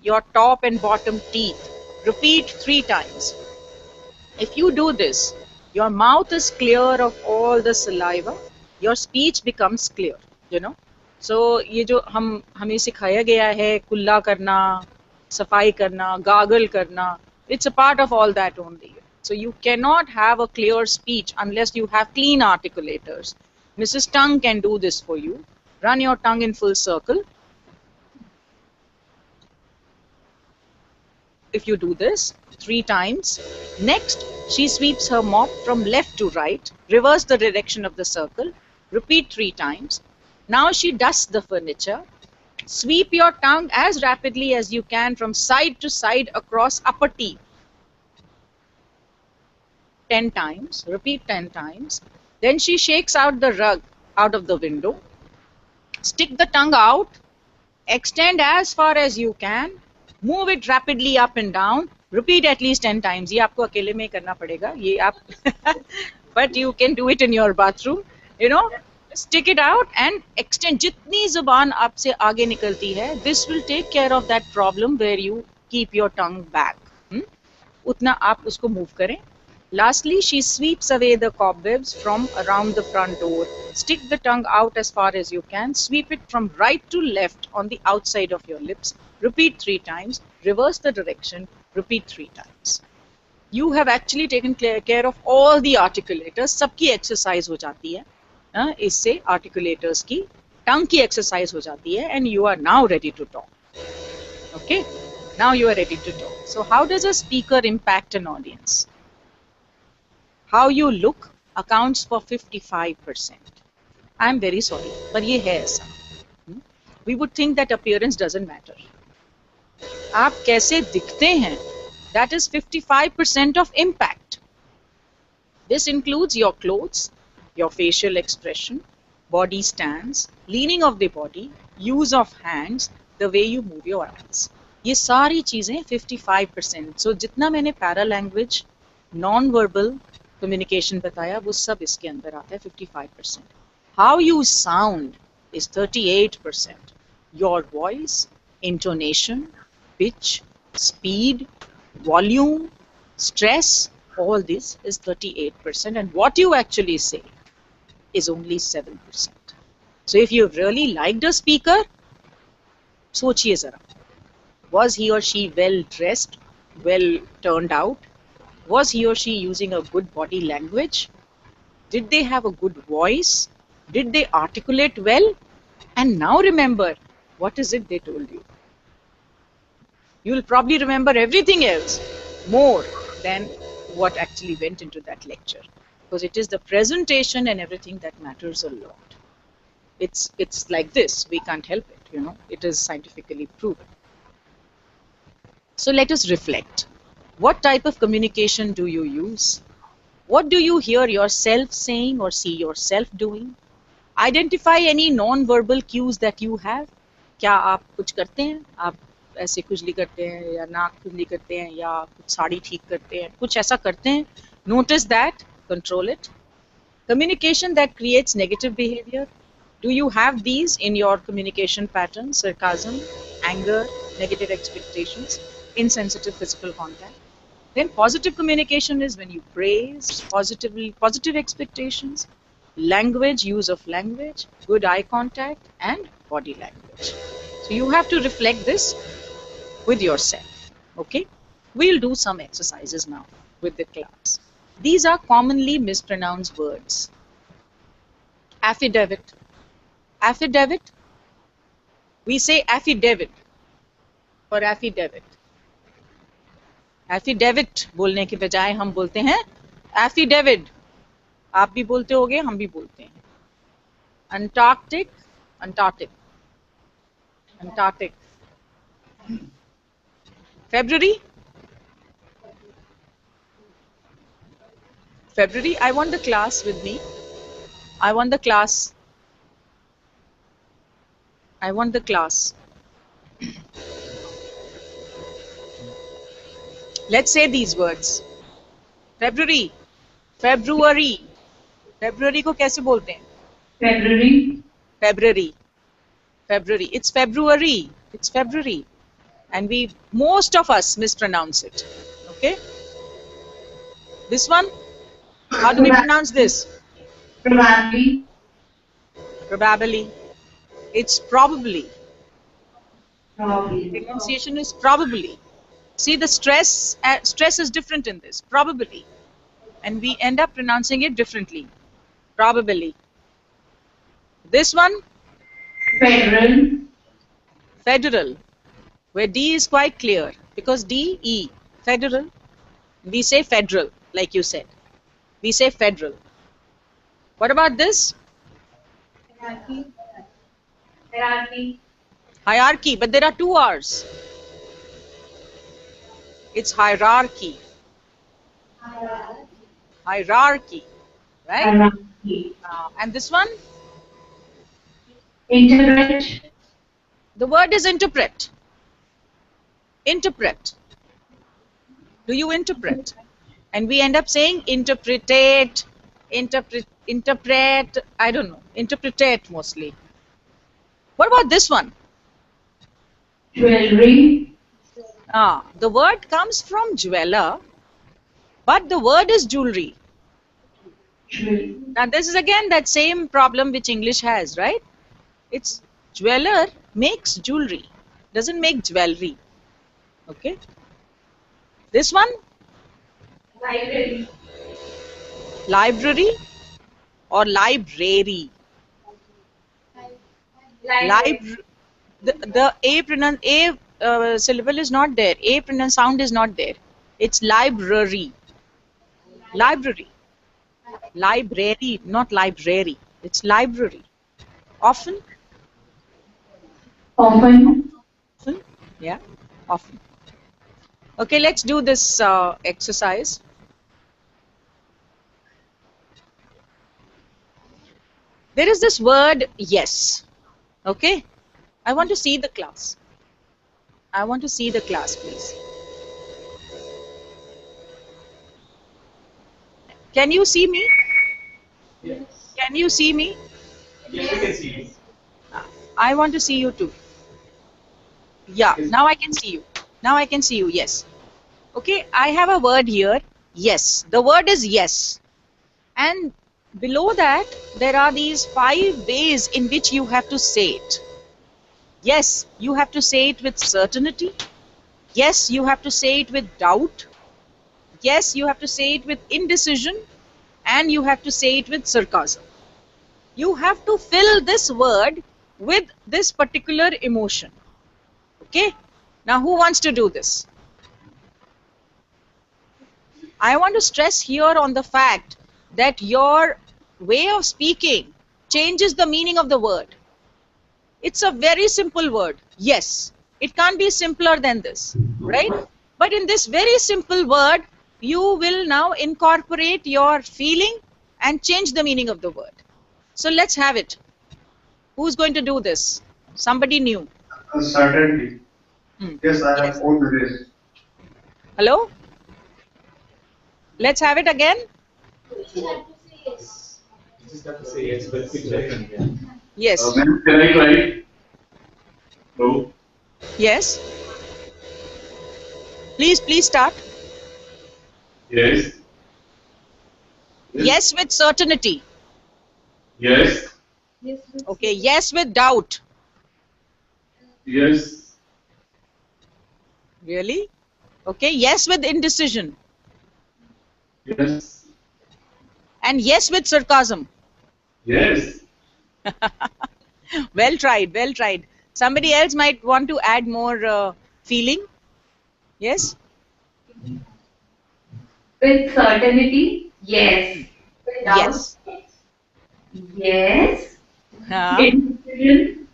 your top and bottom teeth. Repeat 3 times. If you do this, your mouth is clear of all the saliva. Your speech becomes clear, So ये जो हमें सिखाया गया है, कुल्ला करना, सफाई करना, gargle करना, it's a part of all that only. So you cannot have a clear speech unless you have clean articulators. Mrs. Tongue can do this for you. Run your tongue in full circle. If you do this 3 times, next she sweeps her mop from left to right, reverse the direction of the circle, repeat 3 times. Now she dusts the furniture. Sweep your tongue as rapidly as you can from side to side across upper teeth. 10 times, repeat 10 times. Then she shakes out the rug out of the window. Stick the tongue out, extend as far as you can, move it rapidly up and down, repeat at least 10 times. ये आपको अकेले में करना पड़ेगा, ये आप but you can do it in your bathroom, stick it out and extend. जितनी ज़ुबान आपसे आगे निकलती है, this will take care of that problem where you keep your tongue back. उतना आप उसको move करें. Lastly, she sweeps away the cobwebs from around the front door. Stick the tongue out as far as you can. Sweep it from right to left on the outside of your lips. Repeat 3 times. Reverse the direction. Repeat 3 times. You have actually taken care of all the articulators. सबकी exercise हो जाती है. इससे articulators की tongue की exercise हो जाती है, and you are now ready to talk. Okay? Now you are ready to talk. So how does a speaker impact an audience? How you look accounts for 55%. I am very sorry, पर ये है ऐसा. We would think that appearance doesn't matter. आप कैसे दिखते हैं, That is 55% of impact. This includes your clothes, your facial expression, body stance, leaning of the body, use of hands, the way you move your eyes. ये सारी चीजें 55%. So जितना मैंने para language non verbal communication बताया वो सब इसके अंदर आता है 55%. How you sound is 38%. Your voice, intonation, pitch, speed, volume, stress, all this is 38%, and what you actually say is only 7%. So if you really liked a speaker, सोचिए जरा, was he or she well dressed, well turned out? Was he or she using a good body language? Did they have a good voice? Did they articulate well? And now remember, what is it they told you? You will probably remember everything else more than what actually went into that lecture, because it is the presentation and everything that matters a lot. It's like this, we can't help it, you know, it is scientifically proven. So let us reflect. What type of communication do you use? What do you hear yourself saying or see yourself doing? Identify any non-verbal cues that you have. क्या आप कुछ करते हैं, आप ऐसे खुजली करते हैं या नाक खुजली करते हैं या कुछ साड़ी ठीक करते हैं, कुछ ऐसा करते हैं. Notice that, control it. Communication that creates negative behavior. Do you have these in your communication pattern? Sarcasm, anger, negative expectations, insensitive physical contact. Then positive communication is when you praise, positive expectations, language, use of language, good eye contact, and body language. So you have to reflect this with yourself. Okay? We'll do some exercises now with the class. These are commonly mispronounced words. Affidavit. Affidavit. We say affidavit or affidavit. Affidavit बोलने के बजाय हम बोलते हैं affidavit. आप भी बोलते होगे, हम भी बोलते हैं. Antarctic, Antarctic, Antarctic. February, February. I want the class with me. I want the class. I want the class. Let's say these words. February, February. February को कैसे बोलते हैं? February. February, February. It's February. It's February. And most of us mispronounce it. Okay? This one, how do we pronounce this? Probably. Probably. It's probably. Probably. Pronunciation is probably. See, the stress is different in this. Probably. And we end up pronouncing it differently. Probably. This one? Federal. Federal. Where D is quite clear. Because D, E. Federal. We say federal, like you said. We say federal. What about this? Hierarchy. Hierarchy. Hierarchy, but there are two R's. It's hierarchy. Hierarchy, right? Hierarchy. And this one? Interpret. The word is interpret. Interpret. Do you interpret? And we end up saying interpretate, interpret, I don't know, interpretate mostly. What about this one? Jewelry. The word comes from jeweler, but the word is jewelry. Jewelry. Now this is again that same problem which English has, right? It's jeweler makes jewelry, doesn't make jewelry. Okay? This one? Library. Library or library? The A syllable is not there. A sound is not there. It's library. Library. Library, not library. It's library. Often? Often. Often? Yeah, often. Okay, let's do this exercise. There is this word yes. Okay, I want to see the class. I want to see the class, please. Can you see me? Can you see me? Yes, we can see you. I want to see you too. Yeah, now I can see you. Now I can see you, yes. Okay, I have a word here, yes. The word is yes. And below that, there are these 5 ways in which you have to say it. Yes, you have to say it with certainty. Yes, you have to say it with doubt. Yes, you have to say it with indecision. And you have to say it with sarcasm. You have to fill this word with this particular emotion. Okay? Now, who wants to do this? I want to stress here on the fact that your way of speaking changes the meaning of the word. It's a very simple word, yes. It can't be simpler than this, right? But in this very simple word, you will now incorporate your feeling and change the meaning of the word. So let's have it. Who's going to do this? Somebody new. Certainly. Yes, I have Yes. all the days. Hello? Let's have it again. Yes. Ma'am, can I try? No. Yes. Please start. Yes. Yes with certainty. Yes. Okay. Yes with doubt. Yes. Really? Okay. Yes with indecision. Yes. And yes with sarcasm. Yes. Well tried. Well tried. Somebody else might want to add more feeling. Yes? With certainty, yes. With doubt, Yes. yes. Huh? Indecision,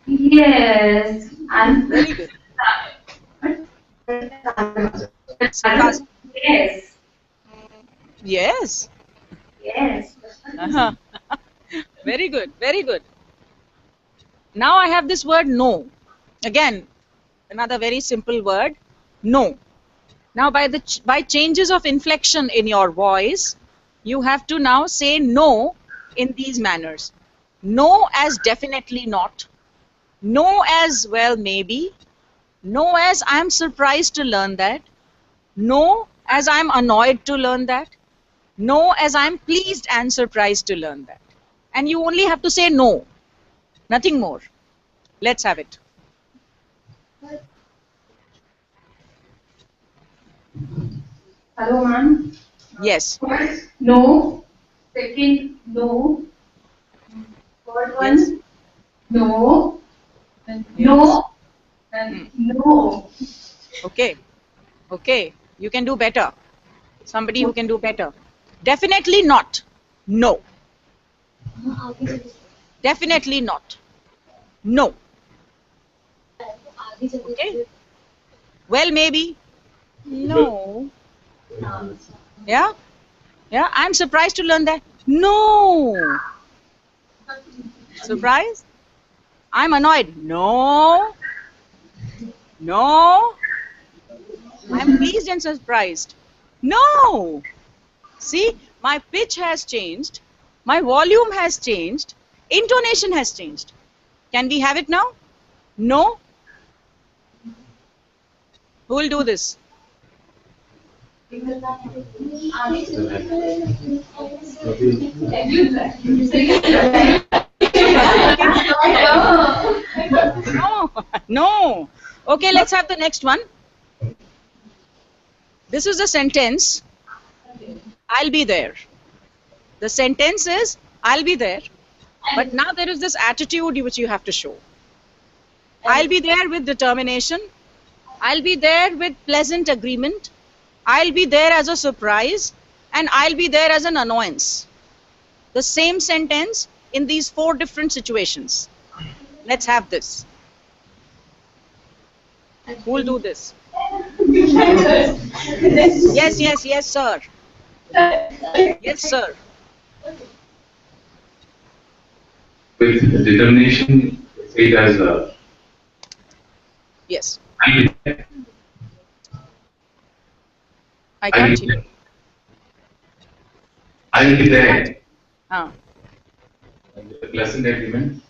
yes. And Very good. Sarcasm. yes. Yes. Yes. Uh-huh. Very good. Very good. Now I have this word no. Again, another very simple word, no. Now by changes of inflection in your voice, you have to now say no in these manners. No as definitely not. No as well maybe. No as I'm surprised to learn that. No as I'm annoyed to learn that. No as I'm pleased and surprised to learn that. And you only have to say no. Nothing more. Let's have it. Hello, ma'am. Yes. First, no. Second, no. Third one, Yes. no. Yes. No. And no. Okay. Okay. You can do better. Somebody who can do better. Definitely not. No. Definitely not. No. Okay. Well, maybe. No. Yeah. Yeah. I'm surprised to learn that. No. Surprised? I'm annoyed. No. No. I'm pleased and surprised. No. See, my pitch has changed. My volume has changed. Intonation has changed. Can we have it now? No. Who will do this? No. No. Okay, let's have the next one. This is a sentence. I'll be there. The sentence is, I'll be there. But now there is this attitude which you have to show. I'll be there with determination. I'll be there with pleasant agreement. I'll be there as a surprise. And I'll be there as an annoyance. The same sentence in these 4 different situations. Let's have this. Who will do this? Yes, yes, yes, sir. Yes, sir. With determination, say it as Yes. I'll be there. I I'll can't be hear. there. I'll be there. Ah. And with a pleasant agreement,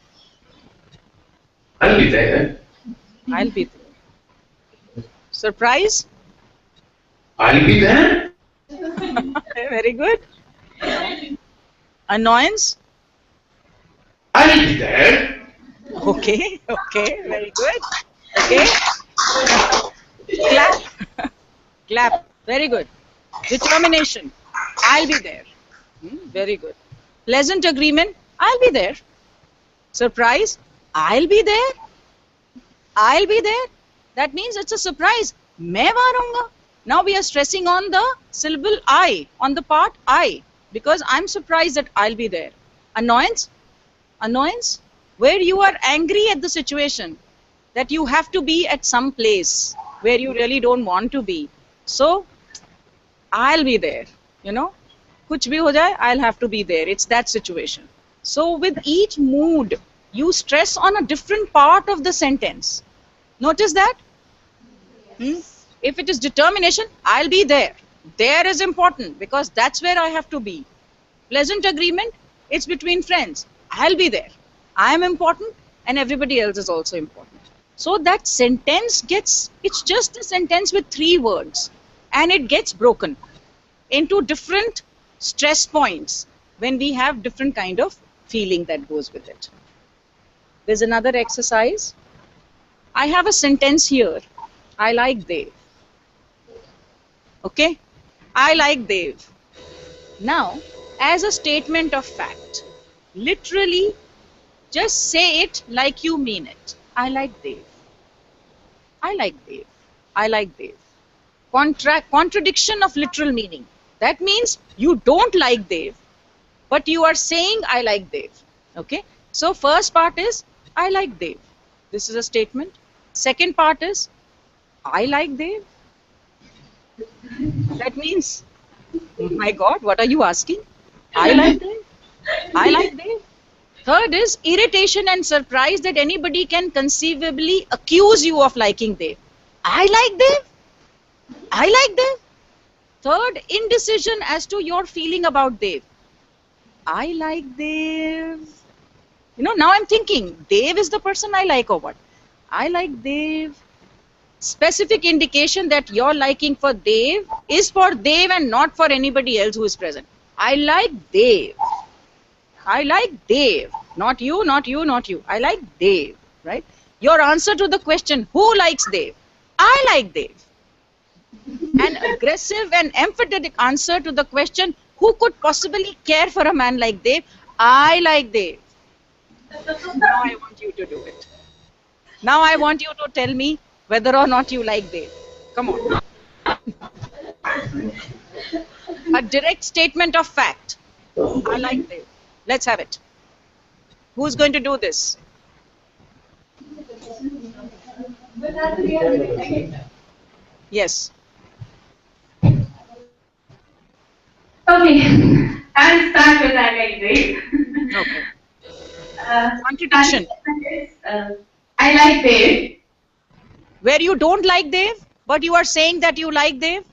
I'll be there. I'll be there. Surprise? I'll be there. Very good. Annoyance? I'll be there. Okay, okay, very good. Okay. Clap. Clap. Very good. Determination. I'll be there. Very good. Pleasant agreement. I'll be there. Surprise. I'll be there. I'll be there. That means it's a surprise. मैं वहाँ रहूँगा. Now we are stressing on the syllable I, on the part I, because I'm surprised that I'll be there. Annoyance. Annoyance. Where you are angry at the situation, that you have to be at some place where you really don't want to be. So, I'll be there. You know, kuch bhi ho jaye, I'll have to be there. It's that situation. So, with each mood, you stress on a different part of the sentence. Notice that? If it is determination, I'll be there. There is important because that's where I have to be. Pleasant agreement, it's between friends. I'll be there. I am important and everybody else is also important. So that sentence gets, it's just a sentence with 3 words and it gets broken into different stress points when we have different kind of feeling that goes with it. There's another exercise. I have a sentence here. I like Dev. Okay? I like Dev. Now, as a statement of fact, literally, just say it like you mean it. I like Dev. I like Dev. I like Dev. Contradiction of literal meaning. That means you don't like Dev, but you are saying I like Dev. Okay? So first part is I like Dev. This is a statement. Second part is I like Dev. That means, oh my God, what are you asking? I like Dev. I like Dev. Third is irritation and surprise that anybody can conceivably accuse you of liking Dev. I like Dev. I like Dev. Third, indecision as to your feeling about Dev. I like Dev. You know, now I'm thinking, Dev is the person I like or what? I like Dev. Specific indication that your liking for Dev is for Dev and not for anybody else who is present. I like Dev. I like Dev. Not you, not you, not you. I like Dev. Right? Your answer to the question, who likes Dev? I like Dev. An aggressive and emphatic answer to the question, who could possibly care for a man like Dev? I like Dev. Now I want you to do it. Now I want you to tell me whether or not you like Dev. Come on. A direct statement of fact. I like Dev. Let's have it. Who's going to do this? Yes. Okay, I'll start with I like Dev. Okay. Contradiction. I like Dev. Where you don't like Dev, but you are saying that you like Dev.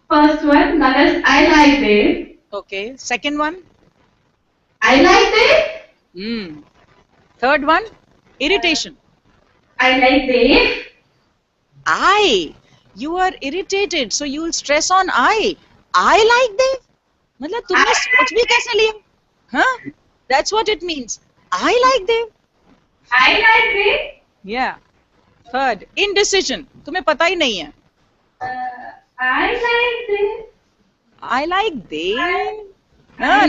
First one, that is I like Dev. Okay. Second one. I like Dev. Third one. Irritation. I like Dev. I. You are irritated, so you will stress on I. I like Dev. मतलब तुमने सोच भी कैसे लिया? Huh? That's what it means. I like Dev. I like Dev. Yeah. Third, indecision. तुम्हें पता ही नहीं है. I like Dev. I like Dev.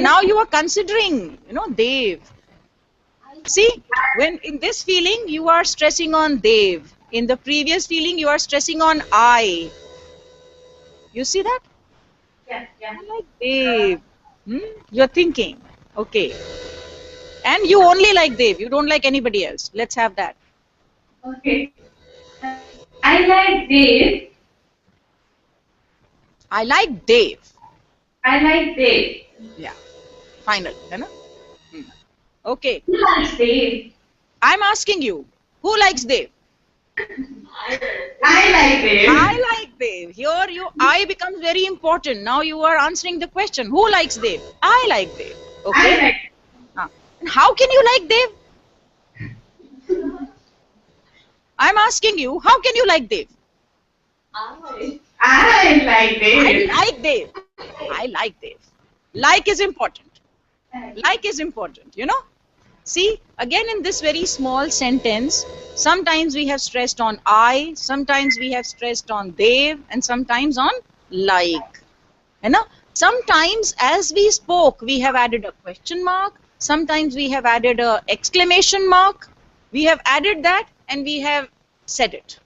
Now you are considering, Dev. See, when in this feeling you are stressing on Dev. In the previous feeling you are stressing on I. You see that? Yeah. I like Dev. You're thinking. Okay. And you only like Dev. You don't like anybody else. Let's have that. Okay. I like Dave. I like Dave. I like Dave. Yeah. Final. है ना? Okay. Who likes Dave? I'm asking you, who likes Dave? I like Dave. I like Dave. Here I becomes very important. Now you are answering the question. Who likes Dave? I like Dave. Okay. I like. And how can you like Dave? I'm asking you, how can you like Dave? I like Dave. I like Dave. I like Dave. Like is important. Like is important, you know? See, again in this very small sentence, sometimes we have stressed on I, sometimes we have stressed on Dave, and sometimes on like. You know? Sometimes as we spoke, we have added a question mark, sometimes we have added a exclamation mark, we have added that and we have said it.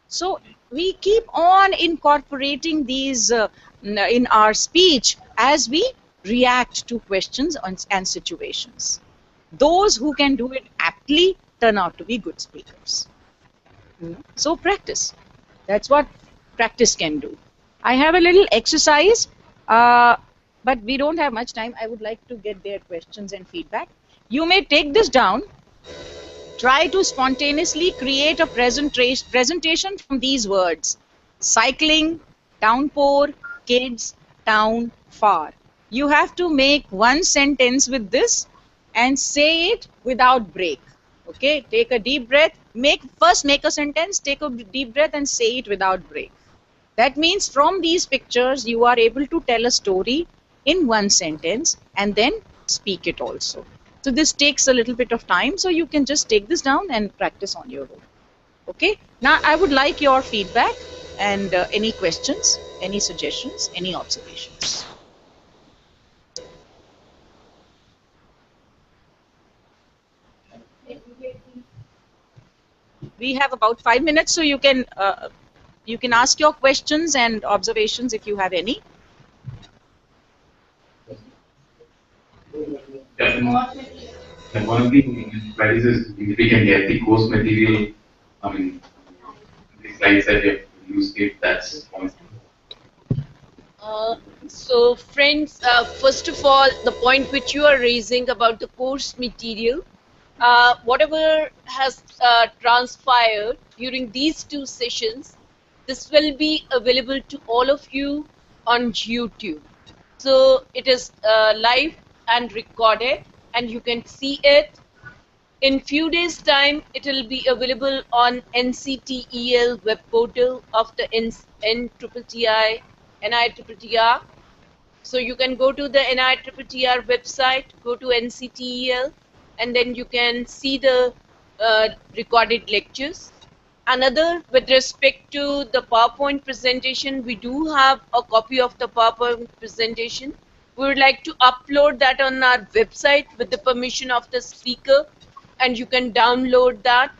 So we keep on incorporating these in our speech as we react to questions and situations. Those who can do it aptly turn out to be good speakers. So practice. That's what practice can do. I have a little exercise, but we don't have much time. I would like to get their questions and feedback. You may take this down. Try to spontaneously create a presentation from these words. Cycling, downpour, kids, town, far. You have to make one sentence with this and say it without break. Okay, take a deep breath. First make a sentence, take a deep breath and say it without break. That means from these pictures you are able to tell a story in one sentence and then speak it also. So this takes a little bit of time, so you can just take this down and practice on your own. Okay, now I would like your feedback and any questions, any suggestions, any observations. We have about 5 minutes, so you can ask your questions and observations if you have any. And one of the prices, if we can get the course material, I mean, the slides that you have used, if that's one. So friends, first of all, the point which you are raising about the course material, whatever has transpired during these two sessions, this will be available to all of you on YouTube. So it is live and recorded and you can see it. In few days time, it will be available on NCTEL web portal of the NIITR. So you can go to the NIITR website, go to NCTEL, and then you can see the recorded lectures. Another, with respect to the PowerPoint presentation, we do have a copy of the PowerPoint presentation. We would like to upload that on our website with the permission of the speaker, and you can download that.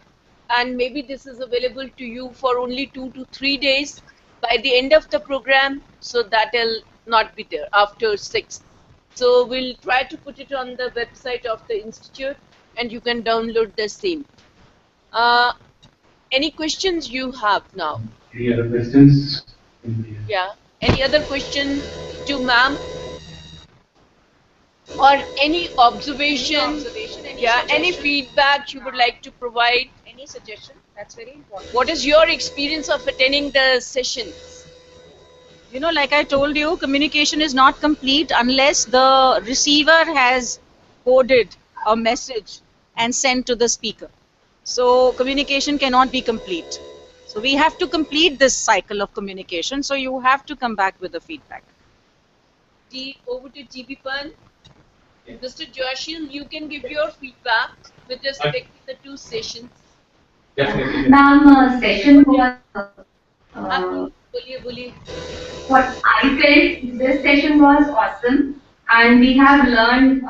And maybe this is available to you for only 2 to 3 days by the end of the program, so that will not be there after 6. So we'll try to put it on the website of the institute and you can download the same. Any questions you have now? Any other questions? Yeah. Any other question to ma'am? Or any observation? Any feedback you would like to provide? Any suggestion? That's very important. What is your experience of attending the sessions? You know, like I told you, communication is not complete unless the receiver has coded a message and sent to the speaker. So communication cannot be complete. So we have to complete this cycle of communication. So you have to come back with the feedback. Over to GB Pan. Mr. Joshil, you can give your feedback with respect to the two sessions. Definitely. Ma'am, session was Boliye. what I felt this session was awesome and we have learned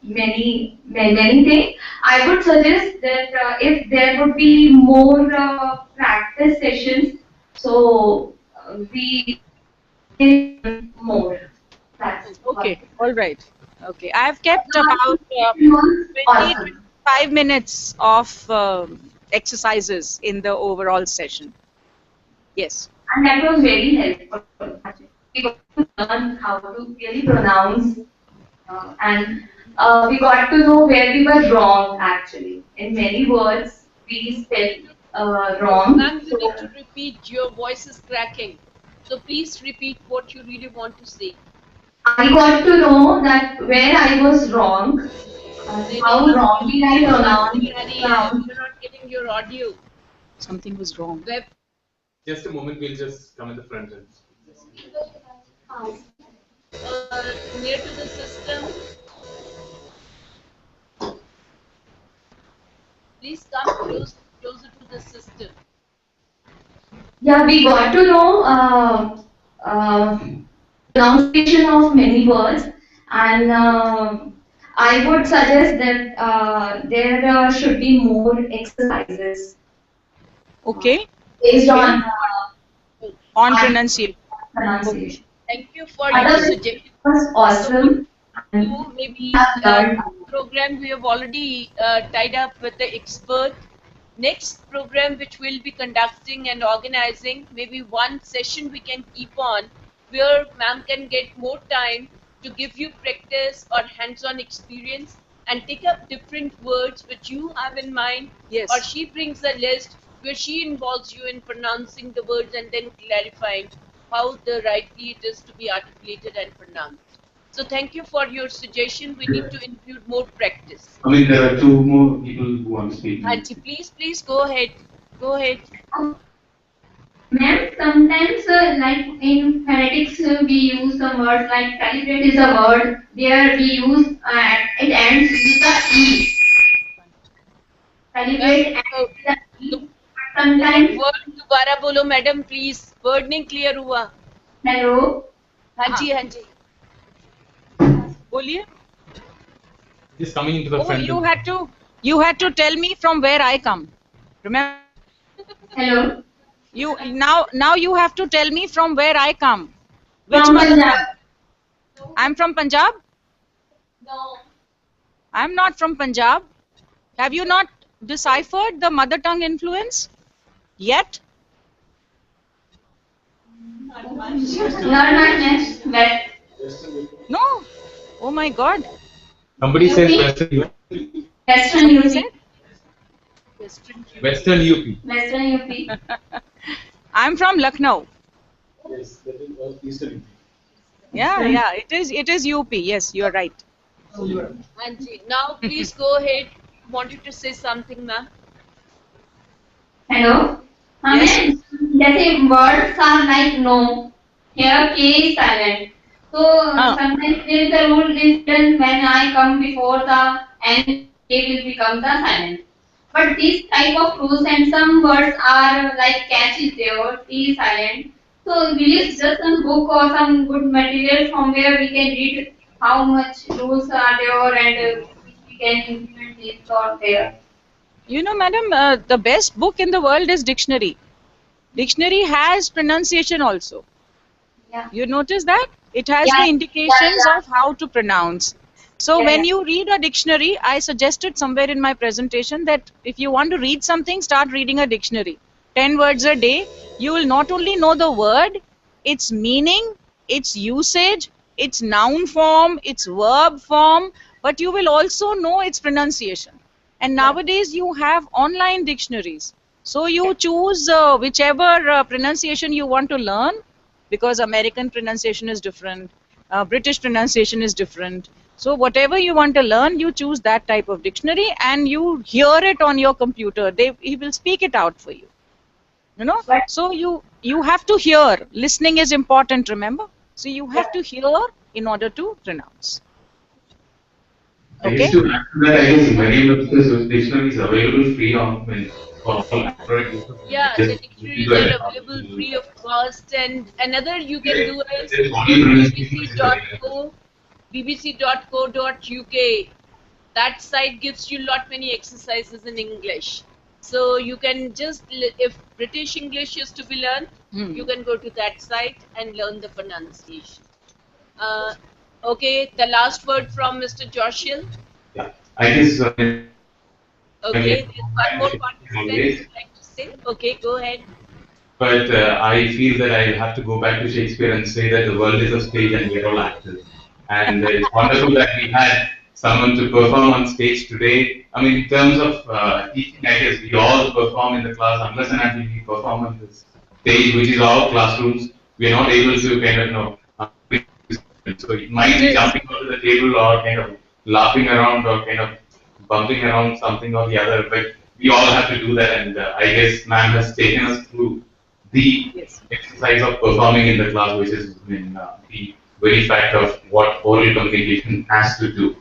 many things. I would suggest that if there would be more practice sessions, so we can more. That's Okay, all right. Okay, I have kept about it was 20 awesome. 25 minutes of exercises in the overall session. Yes. And that was very helpful. Actually. We got to learn how to really pronounce, and we got to know where we were wrong. Actually, in many words, we spelled wrong. Ma'am, you need to repeat. Your voice is cracking. So please repeat what you really want to say. I got to know that where I was wrong, how wrongly I pronounced. You're not getting your audio. Something was wrong. Web, Just a moment, we'll just come in the front and. near to the system. Please come closer to the system. Yeah, we got to know pronunciation of many words, and I would suggest that there should be more exercises Okay. based Okay. On on pronunciation. pronunciation. Thank you for your Otherwise, it suggestion. was awesome. And You maybe have learned. program we have already tied up with the expert. Next program which we'll be conducting and organizing, maybe one session we can keep on where ma'am can get more time to give you practice or hands-on experience and take up different words which you have in mind. Yes. Or she brings a list where she involves you in pronouncing the words and then clarifying how the rightly it is to be articulated and pronounced. So thank you for your suggestion. We need to include more practice. I mean, there are two more people who want to speak. Auntie, please go ahead. Go ahead. Ma'am, sometimes like in phonetics we use some words like calibrate is a word. There we use it ends with a e. Calibrate ends with a e. Sometimes. Word दोबारा बोलो madam please. Word नहीं clear हुआ. Hello. हाँ जी. बोलिए. Just coming into the Oh, front. you had to tell me from where I come. Remember? Hello. You now you have to tell me from where I come. Which From mother Punjab. tongue? I'm from Punjab. No. I'm not from Punjab. Have you not deciphered the mother tongue influence yet? Not much, but No. Oh my God. Somebody says UP? Western UP. Western UP. Western UP. Western UP. I'm from Lucknow. Yes, that is Eastern UP. Yeah. It is UP. Yes, you're right. Auntie, now please go ahead. Wanted to say something, ma'am. Hello. Yes. जैसे words are like no. Here K is silent. So sometimes there is a rule is done when I come before the N, K will become the silent. But these type of rules and some words are like catch is there, T is silent. So will you suggest some book or some good material from where we can read how much rules are there and which we can implement this or there? You know, madam, the best book in the world is dictionary. Dictionary has pronunciation also. Yeah. You notice that? It has Yeah. the indications Yeah. of how to pronounce. So Yeah, when yeah. you read a dictionary, I suggested somewhere in my presentation that if you want to read something, start reading a dictionary. 10 words a day. You will not only know the word, its meaning, its usage, its noun form, its verb form, but you will also know its pronunciation. And nowadays you have online dictionaries. So you choose whichever pronunciation you want to learn, because American pronunciation is different, British pronunciation is different. So whatever you want to learn, you choose that type of dictionary and you hear it on your computer. He will speak it out for you. You know, so you have to hear. Listening is important, remember? So you have to hear in order to pronounce. I Okay. guess to add to that, I guess Merriam-Webster's dictionary is available free on for all Android users. Yeah, Just the dictionaries are available free of cost, and another you can do is There's go only to pronunciation is available. bbc.co.uk. That site gives you lot many exercises in English. So you can just, if British English is to be learned, you can go to that site and learn the pronunciation. Okay, the last word from Mr. Joshua. Yeah, I guess Maybe I Okay, can there's go one back to more Shakespeare participant always. who'd like to say. Okay, go ahead. But I feel that I have to go back to Shakespeare and say that the world is a stage and we're all actors. And it's wonderful that we had someone to perform on stage today. I mean, in terms of teaching, I guess we all perform in the class unless and until we perform on this stage, which is our classrooms. We are not able to kind of know. So it might It be is. jumping onto the table or kind of laughing around or kind of bumping around something or the other, but we all have to do that. And I guess ma'am has taken us through the Yes. exercise of performing in the class, which is the very fact of what oral communication has to do.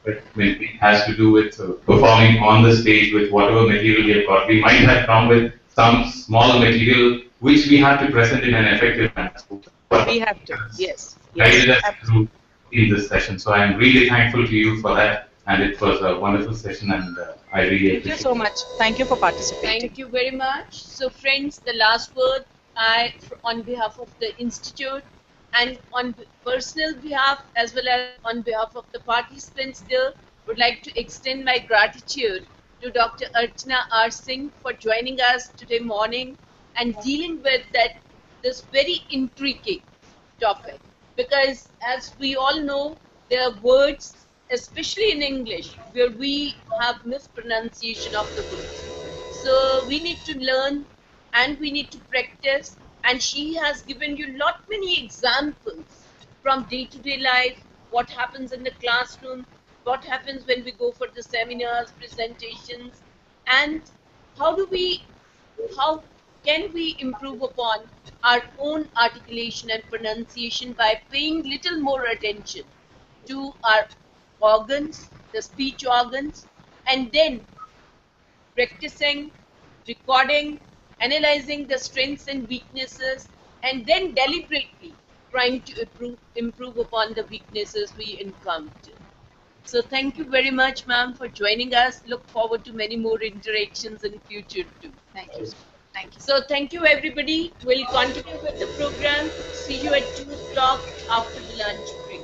Right? I mean, it has to do with performing on the stage with whatever material we have got. We might have come with some small material which we have to present in an effective manner. So, We have to. Yes. Yes. guided us through Absolutely. in this session. So I'm really thankful to you for that, and it was a wonderful session, and I really Thank you appreciate so it. much. Thank you for participating. Thank you very much. So, friends, the last word on behalf of the Institute and on personal behalf as well as on behalf of the participants there, would like to extend my gratitude to Dr. Archana R Singh for joining us today morning and dealing with this very intricate topic, because as we all know, there are words, especially in English, where we have mispronunciation of the words. So we need to learn and we need to practice. And she has given you lot many examples from day to day life, what happens in the classroom, what happens when we go for the seminars, presentations, and how do we how can we improve upon our own articulation and pronunciation by paying little more attention to our organs, the speech organs, and then practicing, recording, analyzing the strengths and weaknesses, and then deliberately trying to improve upon the weaknesses we encounter. So thank you very much, ma'am, for joining us. Look forward to many more interactions in future too. Thank you. Thank you. So thank you, everybody. We'll continue with the program. See you at 2 o'clock after the lunch break.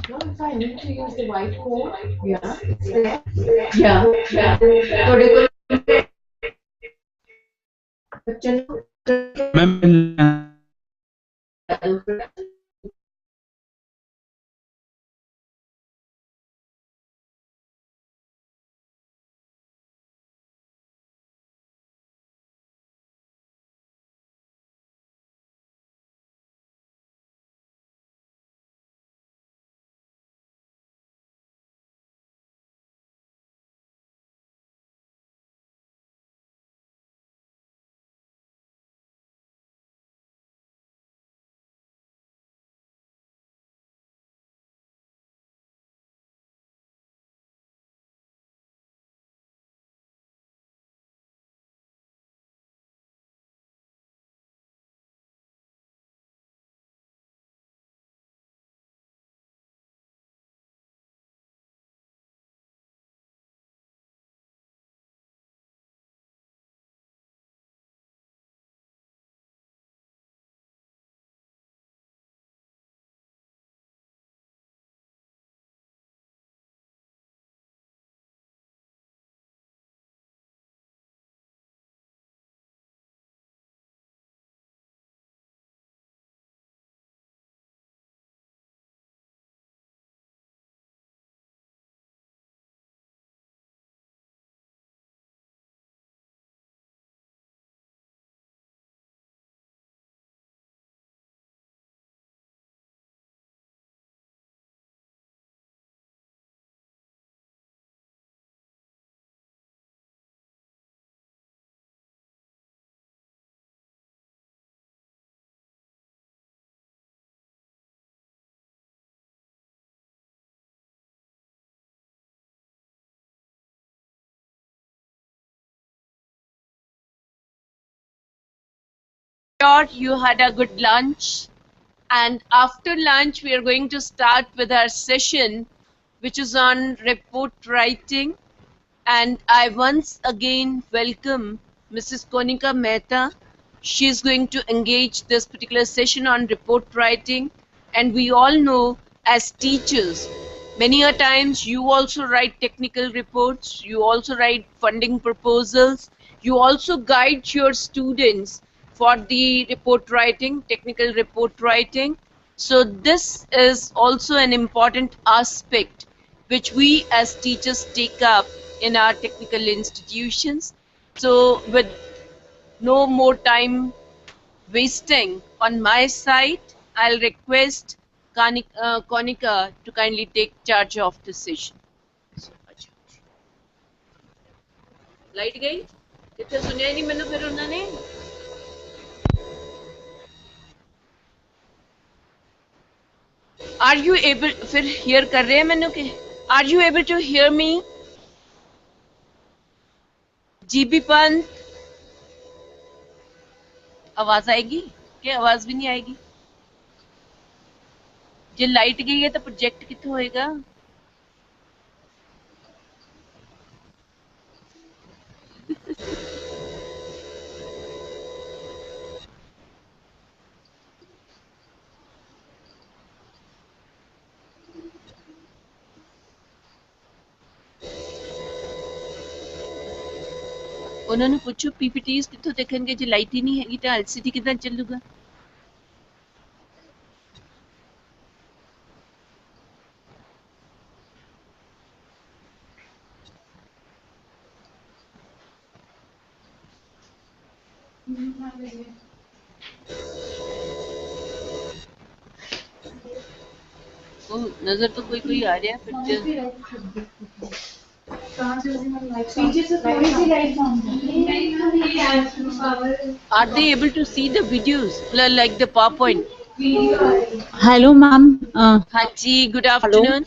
No, if I need to use the white code, yeah, it's there. Yeah, yeah. थोड़े को चलो sure you had a good lunch. And after lunch, we are going to start with our session, which is on report writing. And I once again welcome Mrs. Konika Mehta. She is going to engage this particular session on report writing. And we all know as teachers, many a times you also write technical reports, you also write funding proposals, you also guide your students for the report writing, technical report writing. So this is also an important aspect which we as teachers take up in our technical institutions. So with no more time wasting on my side, I'll request Konika to kindly take charge of the session. Light गई कितने सुनिया नहीं मैंने फिर उन्होंने Are you able फिर hear कर रहे हैं मैंने के Are you able to hear me? GB Pant आवाज आएगी क्या आवाज भी नहीं आएगी जे लाइट गई है तो प्रोजेक्ट कितों होएगा उन्होंने पूछो पीपीटीज कितों देखेंगे जो लाइट ही नहीं हैगी तो एलसीडी कितना चलूगा ओ नजर तो कोई कोई आ रहा है फिर पीछे से थोड़ी सी light Are they able to see the videos like the PowerPoint? Hello, ma'am. Haji, good afternoon.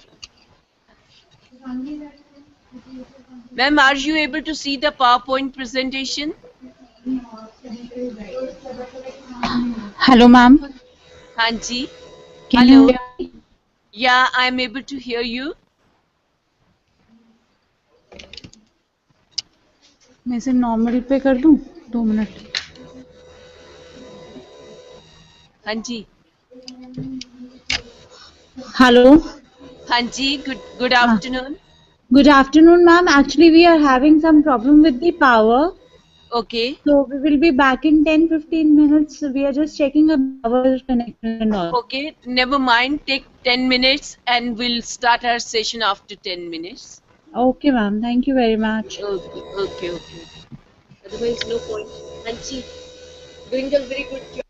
Ma'am, are you able to see the PowerPoint presentation? Hello, ma'am. Haji. Can Hello. you hear me? Yeah, I'm able to hear you. मैं इसे normal पे कर दूं 2 minute Haji. Hello Hanji, good Ah, afternoon. good afternoon, ma'am. Actually, we are having some problem with the power. Okay. So we will be back in 10-15 minutes. We are just checking the power connection and all. Okay, never mind. Take 10 minutes and we'll start our session after 10 minutes. Okay, ma'am. Thank you very much. Okay. Otherwise, no point. Hanji, doing a very good job.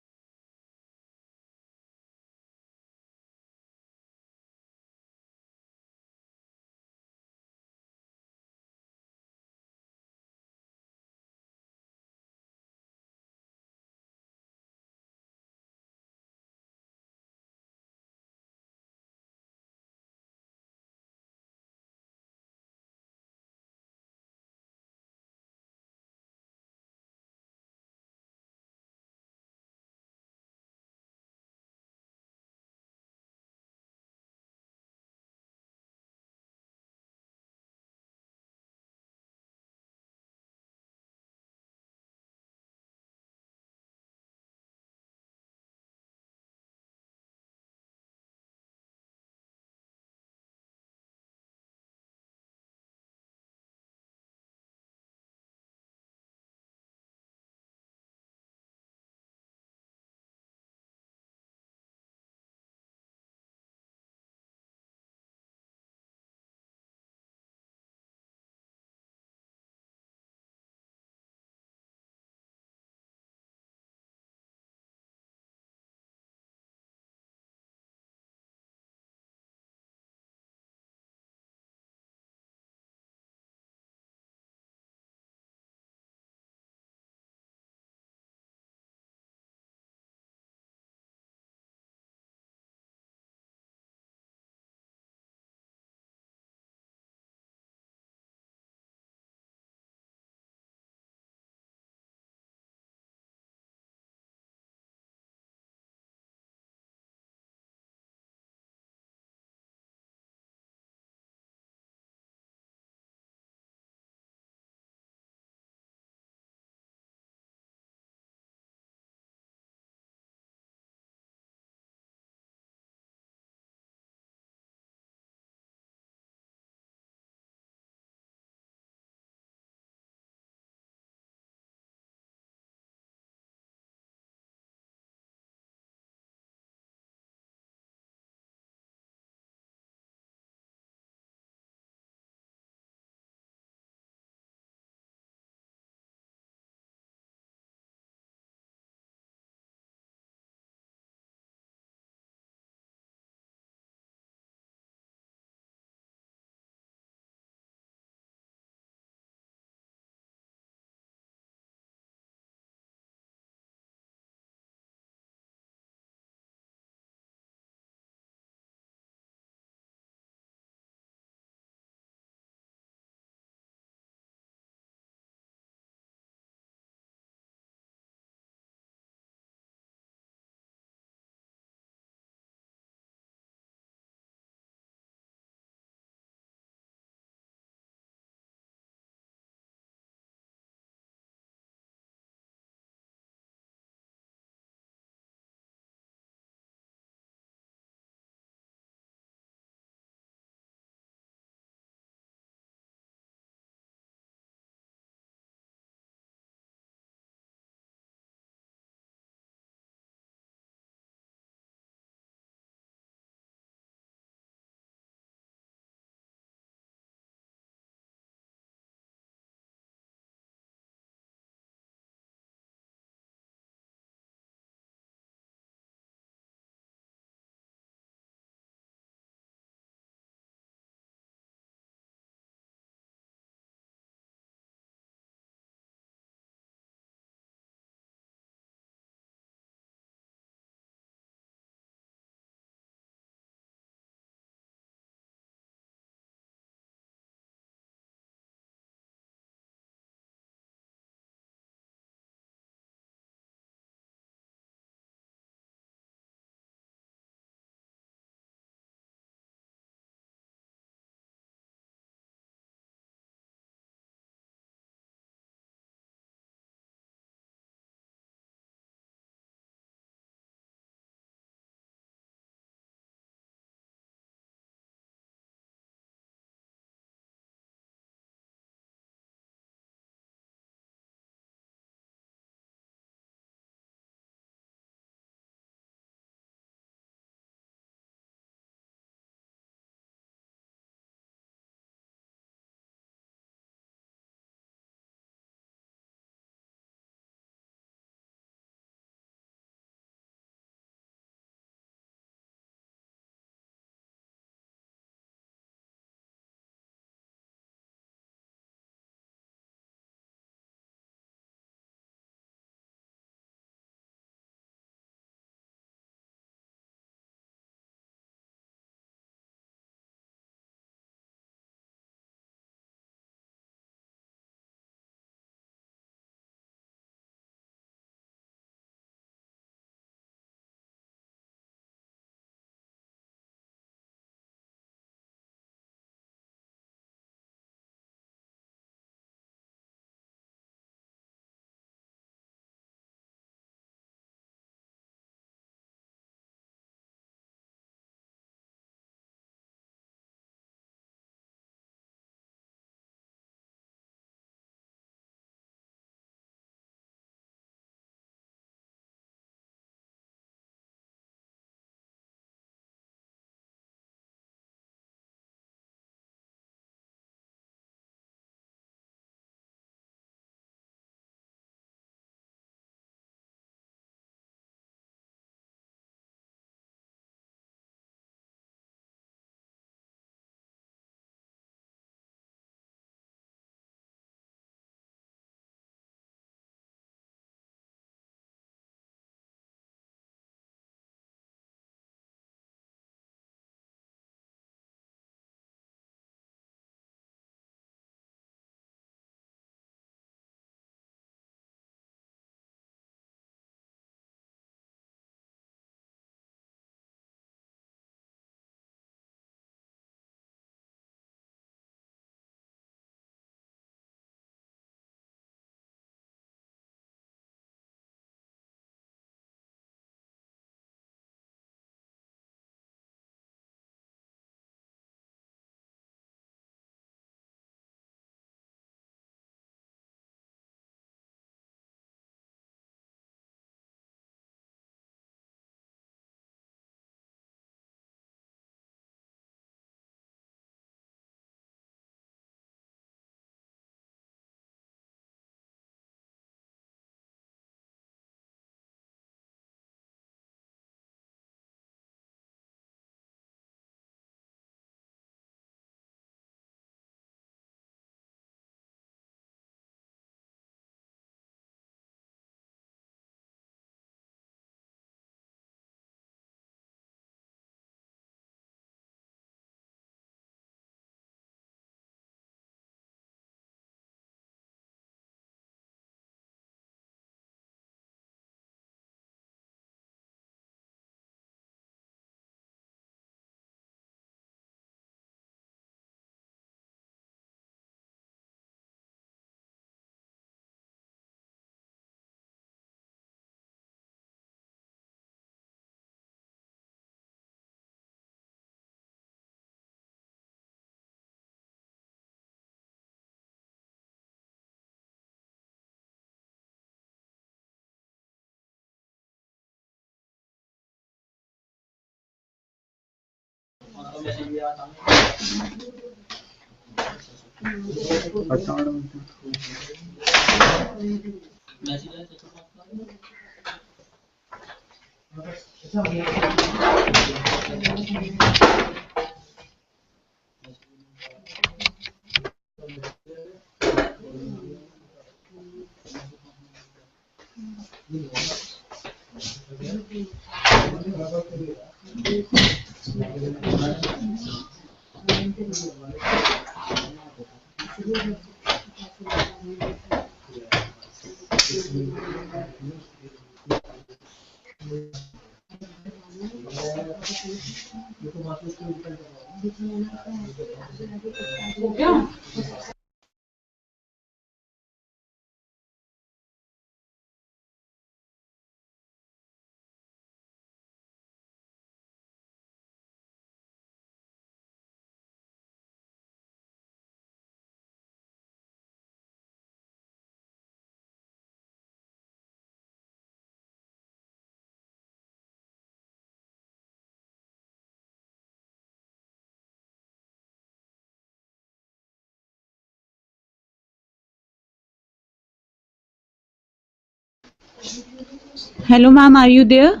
Hello, ma'am. Are you there?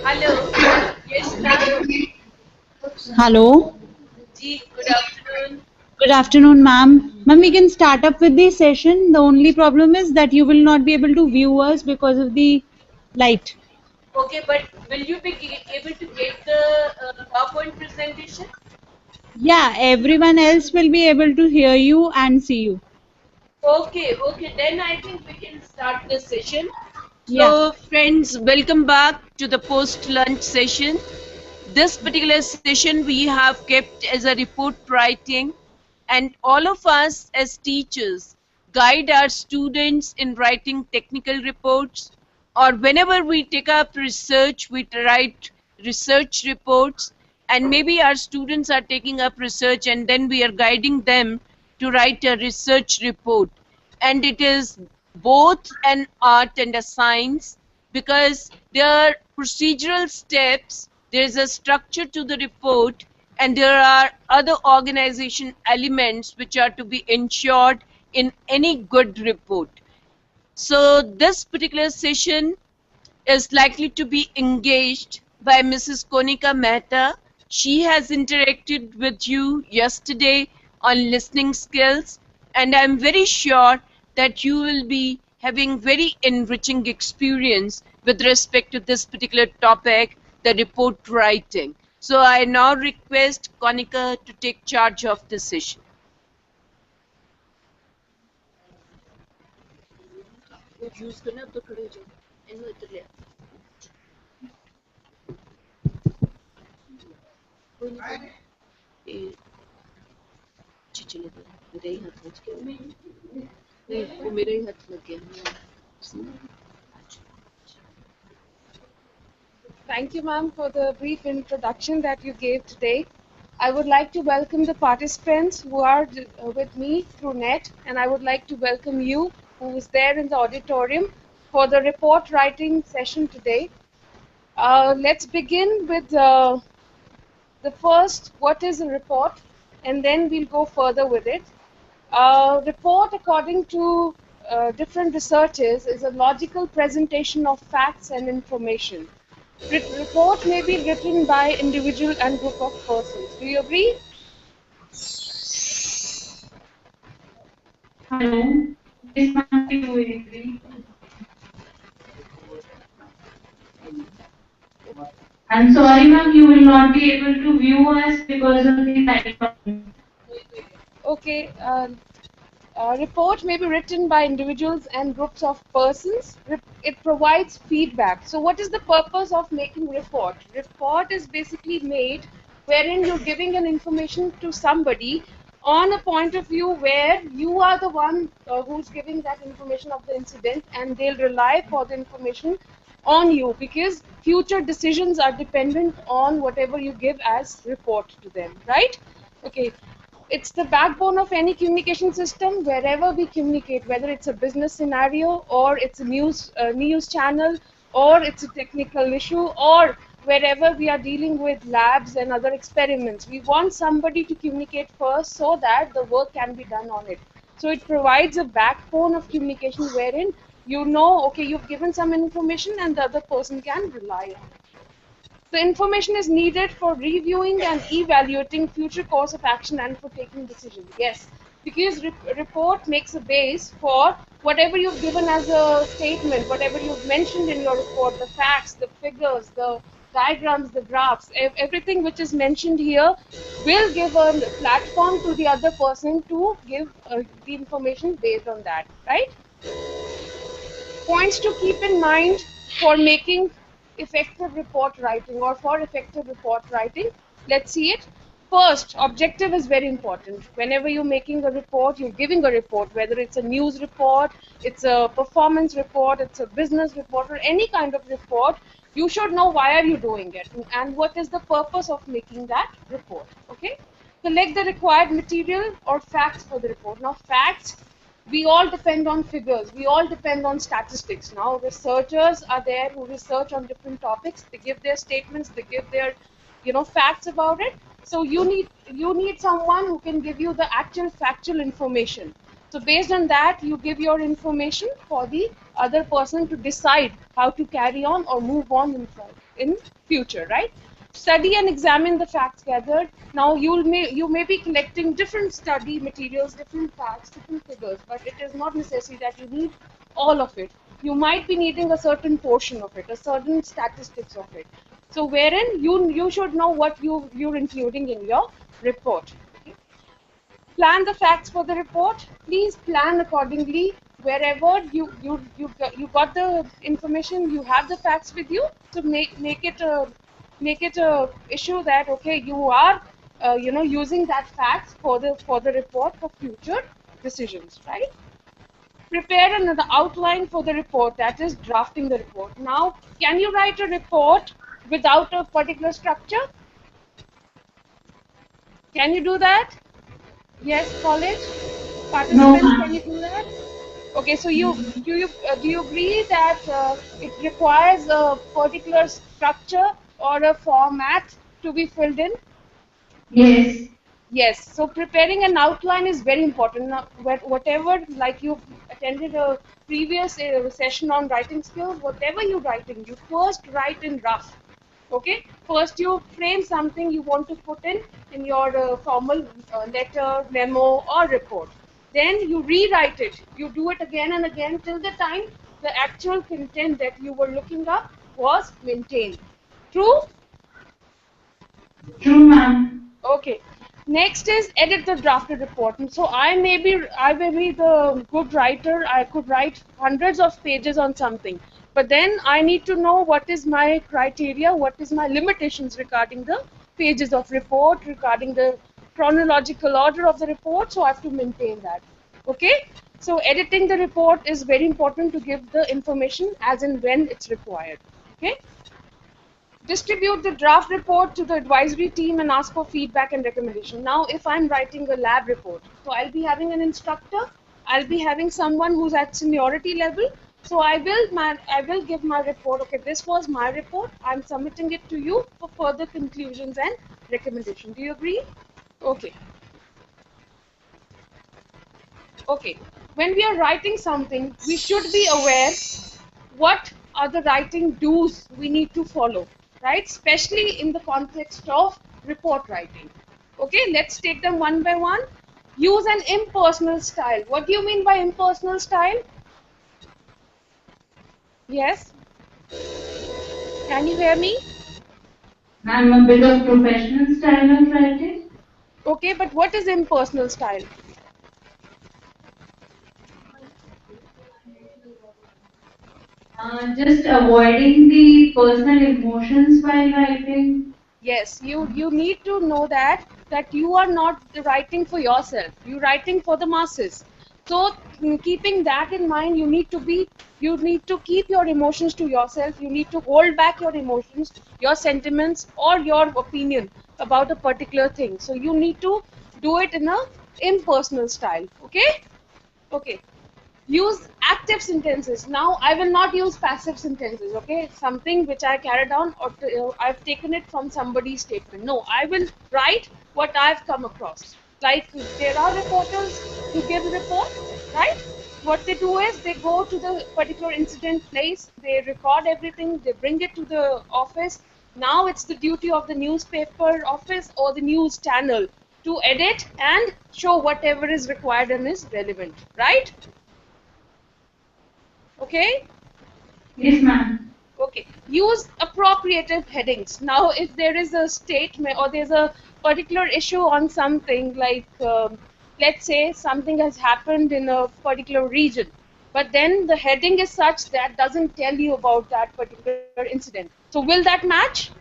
Hello. Yes, ma'am. Hello. Ji, good afternoon. Good afternoon, ma'am. Ma'am, we can start up with the session. The only problem is that you will not be able to view us because of the light. Okay, but will you be able to get the PowerPoint presentation? Yeah, everyone else will be able to hear you and see you. Okay, okay, then I think we can start the session. Yeah. So, friends, welcome back to the post lunch session. This particular session we have kept as a report writing, and all of us as teachers guide our students in writing technical reports, or whenever we take up research, we write research reports, and maybe our students are taking up research and then we are guiding them to write a research report. And it is both an art and a science, because there are procedural steps, there is a structure to the report, and there are other organization elements which are to be ensured in any good report. So this particular session is likely to be engaged by Mrs. Konika Mehta. She has interacted with you yesterday on listening skills, and I'm very sure that you will be having very enriching experience with respect to this particular topic, the report writing. So I now request Konika to take charge of the session. Thank you, ma'am, for the brief introduction that you gave today. I would like to welcome the participants who are with me through net, and I would like to welcome you who is there in the auditorium for the report writing session today. Let's begin with the first, what is a report, and then we'll go further with it. Report, according to different researchers, is a logical presentation of facts and information. Report may be written by individual and group of persons. Do you agree? Hello. Yes, ma'am, I do agree. I'm sorry, ma'am, you will not be able to view us because of the light problem. Okay. Report may be written by individuals and groups of persons. It provides feedback. So what is the purpose of making report? Report is basically made wherein you're giving an information to somebody on a point of view where you are the one who's giving that information of the incident, and they'll rely for the information on you because future decisions are dependent on whatever you give as report to them, right? Okay. It's the backbone of any communication system. Wherever we communicate, whether it's a business scenario or it's a news channel or it's a technical issue, or wherever we are dealing with labs and other experiments. We want somebody to communicate first so that the work can be done on it. So it provides a backbone of communication wherein you know, okay, you've given some information and the other person can rely on it. The information is needed for reviewing and evaluating future course of action and for taking decisions. Yes, because report makes a base for whatever you've given as a statement, whatever you've mentioned in your report, the facts, the figures, the diagrams, the graphs, everything which is mentioned here will give a platform to the other person to give the information based on that, right? Points to keep in mind for making effective report writing or for effective report writing. Let's see it. First, objective is very important. Whenever you're making a report, you're giving a report, whether it's a news report, it's a performance report, it's a business report, or any kind of report, you should know why are you doing it and what is the purpose of making that report. Okay? Collect the required material or facts for the report. Now, facts, we all depend on figures, we all depend on statistics. Now researchers are there who research on different topics, they give their statements, they give their facts about it. So you need someone who can give you the actual factual information. So based on that, you give your information for the other person to decide how to carry on or move on in future, right? Study and examine the facts gathered. Now you may be collecting different study materials, different facts, different figures, but it is not necessary that you need all of it. You might be needing a certain portion of it, a certain statistics of it. So wherein you should know what you're including in your report. Okay? Plan the facts for the report. Please plan accordingly. Wherever you got the information, you have the facts with you. So make it a issue that okay, you are using that facts for the report for future decisions, right? Prepare another outline for the report, that is drafting the report. Now, can you write a report without a particular structure? Can you do that? Yes, college No, participants, can you ma'am. do that? Okay, so do you agree that it requires a particular structure or a format to be filled in? Yes. Yes, so preparing an outline is very important. Now, whatever, like you've attended a previous session on writing skills, whatever you're writing, you first write in rough. Okay, first you frame something you want to put in your formal letter, memo, or report. Then you rewrite it. You do it again and again till the time the actual content that you were looking up was maintained. True? True, ma'am. Okay. Next is edit the drafted report. And so I may be the good writer. I could write hundreds of pages on something, but then I need to know what is my criteria, what is my limitations regarding the pages of report, regarding the chronological order of the report. So I have to maintain that. Okay. So editing the report is very important to give the information as and when it's required. Okay. Distribute the draft report to the advisory team and ask for feedback and recommendation. Now, if I'm writing a lab report, so I'll be having an instructor, I'll be having someone who's at seniority level. So I will give my report. Okay, this was my report. I'm submitting it to you for further conclusions and recommendation. Do you agree? Okay. Okay. When we are writing something, we should be aware what are the writing do's we need to follow, right? Especially in the context of report writing. Okay, let's take them one by one. Use an impersonal style. What do you mean by impersonal style? Yes? Can you hear me? I'm a bit of professional style of writing. Okay, but what is impersonal style? Just avoiding the personal emotions while writing. Yes, you need to know that you are not writing for yourself. You're writing for the masses. So keeping that in mind, you need to keep your emotions to yourself. You need to hold back your emotions, your sentiments, or your opinion about a particular thing. So you need to do it in a impersonal style. Okay? Okay. Use active sentences. Now I will not use passive sentences, okay? Something which I carried on or I've taken it from somebody's statement. No, I will write what I've come across. Like there are reporters who give a report, right? What they do is they go to the particular incident place, they record everything, they bring it to the office. Now it's the duty of the newspaper office or the news channel to edit and show whatever is required and is relevant, right? Okay? Yes, ma'am. Okay. Use appropriative headings. Now, if there is a statement or there's a particular issue on something like, let's say something has happened in a particular region, but then the heading is such that doesn't tell you about that particular incident. So will that match?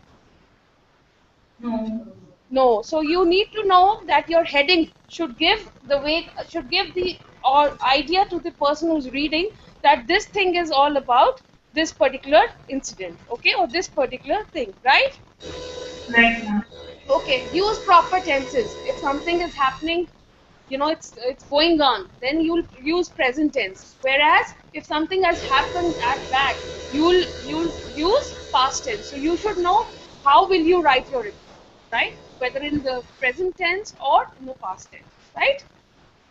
No. No. So you need to know that your heading should give the or idea to the person who's reading that this thing is all about this particular incident, okay, or this particular thing, right? Right, ma'am. Okay. Use proper tenses. If something is happening, it's going on, then you'll use present tense. Whereas if something has happened at back, you'll use past tense. So you should know how will you write your report, right? Whether in the present tense or in the past tense, right?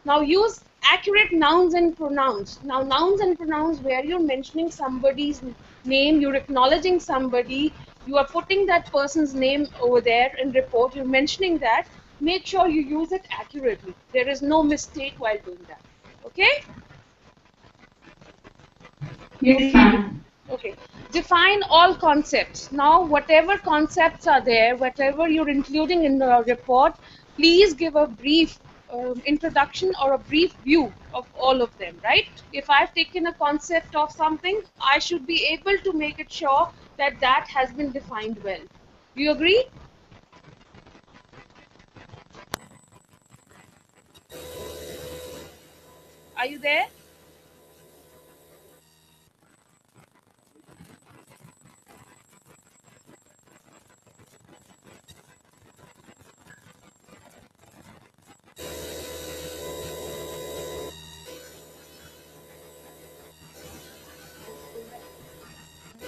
Now use accurate nouns and pronouns. Now nouns and pronouns where you're mentioning somebody's name, you're acknowledging somebody, you are putting that person's name over there in report, you're mentioning that, make sure you use it accurately. There is no mistake while doing that. Okay? Yes, ma'am. Okay. Define all concepts. Now, whatever concepts are there, whatever you're including in the report, please give a brief introduction or a brief view of all of them, right? If I've taken a concept of something, I should be able to make it sure that that has been defined well. Do you agree? Are you there?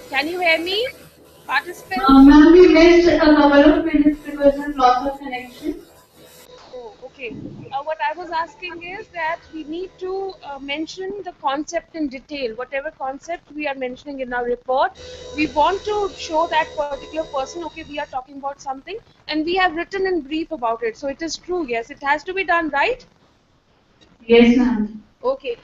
Can you hear me, participants? Ma'am, we missed a couple of minutes because of loss of connection. Oh, okay. What I was asking is that we need to mention the concept in detail. Whatever concept we are mentioning in our report, we want to show that particular person, okay, we are talking about something, and we have written in brief about it. So it is true, yes, it has to be done, right? Yes, ma'am. Okay.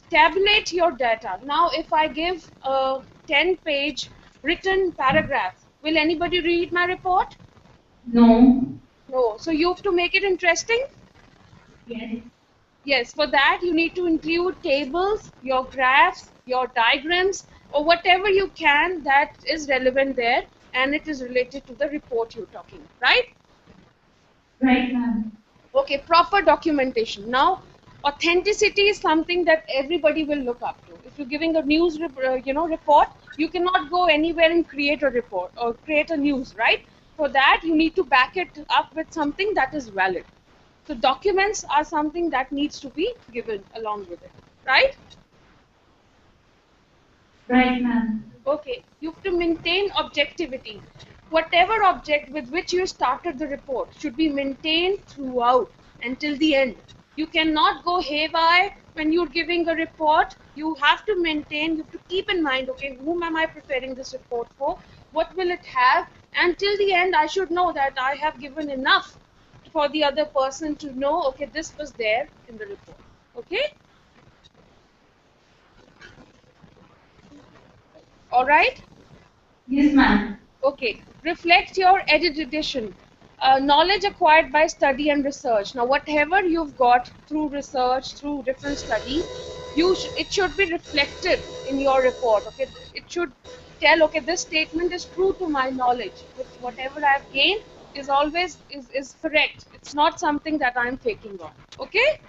Tabulate your data. Now, if I give a 10-page written paragraph, will anybody read my report? No. No. So you have to make it interesting? Yes. Yes, for that you need to include tables, your graphs, your diagrams, or whatever you can that is relevant there and it is related to the report you're talking, right? Right, ma'am. Okay, proper documentation. Now, authenticity is something that everybody will look up to. If you're giving a news report, you cannot go anywhere and create a report or create a news, right? For that, you need to back it up with something that is valid. So documents are something that needs to be given along with it, right? Right, ma'am. Okay, you have to maintain objectivity. Whatever object with which you started the report should be maintained throughout until the end. You cannot go haywire when you're giving a report. You have to maintain, you have to keep in mind, okay, whom am I preparing this report for? What will it have? Until the end, I should know that I have given enough for the other person to know, okay, this was there in the report. Okay? All right? Yes, ma'am. Okay, reflect your edition. Knowledge acquired by study and research. Now, whatever you've got through research, through different studies, it should be reflected in your report. Okay, it should tell, okay, this statement is true to my knowledge. Whatever I've gained is always is correct. It's not something that I'm faking on. Okay.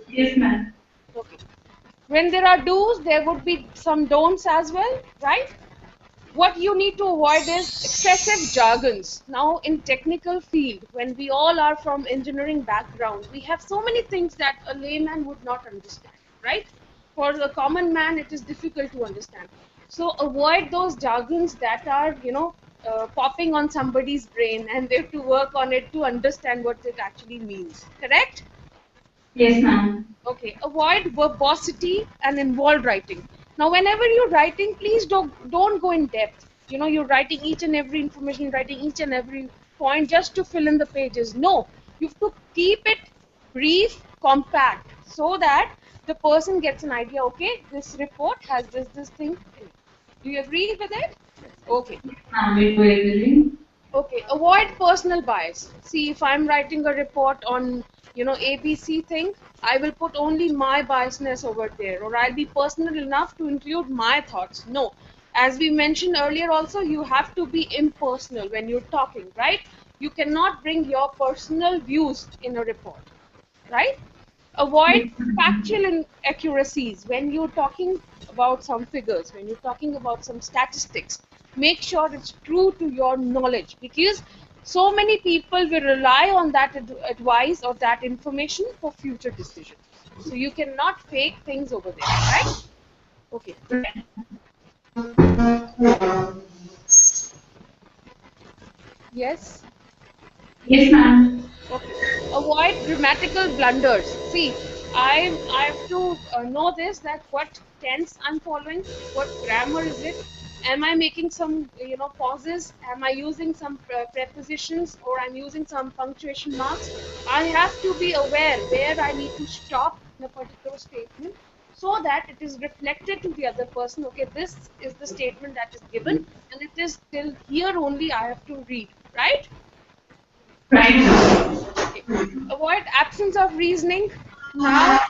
Yes, ma'am. Okay. When there are do's, there would be some don'ts as well, right? What you need to avoid is excessive jargons. Now, in technical field, when we all are from engineering background, we have so many things that a layman would not understand, right? For the common man, it is difficult to understand. So avoid those jargons that are, popping on somebody's brain, and they have to work on it to understand what it actually means. Correct? Yes, ma'am. Okay. Avoid verbosity and involved writing. Now, whenever you're writing, please don't go in depth. You're writing each and every information, writing each and every point just to fill in the pages. No, you have to keep it brief, compact, so that the person gets an idea. Okay, this report has this thing in it. Do you agree with it? Okay. Ma'am, we do agree. Okay, avoid personal bias. See, if I'm writing a report on, ABC thing, I will put only my biasness over there, or I'll be personal enough to include my thoughts. No, as we mentioned earlier also, you have to be impersonal when you're talking, right? You cannot bring your personal views in a report, right? Avoid factual inaccuracies when you're talking about some figures, when you're talking about some statistics. Make sure it's true to your knowledge, because so many people will rely on that advice or that information for future decisions. So you cannot fake things over there, right? Okay. Yes. Yes, ma'am. Okay. Avoid grammatical blunders. See, I have to know this, that what tense I'm following, what grammar is it. Am I making some pauses? Am I using some prepositions, or I'm using some punctuation marks? I have to be aware where I need to stop in a particular statement, so that it is reflected to the other person. Okay, this is the statement that is given, and it is till here only I have to read, right? Right. Okay. Avoid absence of reasoning. Now,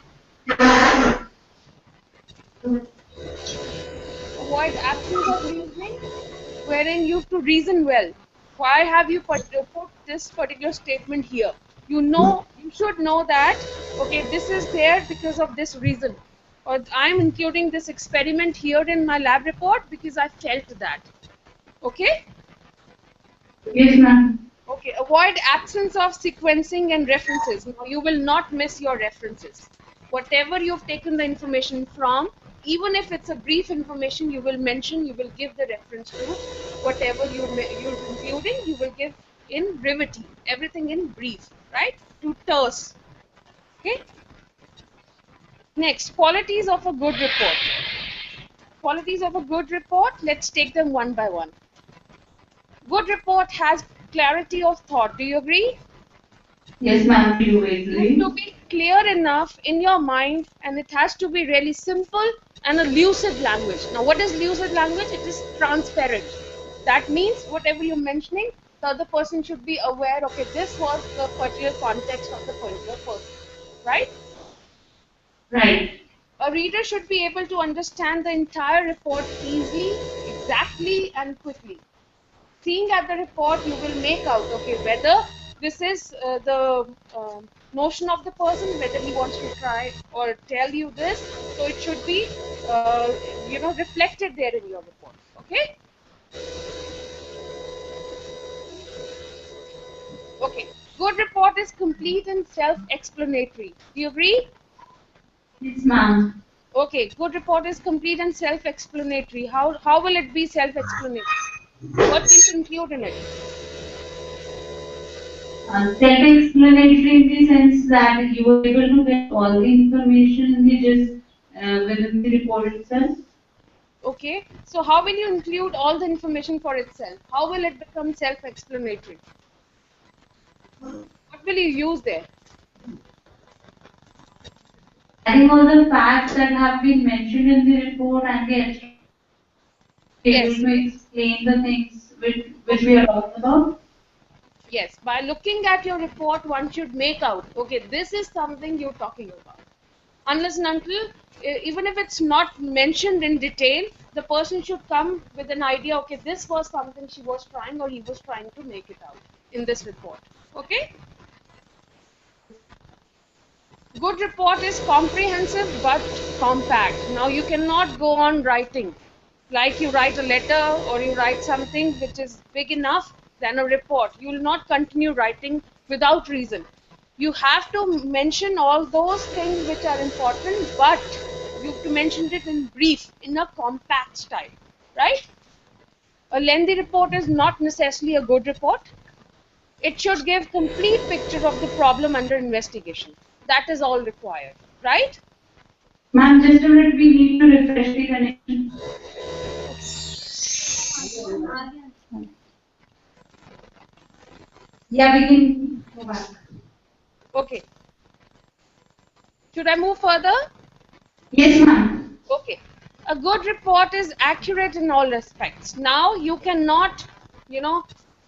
avoid absence of reasoning, wherein you have to reason well. Why have you put this particular statement here? You should know that, okay, this is there because of this reason. Or I'm including this experiment here in my lab report because I felt that. Okay? Yes, ma'am. Okay, avoid absence of sequencing and references. Now, you will not miss your references. Whatever you've taken the information from, even if it's a brief information, you will mention, you will give the reference to. Whatever you're including, you will give in brevity, everything in brief, right? To terse. Okay? Next, qualities of a good report. Qualities of a good report, let's take them one by one. Good report has clarity of thought. Do you agree? Yes, ma'am, we do You have to agree. be clear enough in your mind, and it has to be really simple and a lucid language. Now, what is lucid language? It is transparent. That means whatever you're mentioning, the other person should be aware, okay, this was the particular context of the particular person, right? Right. A reader should be able to understand the entire report easily, exactly, and quickly. Seeing at the report, you will make out, okay, whether this is the notion of the person, whether he wants to try or tell you this. So it should be, reflected there in your report. Okay. Okay. Good report is complete and self-explanatory. Do you agree? Yes, ma'am. Okay. Good report is complete and self-explanatory. How will it be self-explanatory? What will you include in it? Self-explanatory in the sense that you were able to get all the information in the just within the report itself. Okay, so how will you include all the information for itself? How will it become self-explanatory? What will you use there? Adding all the facts that have been mentioned in the report and the extra able Yes, to explain the things which okay, we are talking about. yes. By looking at your report, one should make out, okay, this is something you're talking about. Unless and until, even if it's not mentioned in detail, the person should come with an idea, okay, this was something she was trying or he was trying to make it out in this report. Okay? Good report is comprehensive but compact. Now you cannot go on writing. Like you write a letter or you write something which is big enough than a report. You will not continue writing without reason. You have to mention all those things which are important, but You have to mention it in brief, in a compact style, right? A lengthy report is not necessarily a good report. It should give complete picture of the problem under investigation. That is all required, right? Ma'am, just a minute, we need to refresh the connection. Yeah, we can go back. Okay. Should I move further? Yes, ma'am. Okay. A good report is accurate in all respects. Now, you cannot,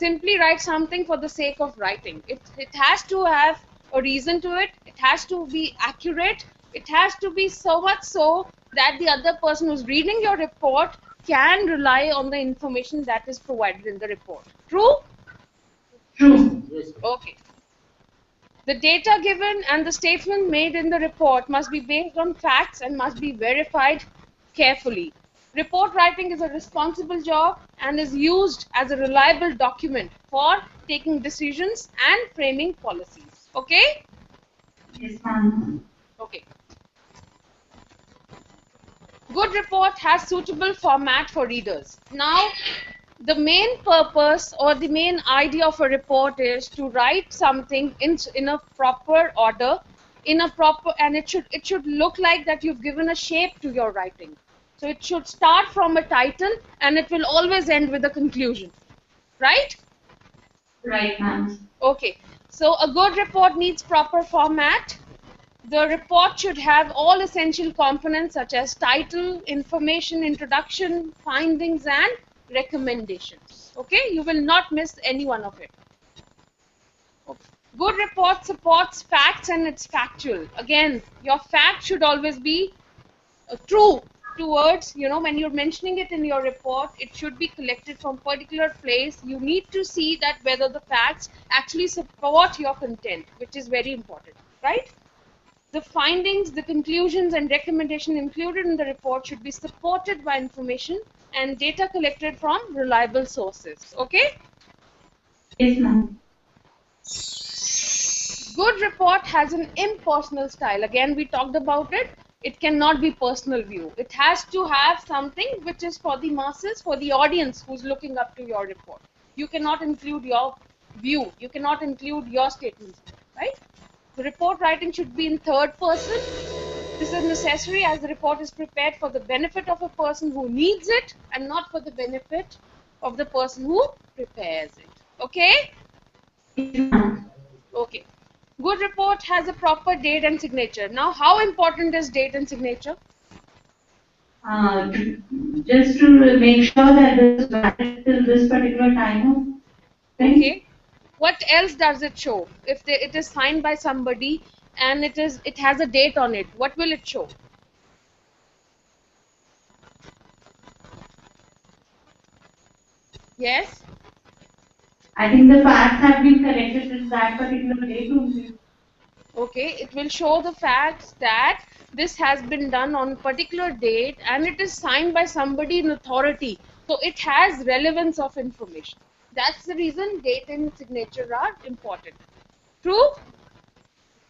simply write something for the sake of writing. It has to have a reason to it. It has to be accurate. It has to be so much so that the other person who's reading your report can rely on the information that is provided in the report. True? True. Okay. The data given and the statement made in the report must be based on facts and must be verified carefully. Report writing is a responsible job and is used as a reliable document for taking decisions and framing policies. Okay? Yes, ma'am. Okay. Good report has suitable format for readers. Now, the main purpose or the main idea of a report is to write something in a proper order, and it should look like that you've given a shape to your writing. So it should start from a title and it will always end with a conclusion, right? Right, ma'am. Okay, so a good report needs proper format. The report should have all essential components such as title, information, introduction, findings, and recommendations. Okay, you will not miss any one of it. Okay. Good report supports facts and it's factual. Again, your fact should always be true towards, when you're mentioning it in your report, it should be collected from particular place. You need to see that whether the facts actually support your content, which is very important, right? The findings, the conclusions, and recommendation included in the report should be supported by information and data collected from reliable sources. Okay? Yes, ma'am. Good report has an impersonal style. Again, we talked about it. It cannot be personal view. It has to have something which is for the masses, for the audience who's looking up to your report. You cannot include your view. You cannot include your statements, right? The report writing should be in third person. This is necessary as the report is prepared for the benefit of a person who needs it and not for the benefit of the person who prepares it. Okay? Okay. Good report has a proper date and signature. Now, how important is date and signature? Uh, just to make sure that this is valid till this particular time. Okay. What else does it show? If it is signed by somebody and it has a date on it, what will it show? Yes? I think the facts have been collected till that particular date only. Okay, it will show the facts that this has been done on a particular date and it is signed by somebody in authority. So it has relevance of information. That's the reason date and signature are important. True?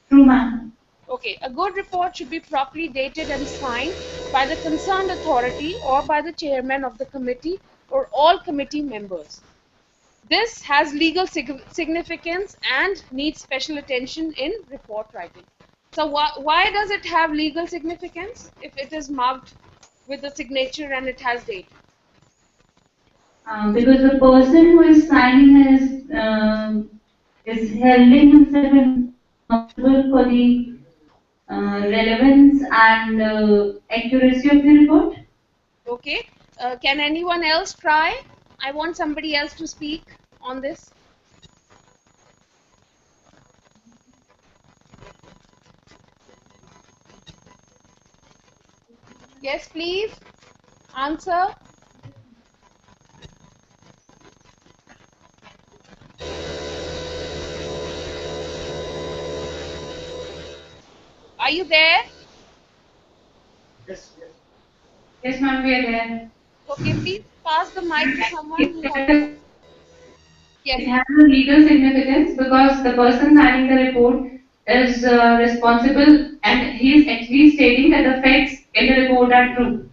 True, ma'am. Okay, a good report should be properly dated and signed by the concerned authority or by the chairman of the committee or all committee members. This has legal significance and needs special attention in report writing. So why does it have legal significance if it is marked with a signature and it has date? Because the person who is signing is holding himself responsible for the relevance and accuracy of the report. Okay, can anyone else try? I want somebody else to speak on this. Yes, please. Answer. Are you there? Yes, ma'am, we are there. Okay, please pass the mic to someone who has. It Yes. has a legal significance because the person signing the report is responsible and he is actually stating that the facts in the report are true.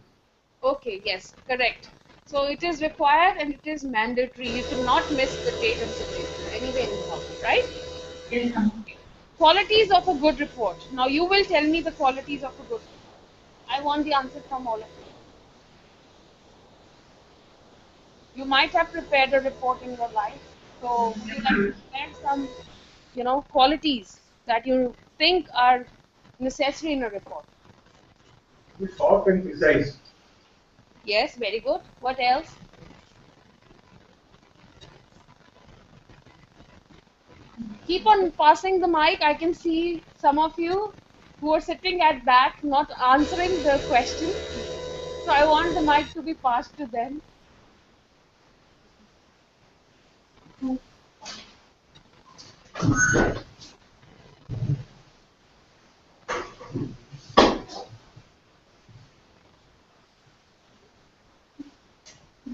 Okay, yes, correct. So it is required and it is mandatory. You cannot miss the date and signature anywhere in the copy, right? Yes, ma'am. Qualities of a good report. Now you will tell me the qualities of a good report. I want the answer from all of you. You might have prepared a report in your life. So would you like to share some, qualities that you think are necessary in a report? Short and precise. Yes, very good. What else? Keep on passing the mic. I can see some of you who are sitting at back not answering the question. So I want the mic to be passed to them.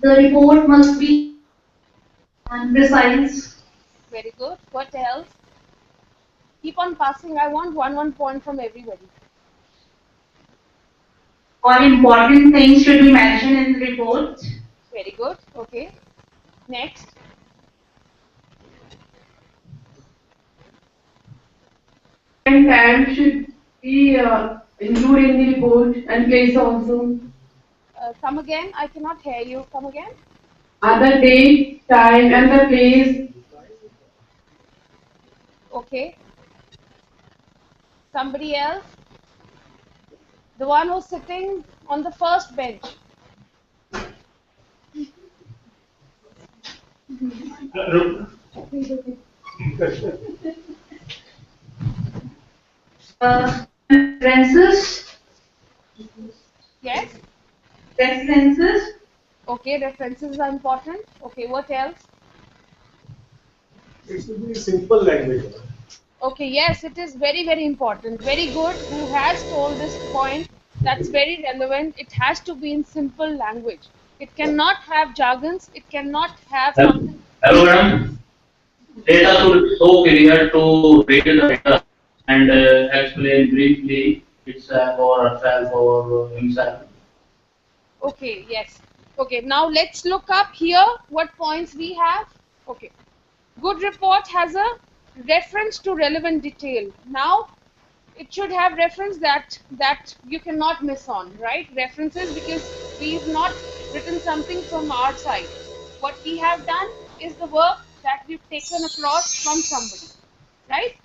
The report must be precise. Very good. What else? Keep on passing. I want one point from everybody. All important things should be mentioned in the report. Very good. Okay. Next. And time should be included in the report and place also. Come again. I cannot hear you. Come again. Other date, time, and the place. Okay. Somebody else? The one who's sitting on the first bench. References. Yes? References. Okay, references are important. Okay, what else? It should be simple language. Okay, yes, it is very, very important. Very good. Who has told this point? That's very relevant. It has to be in simple language. It cannot have jargons. It cannot have something. Hello, madam. Data should be so clear to read the data and explain briefly itself or herself or himself. Okay, yes. Okay, now let's look up here what points we have. Okay. Good report has a reference to relevant detail. Now, it should have reference that you cannot miss on, right? References, because we've not written something from our side. What we have done is the work that we've taken across from somebody, right?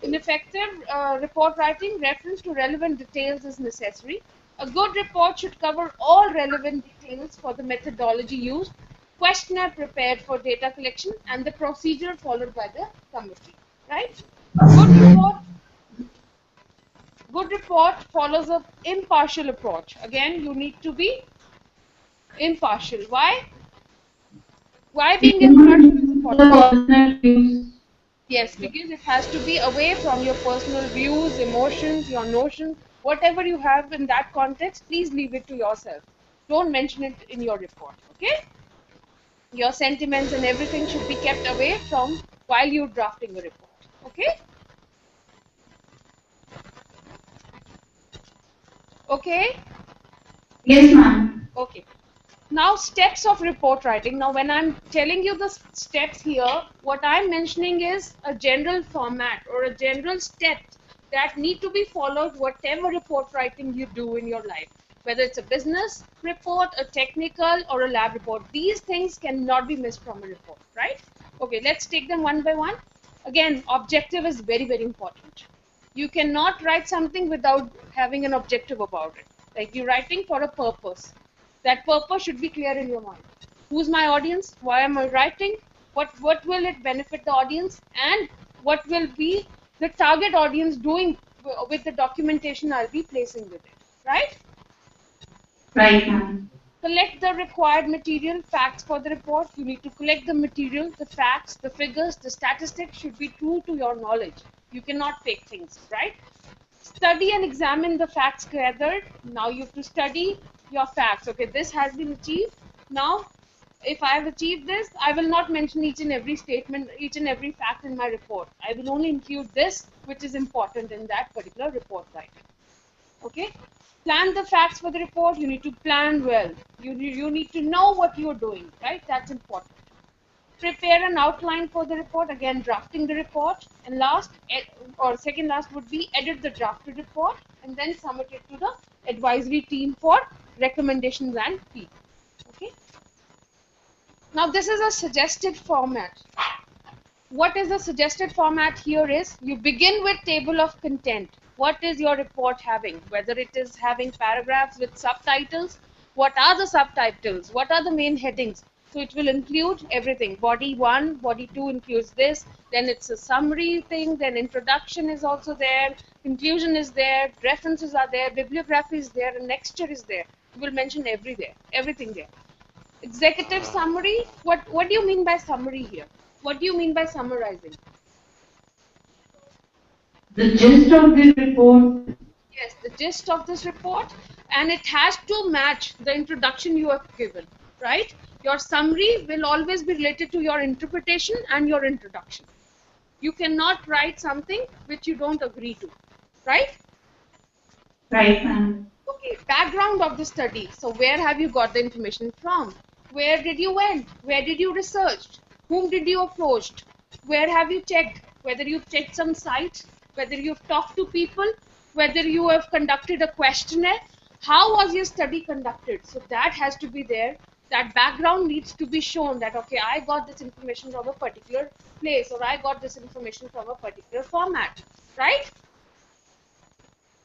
In effective report writing, reference to relevant details is necessary. A good report should cover all relevant details for the methodology used, questionnaire prepared for data collection, and the procedure followed by the committee, right? Good report follows an impartial approach. Again, you need to be impartial. Why? Why being impartial is important? Yes, because it has to be away from your personal views, emotions, your notions, whatever you have in that context, please leave it to yourself. Don't mention it in your report, okay? Your sentiments and everything should be kept away from while you're drafting a report, okay? Okay? Yes, ma'am. Okay. Now, steps of report writing. Now, when I'm telling you the steps here, what I'm mentioning is a general format or a general steps that need to be followed whatever report writing you do in your life. Whether it's a business report, a technical, or a lab report. These things cannot be missed from a report, right? Okay, let's take them one by one. Again, objective is very, very important. You cannot write something without having an objective about it. Like you're writing for a purpose. That purpose should be clear in your mind. Who's my audience? Why am I writing? What will it benefit the audience? And what will be the target audience doing with the documentation I'll be placing with it, right? Right, ma'am. Collect the required material, facts for the report. You need to collect the material, the facts, the figures, the statistics should be true to your knowledge. You cannot fake things, right? Study and examine the facts gathered. Now you have to study your facts. Okay, this has been achieved. Now, if I have achieved this, I will not mention each and every statement, each and every fact in my report. I will only include this, which is important in that particular report writing. Okay, plan the facts for the report. You need to plan well. You need to know what you're doing, right? That's important. Prepare an outline for the report, again drafting the report, and last or second last would be edit the drafted report and then submit it to the advisory team for recommendations and feedback. Okay, now this is a suggested format. What is the suggested format here is you begin with table of content. What is your report having? Whether it is having paragraphs with subtitles, what are the subtitles? What are the main headings? So it will include everything. Body 1, body 2 includes this. Then it's a summary thing. Then introduction is also there. Conclusion is there. References are there. Bibliography is there. And Annexure is there. You will mention everything there. Executive summary. What do you mean by summary here? What do you mean by summarizing? The gist of this report. Yes, the gist of this report, and it has to match the introduction you have given, right? Your summary will always be related to your interpretation and your introduction. You cannot write something which you don't agree to, right? Right, ma'am. Okay, background of the study. So where have you got the information from? Where did you went? Where did you research? Whom did you approach? Where have you checked? Whether you've checked some sites, whether you've talked to people, whether you have conducted a questionnaire. How was your study conducted? So that has to be there. That background needs to be shown that, okay, I got this information from a particular place, or I got this information from a particular format, right?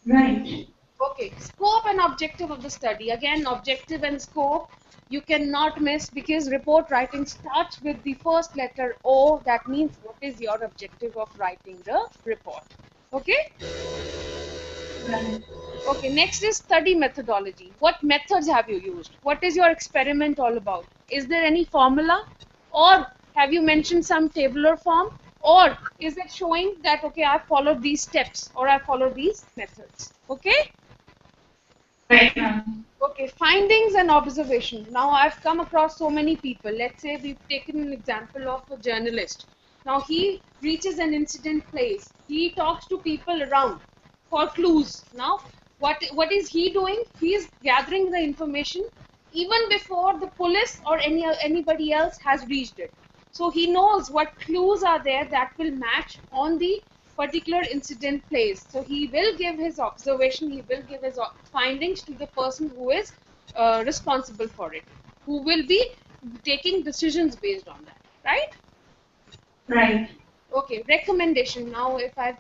Right. Okay, scope and objective of the study. Again, objective and scope you cannot miss, because report writing starts with the first letter O. That means what is your objective of writing the report. Okay? Right. Okay, next is study methodology. What methods have you used? What is your experiment all about? Is there any formula? Or have you mentioned some tabular form? Or is it showing that, okay, I followed these steps or I followed these methods? Okay? Right, ma'am. Okay, findings and observation. Now I've come across so many people. Let's say we've taken an example of a journalist. Now he reaches an incident place. He talks to people around for clues. Now what is he doing? He is gathering the information even before the police or anybody else has reached it. So he knows what clues are there that will match on the particular incident place. So he will give his observation, he will give his findings to the person who is responsible for it, who will be taking decisions based on that, right? Right. Okay, recommendation. Now if I've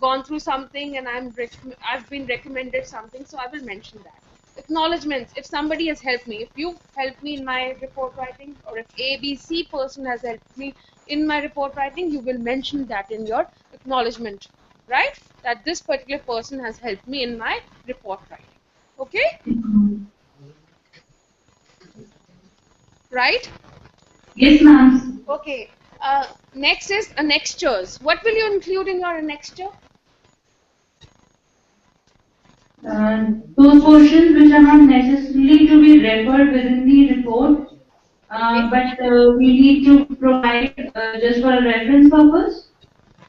gone through something and I've been recommended something, so I will mention that. Acknowledgements. If somebody has helped me, if you've helped me in my report writing, or if ABC person has helped me in my report writing, you will mention that in your acknowledgement, right? That this particular person has helped me in my report writing. Okay? Right? Yes, ma'am. Okay. Next is annexures. What will you include in your annexure? Those portions which are not necessarily to be referred within the report, but we need to provide just for a reference purpose.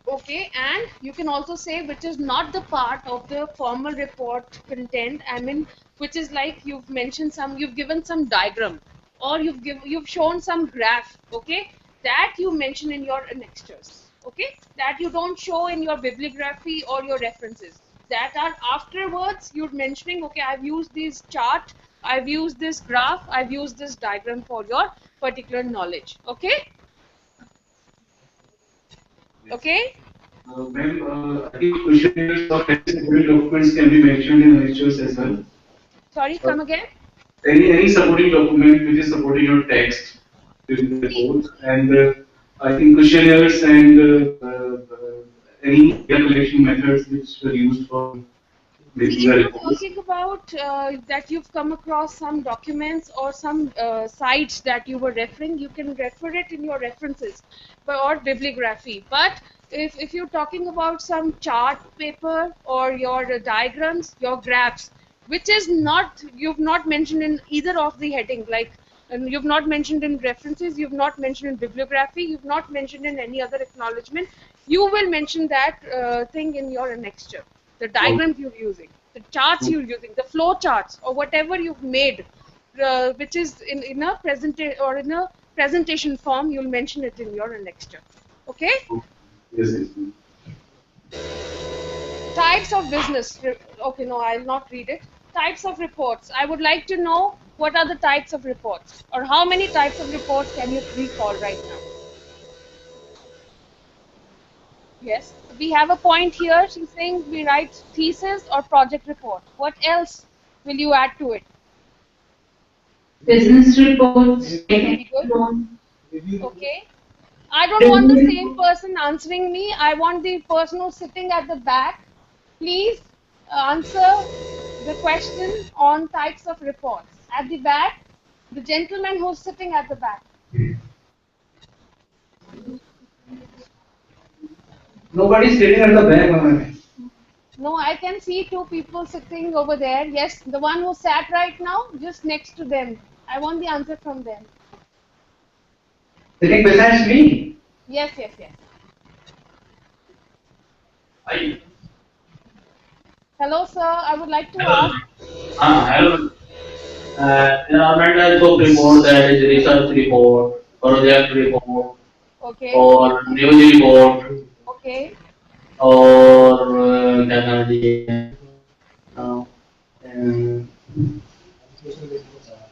Okay, and you can also say which is not the part of the formal report content. I mean, which is like you've mentioned you've given some diagram, or you've shown some graph. Okay, that you mention in your annexures. Okay, that you don't show in your bibliography or your references. That are afterwards you're mentioning. Okay, I've used this chart, I've used this graph, I've used this diagram for your particular knowledge. Okay. Okay. Ma'am, I think questionnaires or any supporting documents can be mentioned in lectures as well. Sorry, come again. Any supporting document which is supporting your text during the report, and I think questionnaires and any data collection methods which were used for See, making if the you're reports. talking about that you've come across some documents or some sites that you were referring, you can refer it in your references or bibliography. But if you're talking about some chart paper or your diagrams, your graphs, which is not, you've not mentioned in either of the heading, like you've not mentioned in references, you've not mentioned in bibliography, you've not mentioned in any other acknowledgement, you will mention that thing in your annexure. the diagrams you're using, the charts you're using, the flow charts, or whatever you've made, which is in a presentation form. You'll mention it in your lecture. Okay. Yes, yes. Types of business. Okay, no, I'll not read it. Types of reports. I would like to know what are the types of reports, or how many types of reports can you recall right now? Yes, we have a point here. She's saying we write thesis or project report. What else will you add to it? Business reports, Very technical good. loan. Okay. I don't want the same person answering me. I want the person who's sitting at the back. Please answer the question on types of reports. At the back, the gentleman who's sitting at the back. Nobody's sitting at the back, ma'am. No, I can see two people sitting over there. Yes, the one who sat right now, just next to them. I want the answer from them. Sitting besides me. Yes, yes, yes. I, Hello, sir. I would like to ask. hello. Environmental report, that is research report, project report, Okay. or news report, Okay. or क्या कहना चाहिए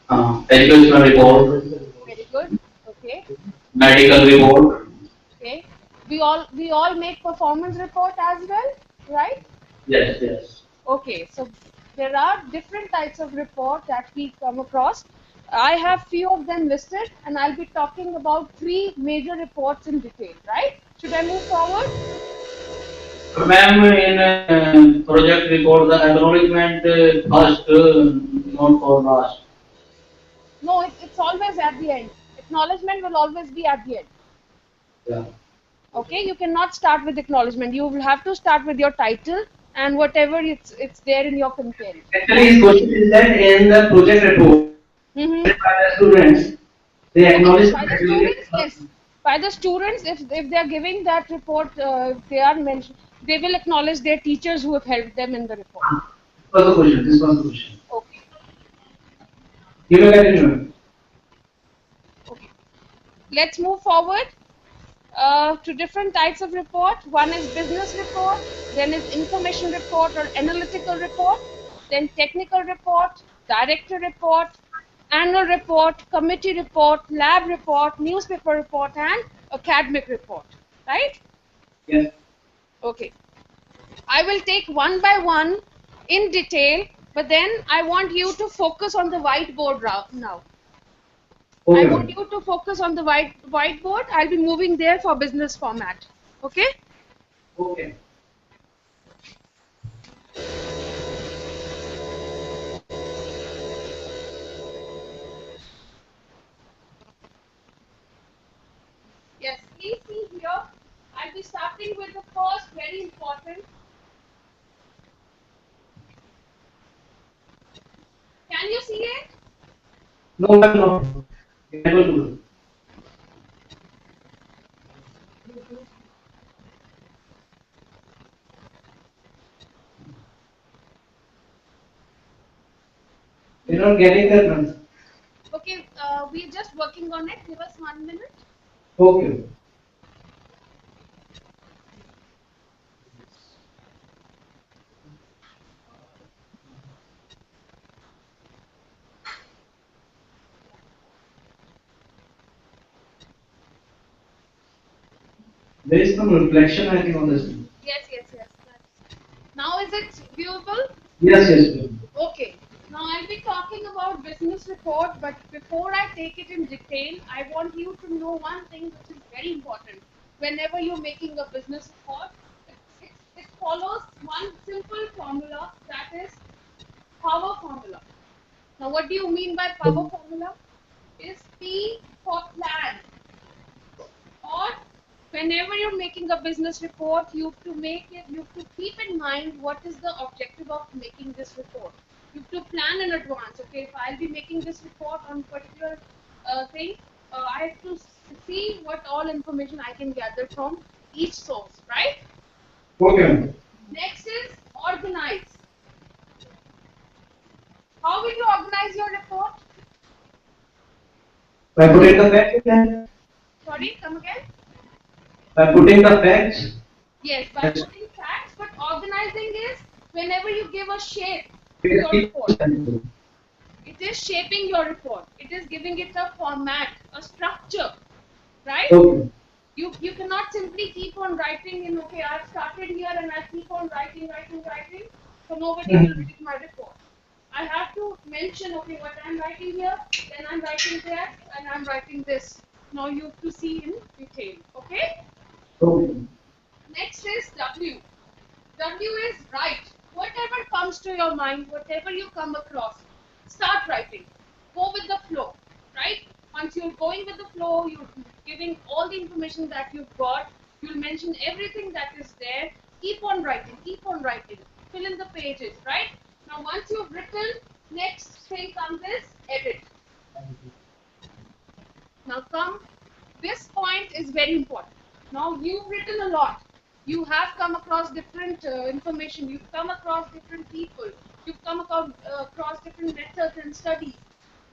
uh, educational report, Very good. Okay. medical report. Okay. We all make performance report as well, right? Yes, yes. Okay. So there are different types of report that we come across. I have few of them listed, and I'll be talking about 3 major reports in detail, right? Should I move forward? Ma'am, in project report, the acknowledgement first, not for last. No, it's always at the end. Acknowledgement will always be at the end. Yeah. Okay, you cannot start with acknowledgement. You will have to start with your title and whatever it's there in your content. Actually, his question is that in the project report, Mm-hmm. by the students, they acknowledge By the students, yes. By the students, if they are giving that report, they are mentioned. They will acknowledge their teachers who have helped them in the report. This was the question. This was the question. Okay. You will get it. Okay. Let's move forward to different types of report. One is business report, then is information report or analytical report, then technical report, director report, annual report, committee report, lab report, newspaper report, and academic report. Right? Yes. Okay. I will take one by one in detail, but then I want you to focus on the whiteboard now. Okay. I want you to focus on the whiteboard. I'll be moving there for business format. Okay? Okay. Yes, please see here. I'll be starting with the first very important. Can you see it? No, ma'am, no. Able to. You're not getting that, ma'am. Okay, we're just working on it. Give us 1 minute. Okay. There is some reflection, I think, on this. Yes, yes, yes. Now is it viewable? Yes, yes, ma'am. Okay. Now I'll be talking about business report, but before I take it in detail, I want you to know one thing which is very important. Whenever you're making a business report, it follows one simple formula, that is power formula. Now what do you mean by power formula? Is P for plan, or whenever you're making a business report, you have to keep in mind what is the objective of making this report. You have to plan in advance. Okay, if I'll be making this report on particular thing, I have to see what all information I can gather from each source, right? Okay. Next is Organize. How will you organize your report? By putting the facts in there. Sorry, come again? By putting the facts. Yes, by Yes. putting facts, but organizing is whenever you give a shape to Yes. your report. It is shaping your report. It is giving it a format, a structure, right? Okay. You cannot simply keep on writing in, okay, I've started here and I keep on writing, so nobody will read my report. I have to mention, okay, what I'm writing here, then I'm writing that, and I'm writing this. Now you have to see in detail, okay? Okay. Next is W. W is write. Whatever comes to your mind, whatever you come across, start writing. Go with the flow, right? Once you're going with the flow, you're giving all the information that you've got. You'll mention everything that is there. Keep on writing, keep on writing. Fill in the pages, right? Now, once you've written, next thing comes is edit. Now, this point is very important. Now, you've written a lot. You have come across different information. You've come across different people. You've come across different methods and studies.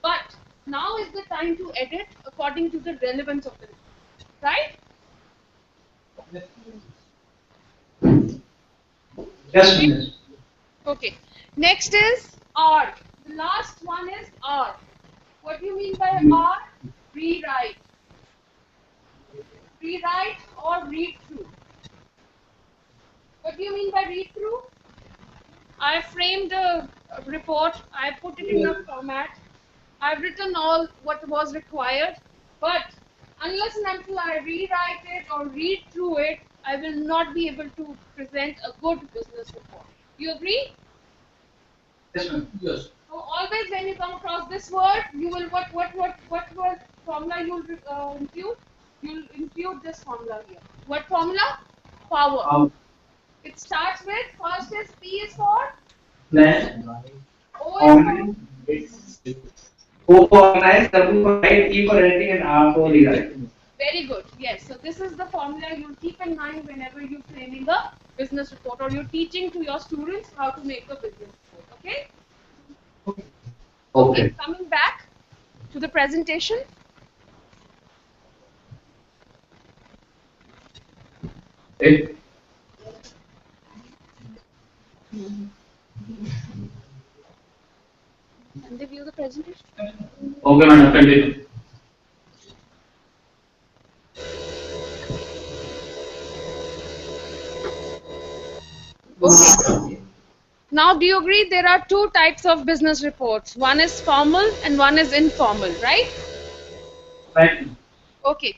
But now is the time to edit according to the relevance of the report, right? Yes, miss. Okay. Next is R. The last one is R. What do you mean by R? Rewrite. Rewrite or read through. What do you mean by read through? I framed a report, I put it in a format, I've written all what was required, but unless and until I rewrite it or read through it, I will not be able to present a good business report. You agree? Yes, ma'am. Yes. So always when you come across this word, you will what word formula you'll include? You'll include this formula here. What formula? Power. It starts with, first is P is for Plan. O is for O for organize, W for write, E for editing, and R for rewrite. very good. Yes. So this is the formula you'll keep in mind whenever you're framing a business report or you're teaching to your students how to make a business report. Okay? Okay. Coming back to the presentation. Okay. Can they view the presentation? Okay, madam, continue. Okay. Now, do you agree there are two types of business reports? One is formal and one is informal, right? Right. Okay.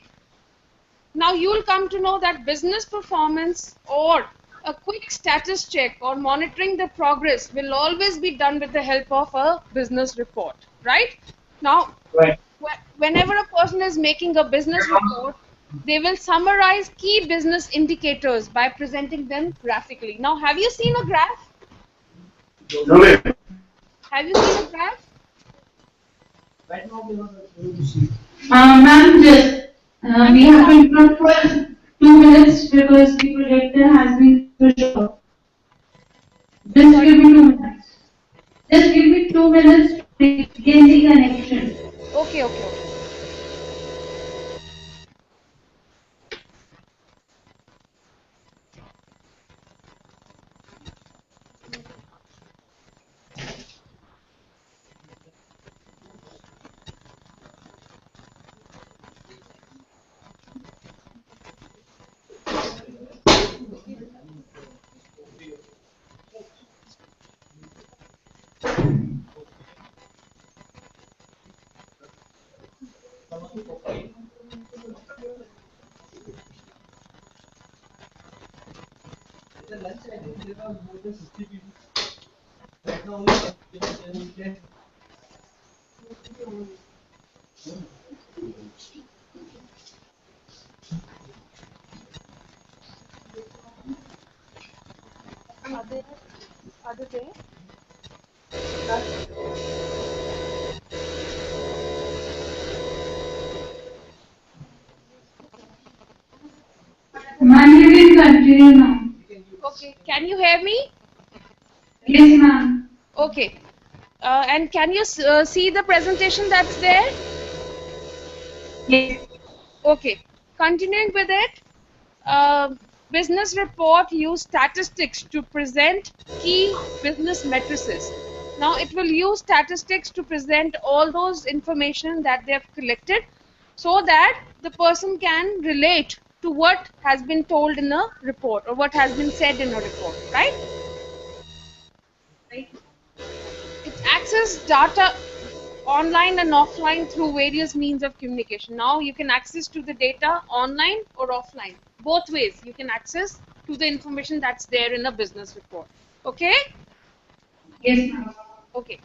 Now, you will come to know that business performance or a quick status check or monitoring the progress will always be done with the help of a business report, right? Now, Right. whenever a person is making a business report, they will summarize key business indicators by presenting them graphically. Now, have you seen a graph? No, ma'am. Have you seen a graph? Ma'am, just we have to interrupt for 2 minutes because the projector has been switched off. Just give me 2 minutes. Just give me 2 minutes to regain the connection. Okay, okay, okay. Are they there? Ma'am, you can continue now. Okay, can you hear me? Yes, ma'am. Okay. And can you see the presentation that's there? Yes. Okay. Continuing with it. Uh, Business report use statistics to present key business matrices. Now it will use statistics to present all those information that they have collected so that the person can relate to what has been told in a report or what has been said in a report, right? Right. It accesses data online and offline through various means of communication. Now you can access to the data online or offline. Both ways you can access to the information that's there in a business report. Okay? Yes, ma'am. Okay.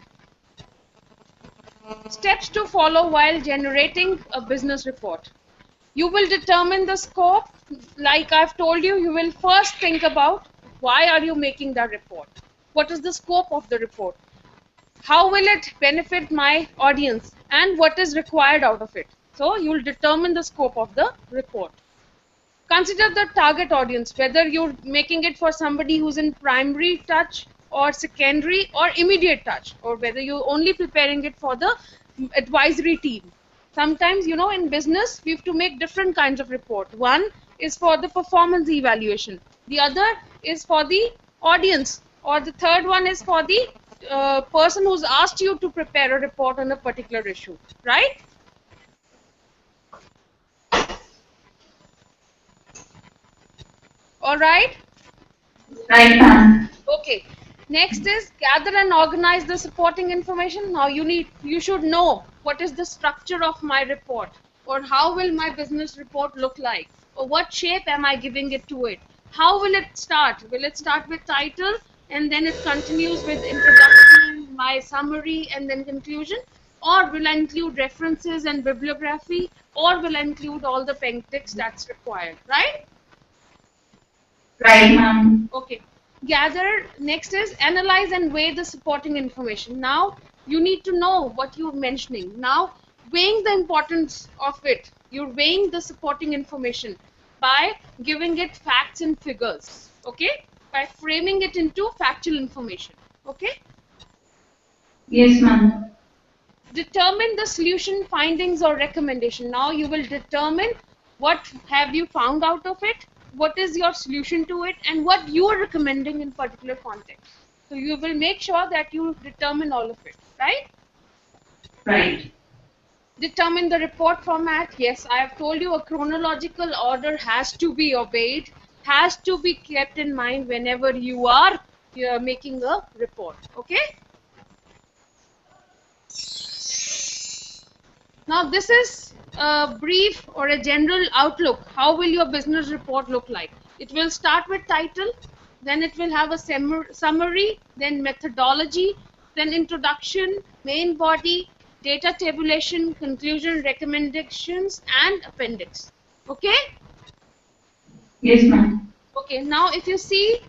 Steps to follow while generating a business report. You will determine the scope. Like I've told you, you will first think about why are you making that report? What is the scope of the report? How will it benefit my audience and what is required out of it? So you will determine the scope of the report. Consider the target audience, whether you're making it for somebody who's in primary touch or secondary or immediate touch, or whether you're only preparing it for the advisory team. Sometimes, in business, we have to make different kinds of report. One is for the performance evaluation. The other is for the audience. Or the third one is for the person who's asked you to prepare a report on a particular issue, right? All right? Right, ma'am. Okay. Next is gather and organize the supporting information. Now you should know what is the structure of my report, or how will my business report look like, or what shape am I giving it to it. How will it start? Will it start with title and then it continues with introduction, my summary, and then conclusion? Or will I include references and bibliography? Or will I include all the Phoenetics that's required, right? Right, ma'am. Okay. Gather, next is analyze and weigh the supporting information. Now, you need to know what you're mentioning. Now, weighing the importance of it, you're weighing the supporting information by giving it facts and figures, okay? By framing it into factual information, okay? Yes, ma'am. Determine the solution, findings, or recommendation. Now you will determine what have you found out of it, what is your solution to it, and what you are recommending in particular context. So you will make sure that you determine all of it, right? Right. Determine the report format. Yes, I have told you a chronological order has to be obeyed, has to be kept in mind whenever you are making a report, okay? Now this is a brief or a general outlook. How will your business report look like? It will start with title, then it will have a summary, then methodology, then introduction, main body, data tabulation, conclusion, recommendations, and appendix. Okay? Yes, ma'am. Okay, now if you see,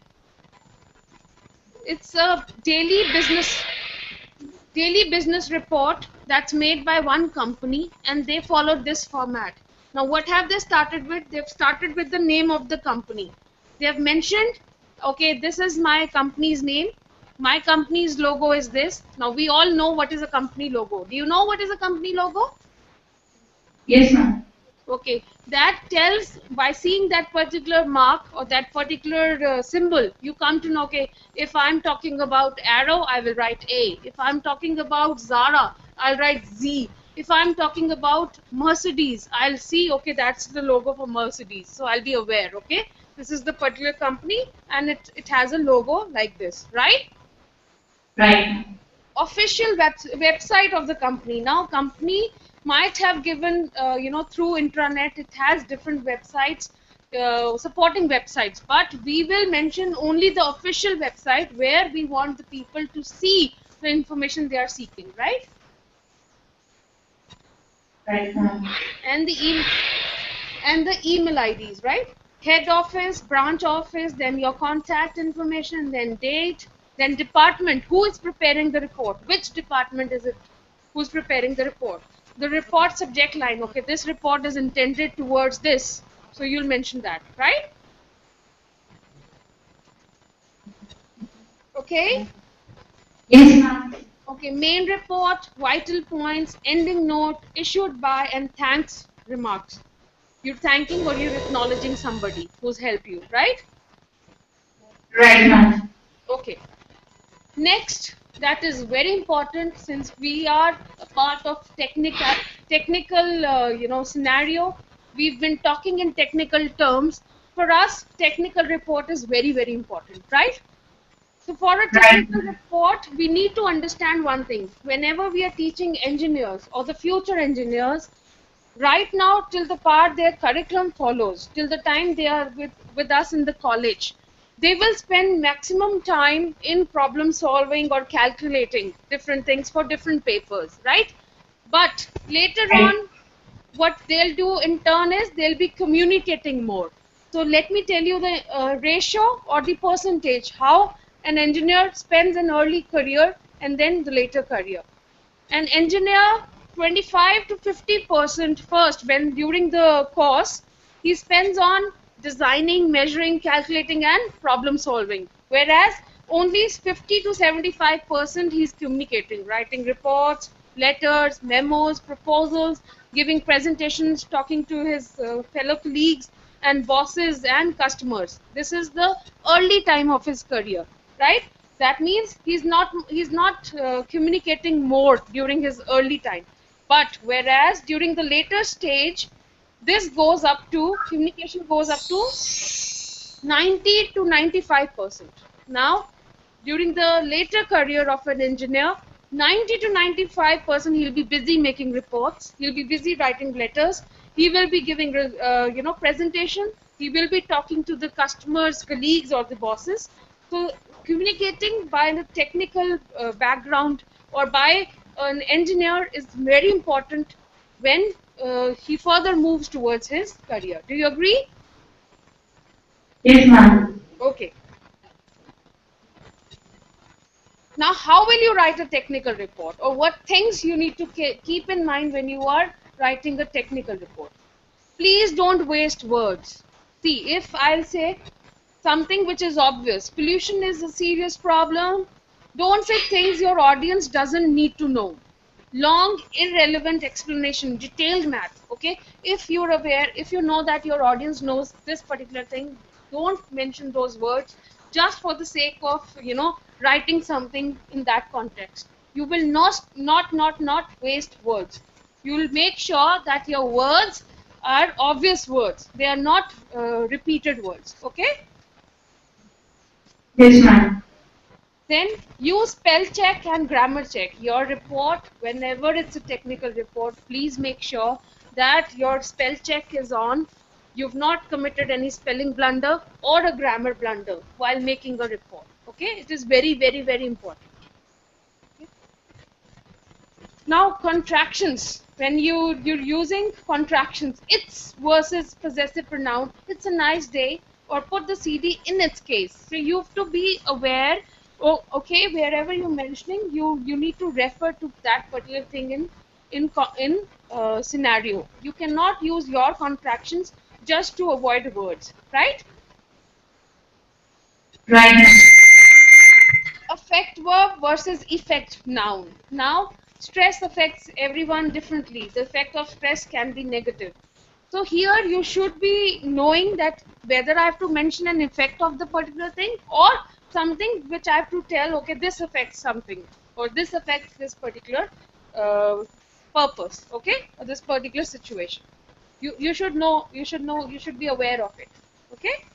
it's a daily business report that's made by one company, and they followed this format. Now what have they started with? They've started with the name of the company. They have mentioned, okay, this is my company's name, my company's logo is this. Now we all know what is a company logo. Do you know what is a company logo? Yes, ma'am. Okay, that tells, by seeing that particular mark or that particular symbol, you come to know, okay, if I'm talking about Arrow, I will write A. If I'm talking about Zara, I'll write Z. If I'm talking about Mercedes, I'll see, okay, that's the logo for Mercedes. So I'll be aware, okay, this is the particular company and it has a logo like this, right? Right. Official website of the company. Now company might have given through intranet, it has different websites, supporting websites, but we will mention only the official website where we want the people to see the information they are seeking, right? Right, ma'am. And the email IDs, right? Head office, branch office, then your contact information, then date, then department, who is preparing the report, which department is it who's preparing the report, the report subject line, okay, this report is intended towards this, so you'll mention that, right? Okay? Yes, ma'am. Okay, main report, vital points, ending note, issued by, and thanks remarks. You're thanking or you're acknowledging somebody who's helped you, right? Right, ma'am. Okay. Next, that is very important since we are a part of technical scenario. We've been talking in technical terms. For us, technical report is very, very important, right? So for a Right. technical report, we need to understand one thing. Whenever we are teaching engineers or the future engineers, right now till the part their curriculum follows, till the time they are with us in the college, they will spend maximum time in problem solving or calculating different things for different papers, right? But later Right. on, what they'll do in turn is they'll be communicating more. So let me tell you the ratio or the percentage how an engineer spends an early career and then the later career. An engineer, 25 to 50% first when during the course he spends on designing, measuring, calculating and problem solving, whereas only 50 to 75% he's communicating, writing reports, letters, memos, proposals, giving presentations, talking to his fellow colleagues and bosses and customers. This is the early time of his career, right? That means he's not communicating more during his early time. But whereas during the later stage, this goes up to communication goes up to 90 to 95%. Now, during the later career of an engineer, 90 to 95% he'll be busy making reports, he'll be busy writing letters, he will be giving presentation, he will be talking to the customers, colleagues or the bosses. So communicating by the technical background or by an engineer is very important when he further moves towards his career. Do you agree? Yes, ma'am. Okay. Now, how will you write a technical report, or what things you need to keep in mind when you are writing a technical report? Please don't waste words. See, if I'll say something which is obvious, pollution is a serious problem, don't say things your audience doesn't need to know. Long, irrelevant explanation, detailed math, okay? If you're aware, if you know that your audience knows this particular thing, don't mention those words just for the sake of, writing something in that context. You will not waste words. You will make sure that your words are obvious words. They are not repeated words, okay? Yes, ma'am. Then use spell check and grammar check. Your report, whenever it's a technical report, please make sure that your spell check is on. You've not committed any spelling blunder or a grammar blunder while making a report. Okay, it is very, very, very important. Now contractions. When you're using contractions, it's versus possessive pronoun. It's a nice day, or put the CD in its case. So you have to be aware. Oh, okay, wherever you're mentioning, you need to refer to that particular thing in scenario. You cannot use your contractions just to avoid words, right? Right. Affect verb versus effect noun. Now, stress affects everyone differently. The effect of stress can be negative. So here you should be knowing that whether I have to mention an effect of the particular thing or something which I have to tell, okay, this affects something or this affects this particular purpose, okay, or this particular situation. You should know, you should be aware of it, okay?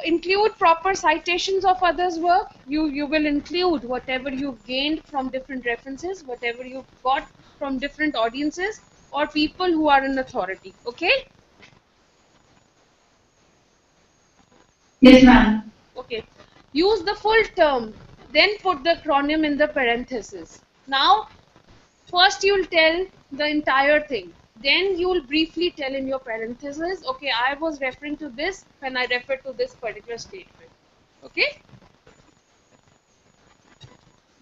Include proper citations of others' work. You will include whatever you've gained from different references, whatever you've got from different audiences or people who are in authority. Okay? Yes, ma'am. Okay. Use the full term, then put the acronym in the parenthesis. Now, first you'll tell the entire thing. Then you'll briefly tell in your parenthesis, okay, I was referring to this when I referred to this particular statement. Okay?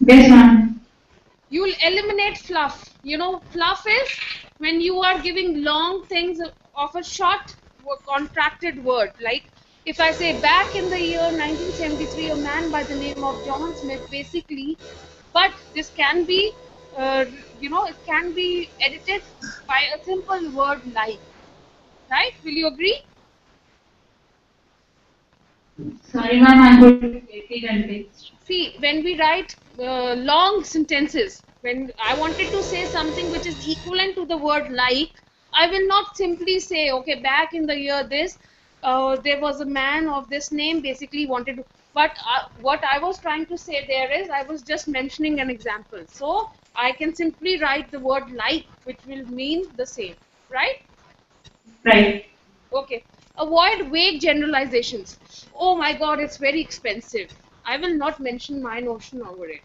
Yes, ma'am. You'll eliminate fluff. Fluff is when you are giving long things of a short contracted word, like If I say back in the year 1973, a man by the name of John Smith, basically, but this can be, it can be edited by a simple word like, right? Will you agree? Sorry, ma'am, I'm going to get confused. See, when we write long sentences, when I wanted to say something which is equivalent to the word like, I will not simply say, okay, back in the year this, there was a man of this name basically wanted to, but what I was trying to say there is, I was just mentioning an example. So I can simply write the word like, which will mean the same, right? Right. Okay. Avoid vague generalizations. Oh my god, it's very expensive. I will not mention my notion over it.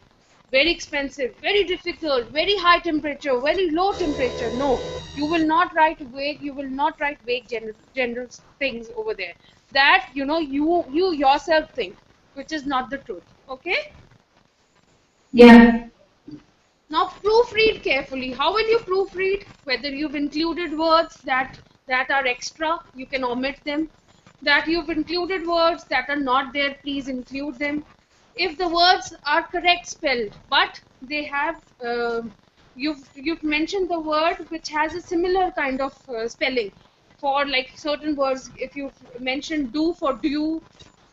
Very expensive, very difficult, very high temperature, very low temperature. No, you will not write vague, you will not write vague general things over there. That, you yourself think, which is not the truth. Okay? Yeah. Now proofread carefully. How will you proofread? Whether you've included words that are extra, you can omit them. That you've included words that are not there, please include them. If the words are correct spelled, but they have you've mentioned the word which has a similar kind of spelling. For like certain words, if you've mentioned do for do,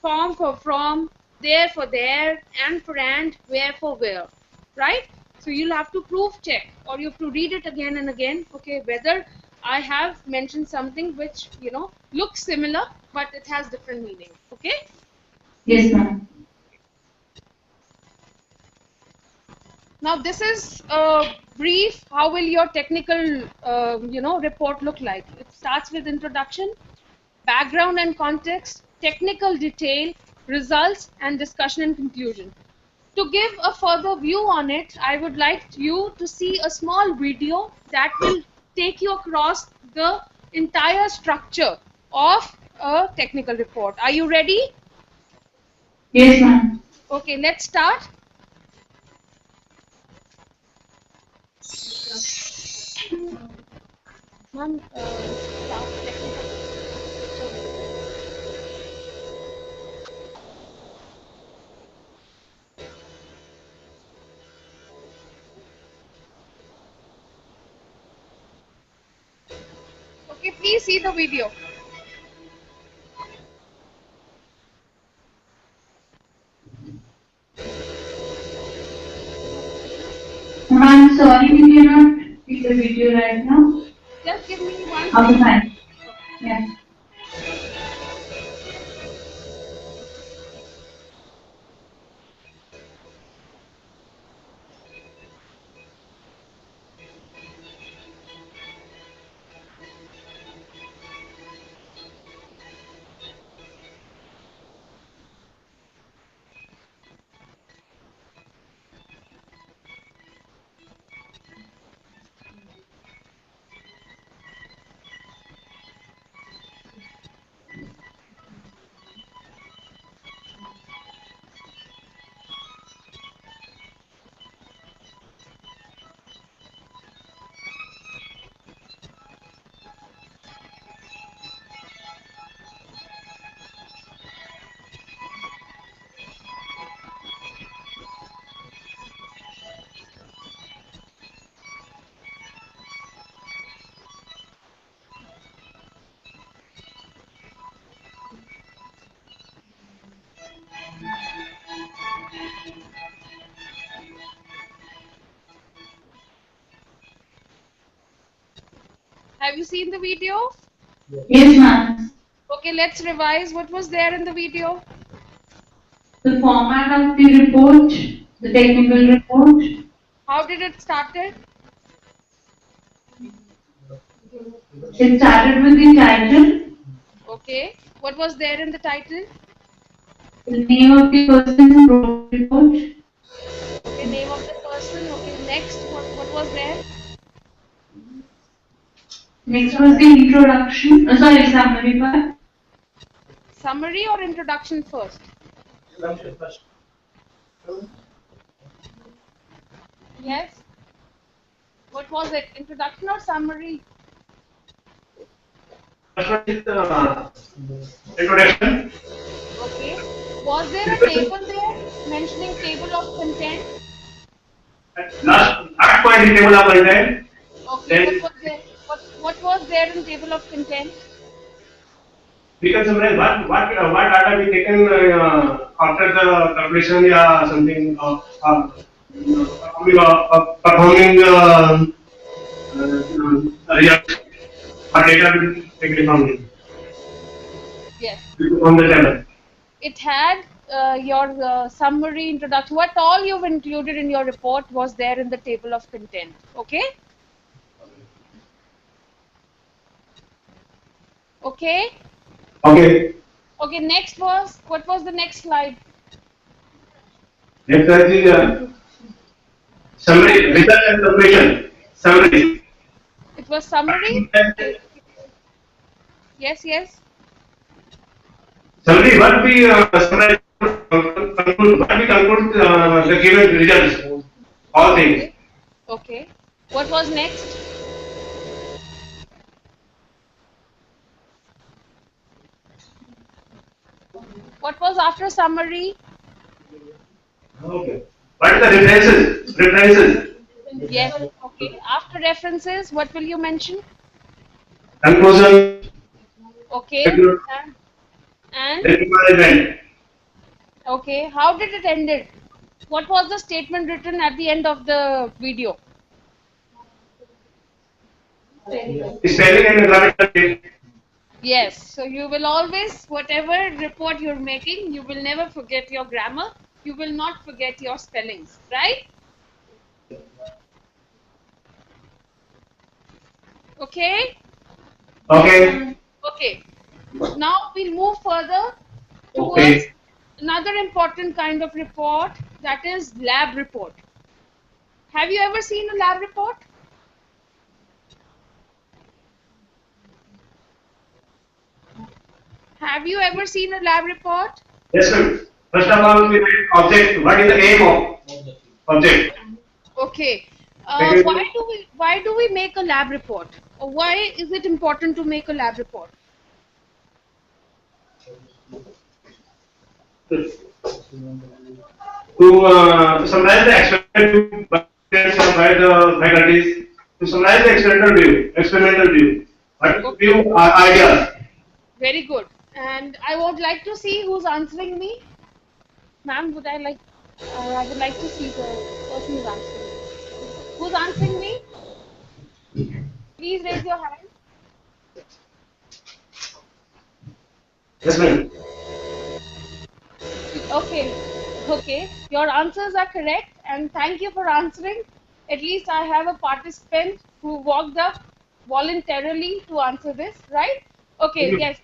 from for from, there for there, and for and, where for where, right? So you'll have to proof check, or you have to read it again and again, okay, whether I have mentioned something which, looks similar, but it has different meaning, okay? Yes, ma'am. Now this is a brief, how will your technical, report look like? It starts with introduction, background and context, technical detail, results, and discussion and conclusion. To give a further view on it, I would like you to see a small video that will take you across the entire structure of a technical report. Are you ready? Yes, ma'am. Okay, let's start. Ma'am, start technical. Okay, please see the video. Ma'am, sorry, we cannot see the video right now. Just give me 1 second. Okay, fine. Yeah. Have you seen the video? Yes, ma'am. Okay, let's revise what was there in the video. The format of the report, the technical report. How did it started? It started with the title, Okay. What was there in the title? the name of the person who wrote the report. Okay, name of the person. Okay, next, what was there? Next was the introduction, sorry, summary part. Summary or introduction first? Yes. What was it? Introduction or summary? First one is introduction. Okay. Was there a table there mentioning table of content? Last point is table of content. Okay. Then What was there? What was there in table of content? we can summarize what data we taken after the calculation or something performing results. What data we taken from it Yes. on the table. It had your summary introduction. What all you've included in your report was there in the table of content. Okay. Okay. Okay. Okay. Next was what was the next slide? Next slide is summary, result and conclusion. Summary. It was summary. Okay. Yes. Yes. Summary. What we summarize, conclude, what we conclude the given results. All things. Okay. Okay. What was next? What was after summary? Okay. What are the references? References. Yes. Okay. After references, what will you mention? Conclusion. Okay. And Management. okay. How did it ended? What was the statement written at the end of the video? Spelling and grammatical. Yes. So you will always, whatever report you're making, you will never forget your grammar. You will not forget your spellings, right? Okay. Okay. Okay. Now we'll move further towards Okay. another important kind of report, that is lab report. Have you ever seen a lab report? Have you ever seen a lab report? Yes, ma'am. First of all, we write object. What is the aim of object? Okay. Second, Why do we make a lab report? Or why is it important to make a lab report? to summarize the experimental by the faculties, to summarize the experimental view. What view are ideas? Very good. And I would like to see who's answering me. Ma'am, I would like to see the person who's answering me. Who's answering me? Please raise your hand. Yes, ma'am. Okay. Okay. Your answers are correct, and thank you for answering. At least I have a participant who walked up voluntarily to answer this, right? Okay, yes.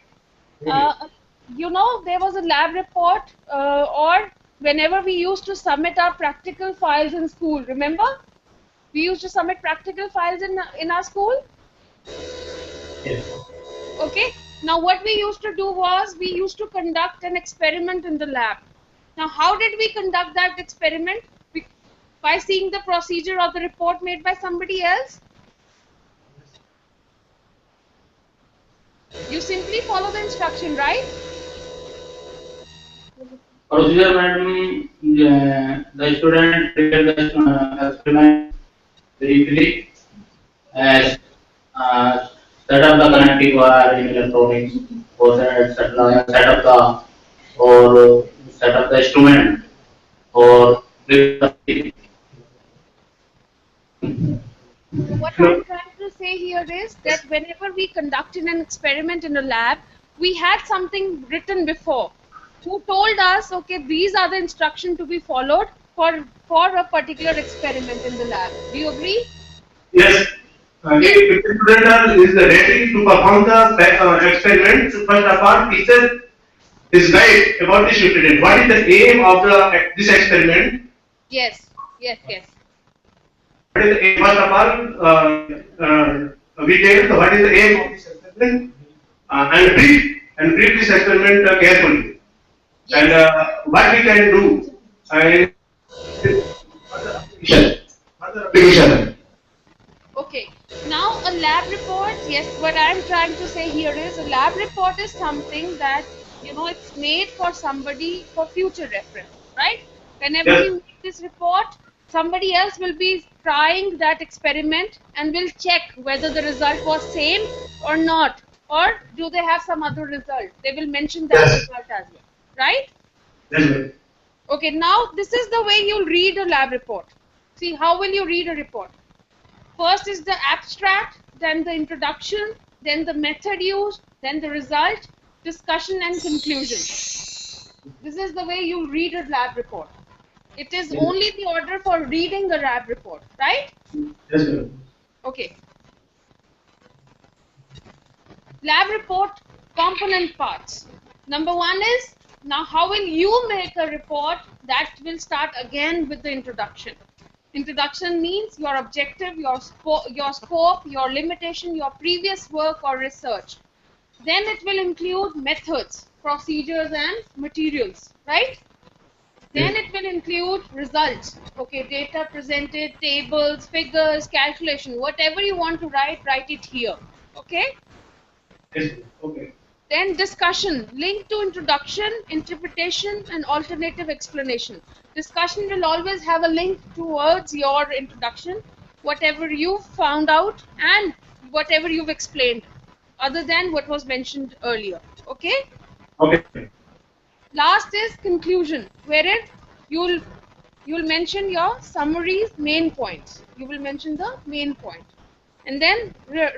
There was a lab report, or whenever we used to submit our practical files in school, remember? We used to submit practical files in our school. Yes. Okay. Now what we used to do was we used to conduct an experiment in the lab. Now how did we conduct that experiment? By seeing the procedure or the report made by somebody else? You simply follow the instruction, right? Procedure, madam, the student prepare the experiment briefly as set up the connecting wire in electronics or set up the instrument or So what I'm trying to say here is that whenever we conducted an experiment in a lab, we had something written before who told us, okay, these are the instructions to be followed for a particular experiment in the lab. Do you agree? Yes. If the student is ready to perform the experiment, first of all, teacher is guide about the student. What is the aim of this experiment? Yes, yes, yes. What is the aim? First of all, we tell what is the aim of this experiment and brief this experiment carefully. Yes. And what we can do and other application. Okay. Now a lab report, yes, what I'm trying to say here is a lab report is something that, it's made for somebody for future reference, right? Whenever Yes. you make this report, somebody else will be trying that experiment and will check whether the result was same or not, or do they have some other result. They will mention that Yes. result as well, right? Yes, ma'am. Okay, now this is the way you'll read a lab report. See, how will you read a report? First is the abstract, then the introduction, then the method used, then the result, discussion, and conclusion. This is the way you read a lab report. It is Yes. only the order for reading the lab report, right? Yes, ma'am. Okay. Lab report component parts. Number one is, now how will you make a report? That will start again with the introduction. Introduction means your objective, your scope, your limitation, your previous work or research. Then it will include methods, procedures, and materials, right? Then Yes. it will include results. Okay, data presented, tables, figures, calculation, whatever you want to write, write it here. Okay? Yes. Okay. Then discussion, linked to introduction, interpretation, and alternative explanation. Discussion will always have a link towards your introduction, whatever you found out and whatever you've explained, other than what was mentioned earlier. Okay? Okay. Last is conclusion, wherein you'll you'll mention your summaries, main points. You will mention the main point. And then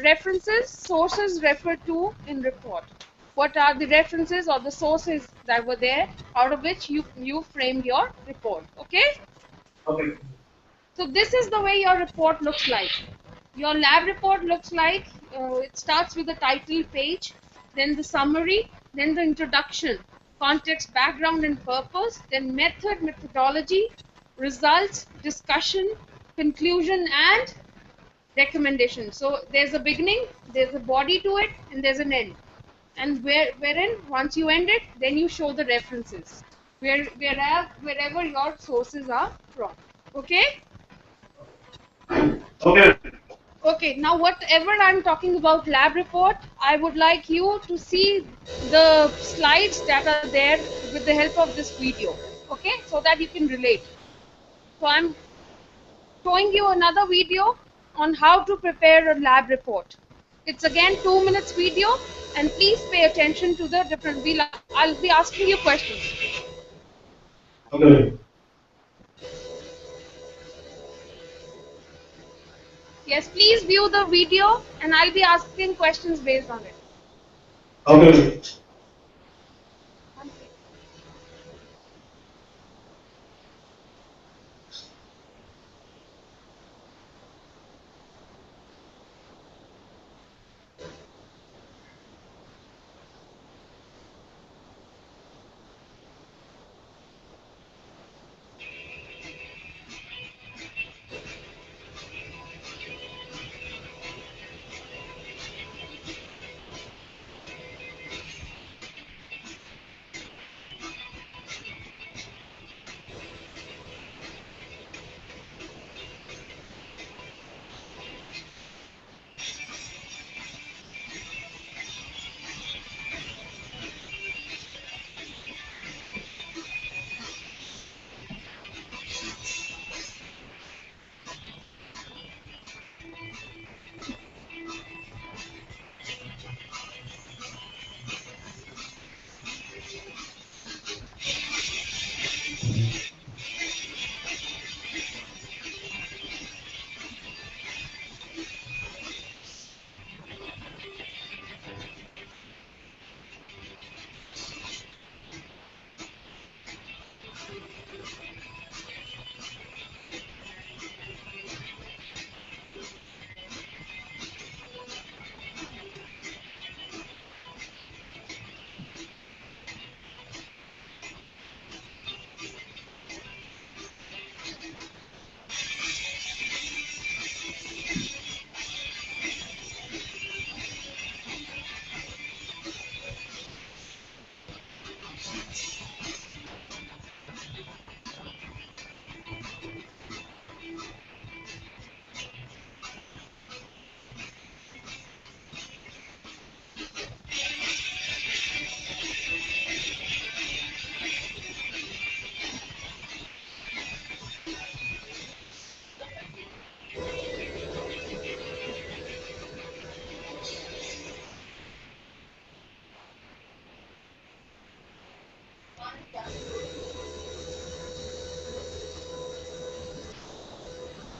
references, sources referred to in report. What are the references or the sources that were there, out of which you framed your report? Okay? Okay. So this is the way your report looks like. Your lab report looks like, it starts with the title page, then the summary, then the introduction, context, background, and purpose, then method, methodology, results, discussion, conclusion, and recommendation. So there's a beginning, there's a body to it, and there's an end. And wherein once you end it, then you show the references, wherever your sources are from. Okay? Okay. Okay, now whatever I'm talking about lab report, I would like you to see the slides that are there with the help of this video. Okay, so that you can relate. So I'm showing you another video on how to prepare a lab report. It's again 2 minutes video, and please pay attention to the different, I'll be asking you questions. Okay. Yes, please view the video and I'll be asking questions based on it. Okay.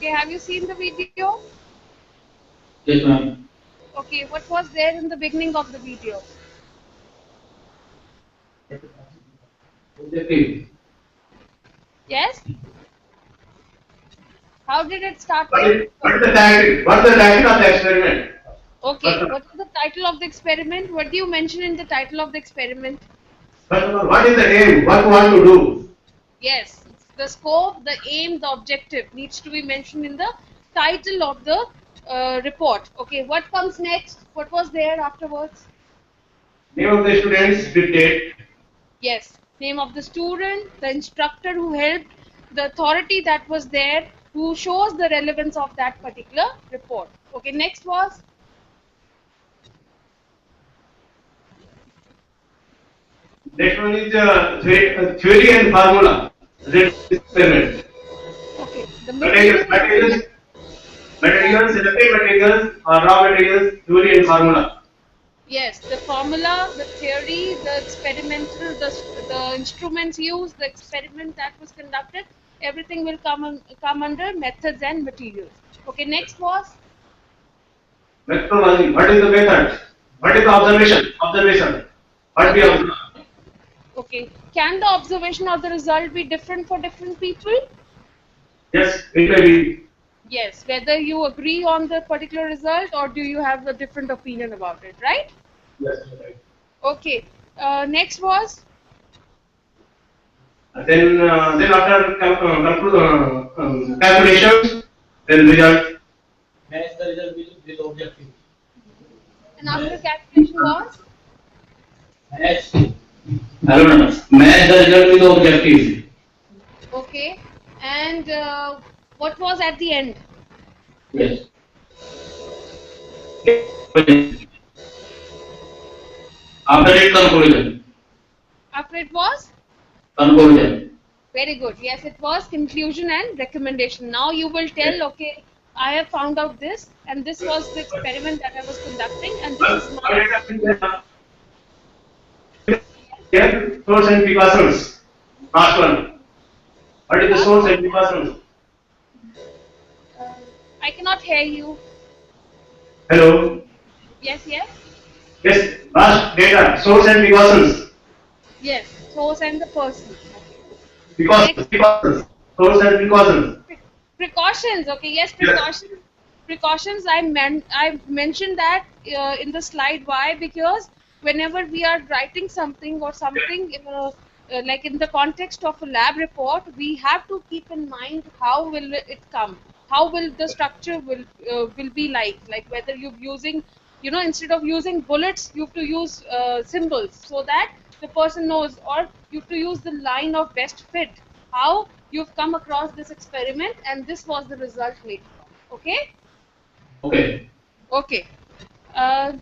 Okay, have you seen the video? Yes, ma'am. Okay, what was there in the beginning of the video? Objective. Yes? How did it What started? is, what is the title? What's the title of the experiment? Okay, what is the title of the experiment? What do you mention in the title of the experiment? First of all, what is the aim? What you want to do? Yes, the scope, the aim, the objective needs to be mentioned in the title of the report. Okay, what comes next? What was there afterwards? Name of the students, dictate. Yes, name of the student, the instructor who helped, the authority that was there, who shows the relevance of that particular report. Okay, next was, Next one is theory and formula. That is experiment. okay, the Materials, material and materials, materials, selected materials, or raw materials, theory and formula. yes, the formula, the theory, the experimental, the instruments used, the experiment that was conducted, everything will come under methods and materials. Okay, next was, Methodology. What is the method? What is the observation? Observation. What we okay, observe? okay. Can the observation or the result be different for different people? Yes, it may be. Yes, whether you agree on the particular result or do you have a different opinion about it, right? Yes, right. Okay, next was, Then after calculations, then result. Match the result with objective. and after calculation was, Match. Hello, madam. Match the result with objective. okay, and what was at the end? Yes. After it, conclusion. After it was? Conclusion. Very good. Yes, it was conclusion and recommendation. Now you will tell, okay, I have found out this, and this was the experiment that I was conducting, and this is my. Here, source and precautions. Last one. What is the source and precautions? Uh, I cannot hear you. Hello. Yes, yes, Yes, last data. Source and precautions. yes. Source and the person. Precautions. Next, Precautions. Source and precautions. precautions. Okay, yes, Yes. precautions. Precautions. I mentioned that in the slide. Why? Because whenever we are writing something or something, like in the context of a lab report, we have to keep in mind how will it come, how will the structure will be like whether you're using, instead of using bullets, you have to use symbols so that the person knows, or you have to use the line of best fit. How you've come across this experiment, and this was the result later on. Okay. Okay. Okay. uh,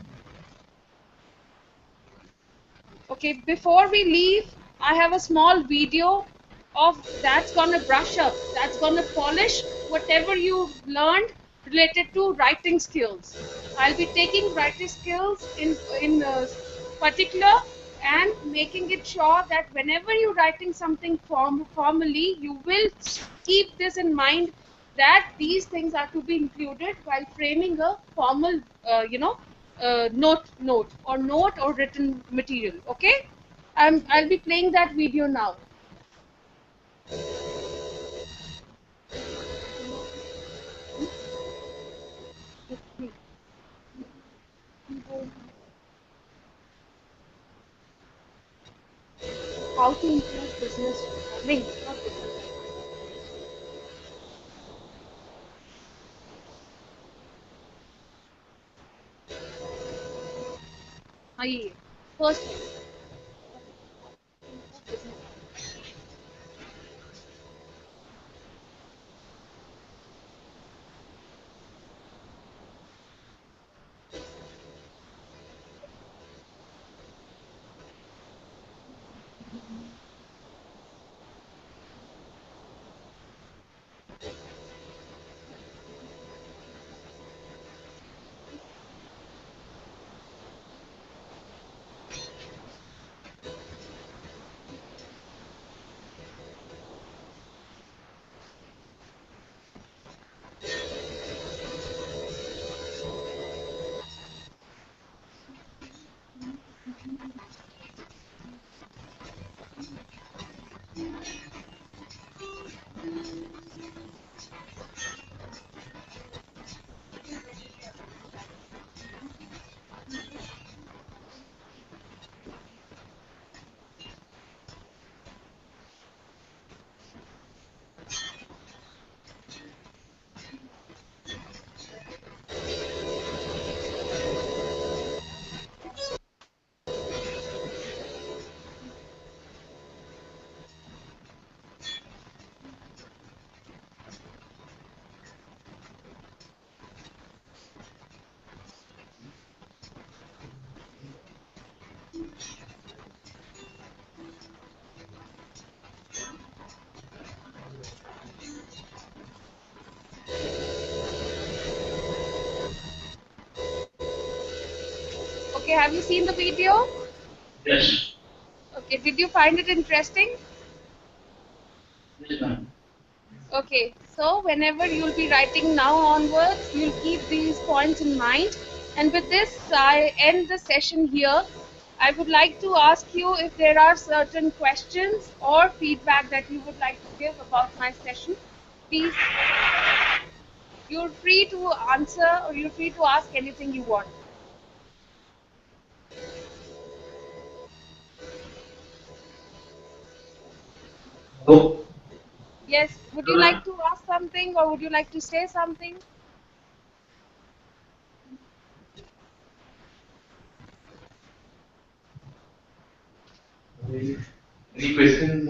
okay, before we leave, I have a small video of that's gonna brush up, that's gonna polish whatever you learned related to writing skills. I'll be taking writing skills in particular, and making it sure that whenever you're writing something formally, you will keep this in mind, that these things are to be included while framing a formal, note or written material. Okay, I'll be playing that video now. How to improve business running, not business. आइए first Okay, have you seen the video? Yes. Okay, did you find it interesting? Yes, ma'am. Okay, so whenever you'll be writing now onwards, you'll keep these points in mind. And with this, I end the session here. I would like to ask you if there are certain questions or feedback that you would like to give about my session. Please, you're free to answer or you're free to ask anything you want. So, Yes, would you like to ask something or would you like to say something? Any questions?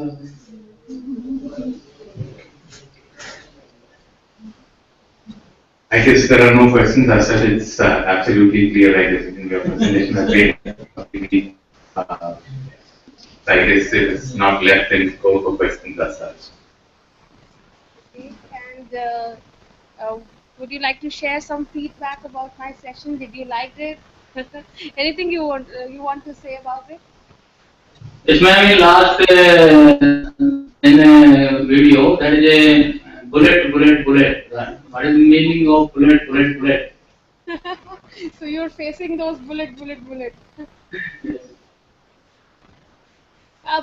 I guess there are no questions as such. It's absolutely clear, I guess, in your presentation has been completely. I guess it is not left any scope for questions as such. Okay, and uh, would you like to share some feedback about my session? Did you like it? Anything you want to say about it? yes, ma'am. In last in a video, there is a bullet, bullet, bullet. What is the meaning of bullet, bullet, bullet? So you're facing those bullet, bullet, bullet.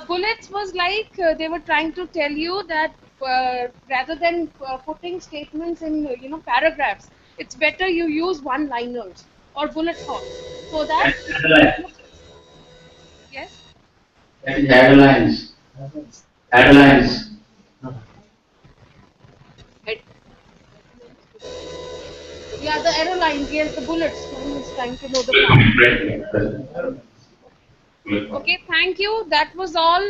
Bullets was like they were trying to tell you that rather than putting statements in paragraphs, it's better you use one-liners or bullet points so that Headline. yes. That is headlines. Headlines. Yeah, the airlines, yes, the bullets. One is trying to know the part. Okay, thank you. That was all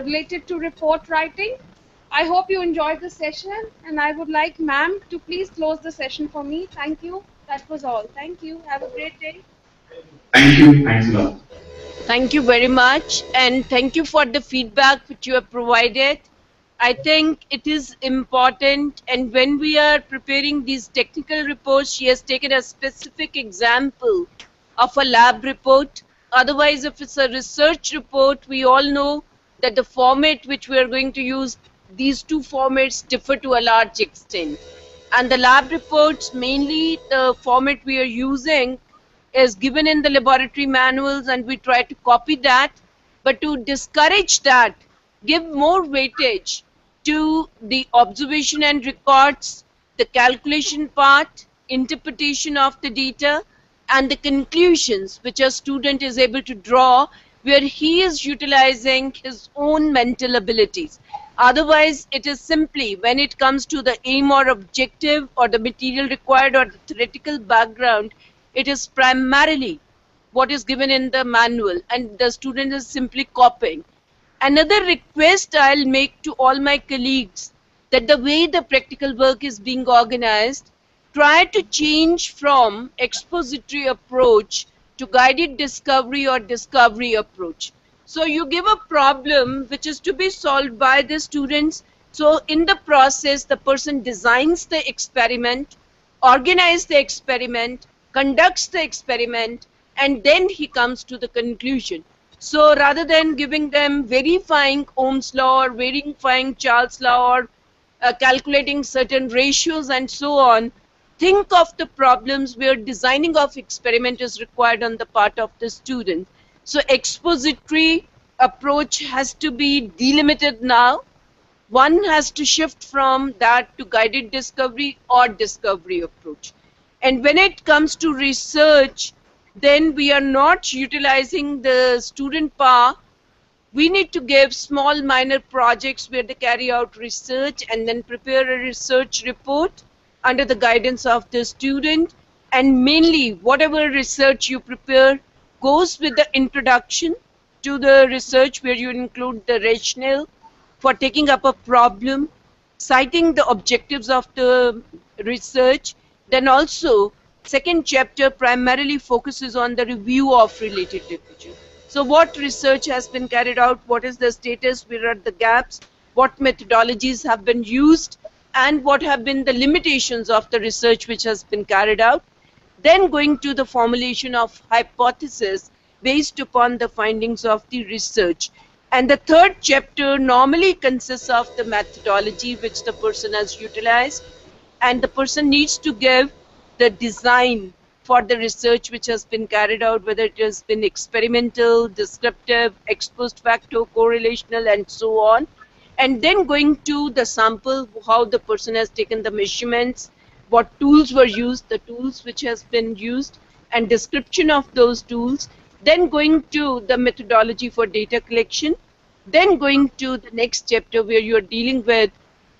related to report writing. I hope you enjoyed the session, and I would like ma'am to please close the session for me. Thank you. That was all. Thank you. Have a great day. Thank you. Thanks a lot. Thank you very much, and thank you for the feedback which you have provided. I think it is important, and when we are preparing these technical reports, she has taken a specific example of a lab report. Otherwise, if it's a research report, we all know that the format which we are going to use, these two formats differ to a large extent. And the lab reports, mainly the format we are using is given in the laboratory manuals, and we try to copy that. But to discourage that, give more weightage to the observation and records, the calculation part, interpretation of the data, and the conclusions which a student is able to draw where he is utilizing his own mental abilities. Otherwise, it is simply when it comes to the aim or objective or the material required or the theoretical background, it is primarily what is given in the manual and the student is simply copying. Another request I'll make to all my colleagues that the way the practical work is being organized, try to change from expository approach to guided discovery or discovery approach. So you give a problem which is to be solved by the students. So in the process, the person designs the experiment, organizes the experiment, conducts the experiment, and then he comes to the conclusion. So rather than giving them verifying Ohm's law or verifying Charles' law or calculating certain ratios and so on, think of the problems where designing of experiment is required on the part of the student. So expository approach has to be delimited now. One has to shift from that to guided discovery or discovery approach. And when it comes to research, then we are not utilizing the student power. We need to give small minor projects where they carry out research and then prepare a research report under the guidance of the student. And mainly whatever research you prepare goes with the introduction to the research where you include the rationale for taking up a problem, citing the objectives of the research. Then also second chapter primarily focuses on the review of related literature. So what research has been carried out, what is the status, where are the gaps, what methodologies have been used, and what have been the limitations of the research which has been carried out. Then going to the formulation of hypothesis based upon the findings of the research. And the third chapter normally consists of the methodology which the person has utilized, and the person needs to give the design for the research which has been carried out, whether it has been experimental, descriptive, ex post facto, correlational, and so on. And then going to the sample, how the person has taken the measurements, what tools were used, the tools which has been used, and description of those tools. Then going to the methodology for data collection. Then going to the next chapter where you are dealing with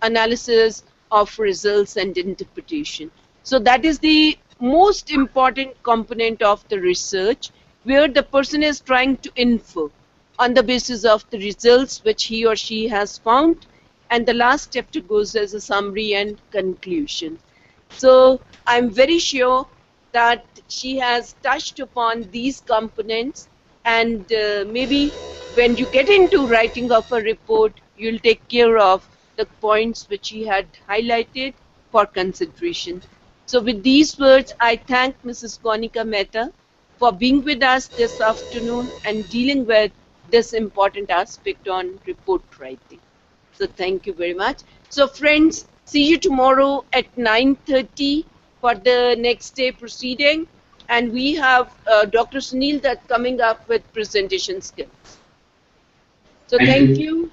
analysis of results and interpretation. So that is the most important component of the research, where the person is trying to infer on the basis of the results which he or she has found, and the last chapter goes as a summary and conclusion. So I'm very sure that she has touched upon these components, and maybe when you get into writing of a report, you'll take care of the points which she had highlighted for consideration. So with these words, I thank Mrs. Konika Mehta for being with us this afternoon and dealing with this important aspect on report writing. So thank you very much. So friends, see you tomorrow at 9:30 for the next day proceeding. And we have Dr. Sunil that coming up with presentation skills. So thank you.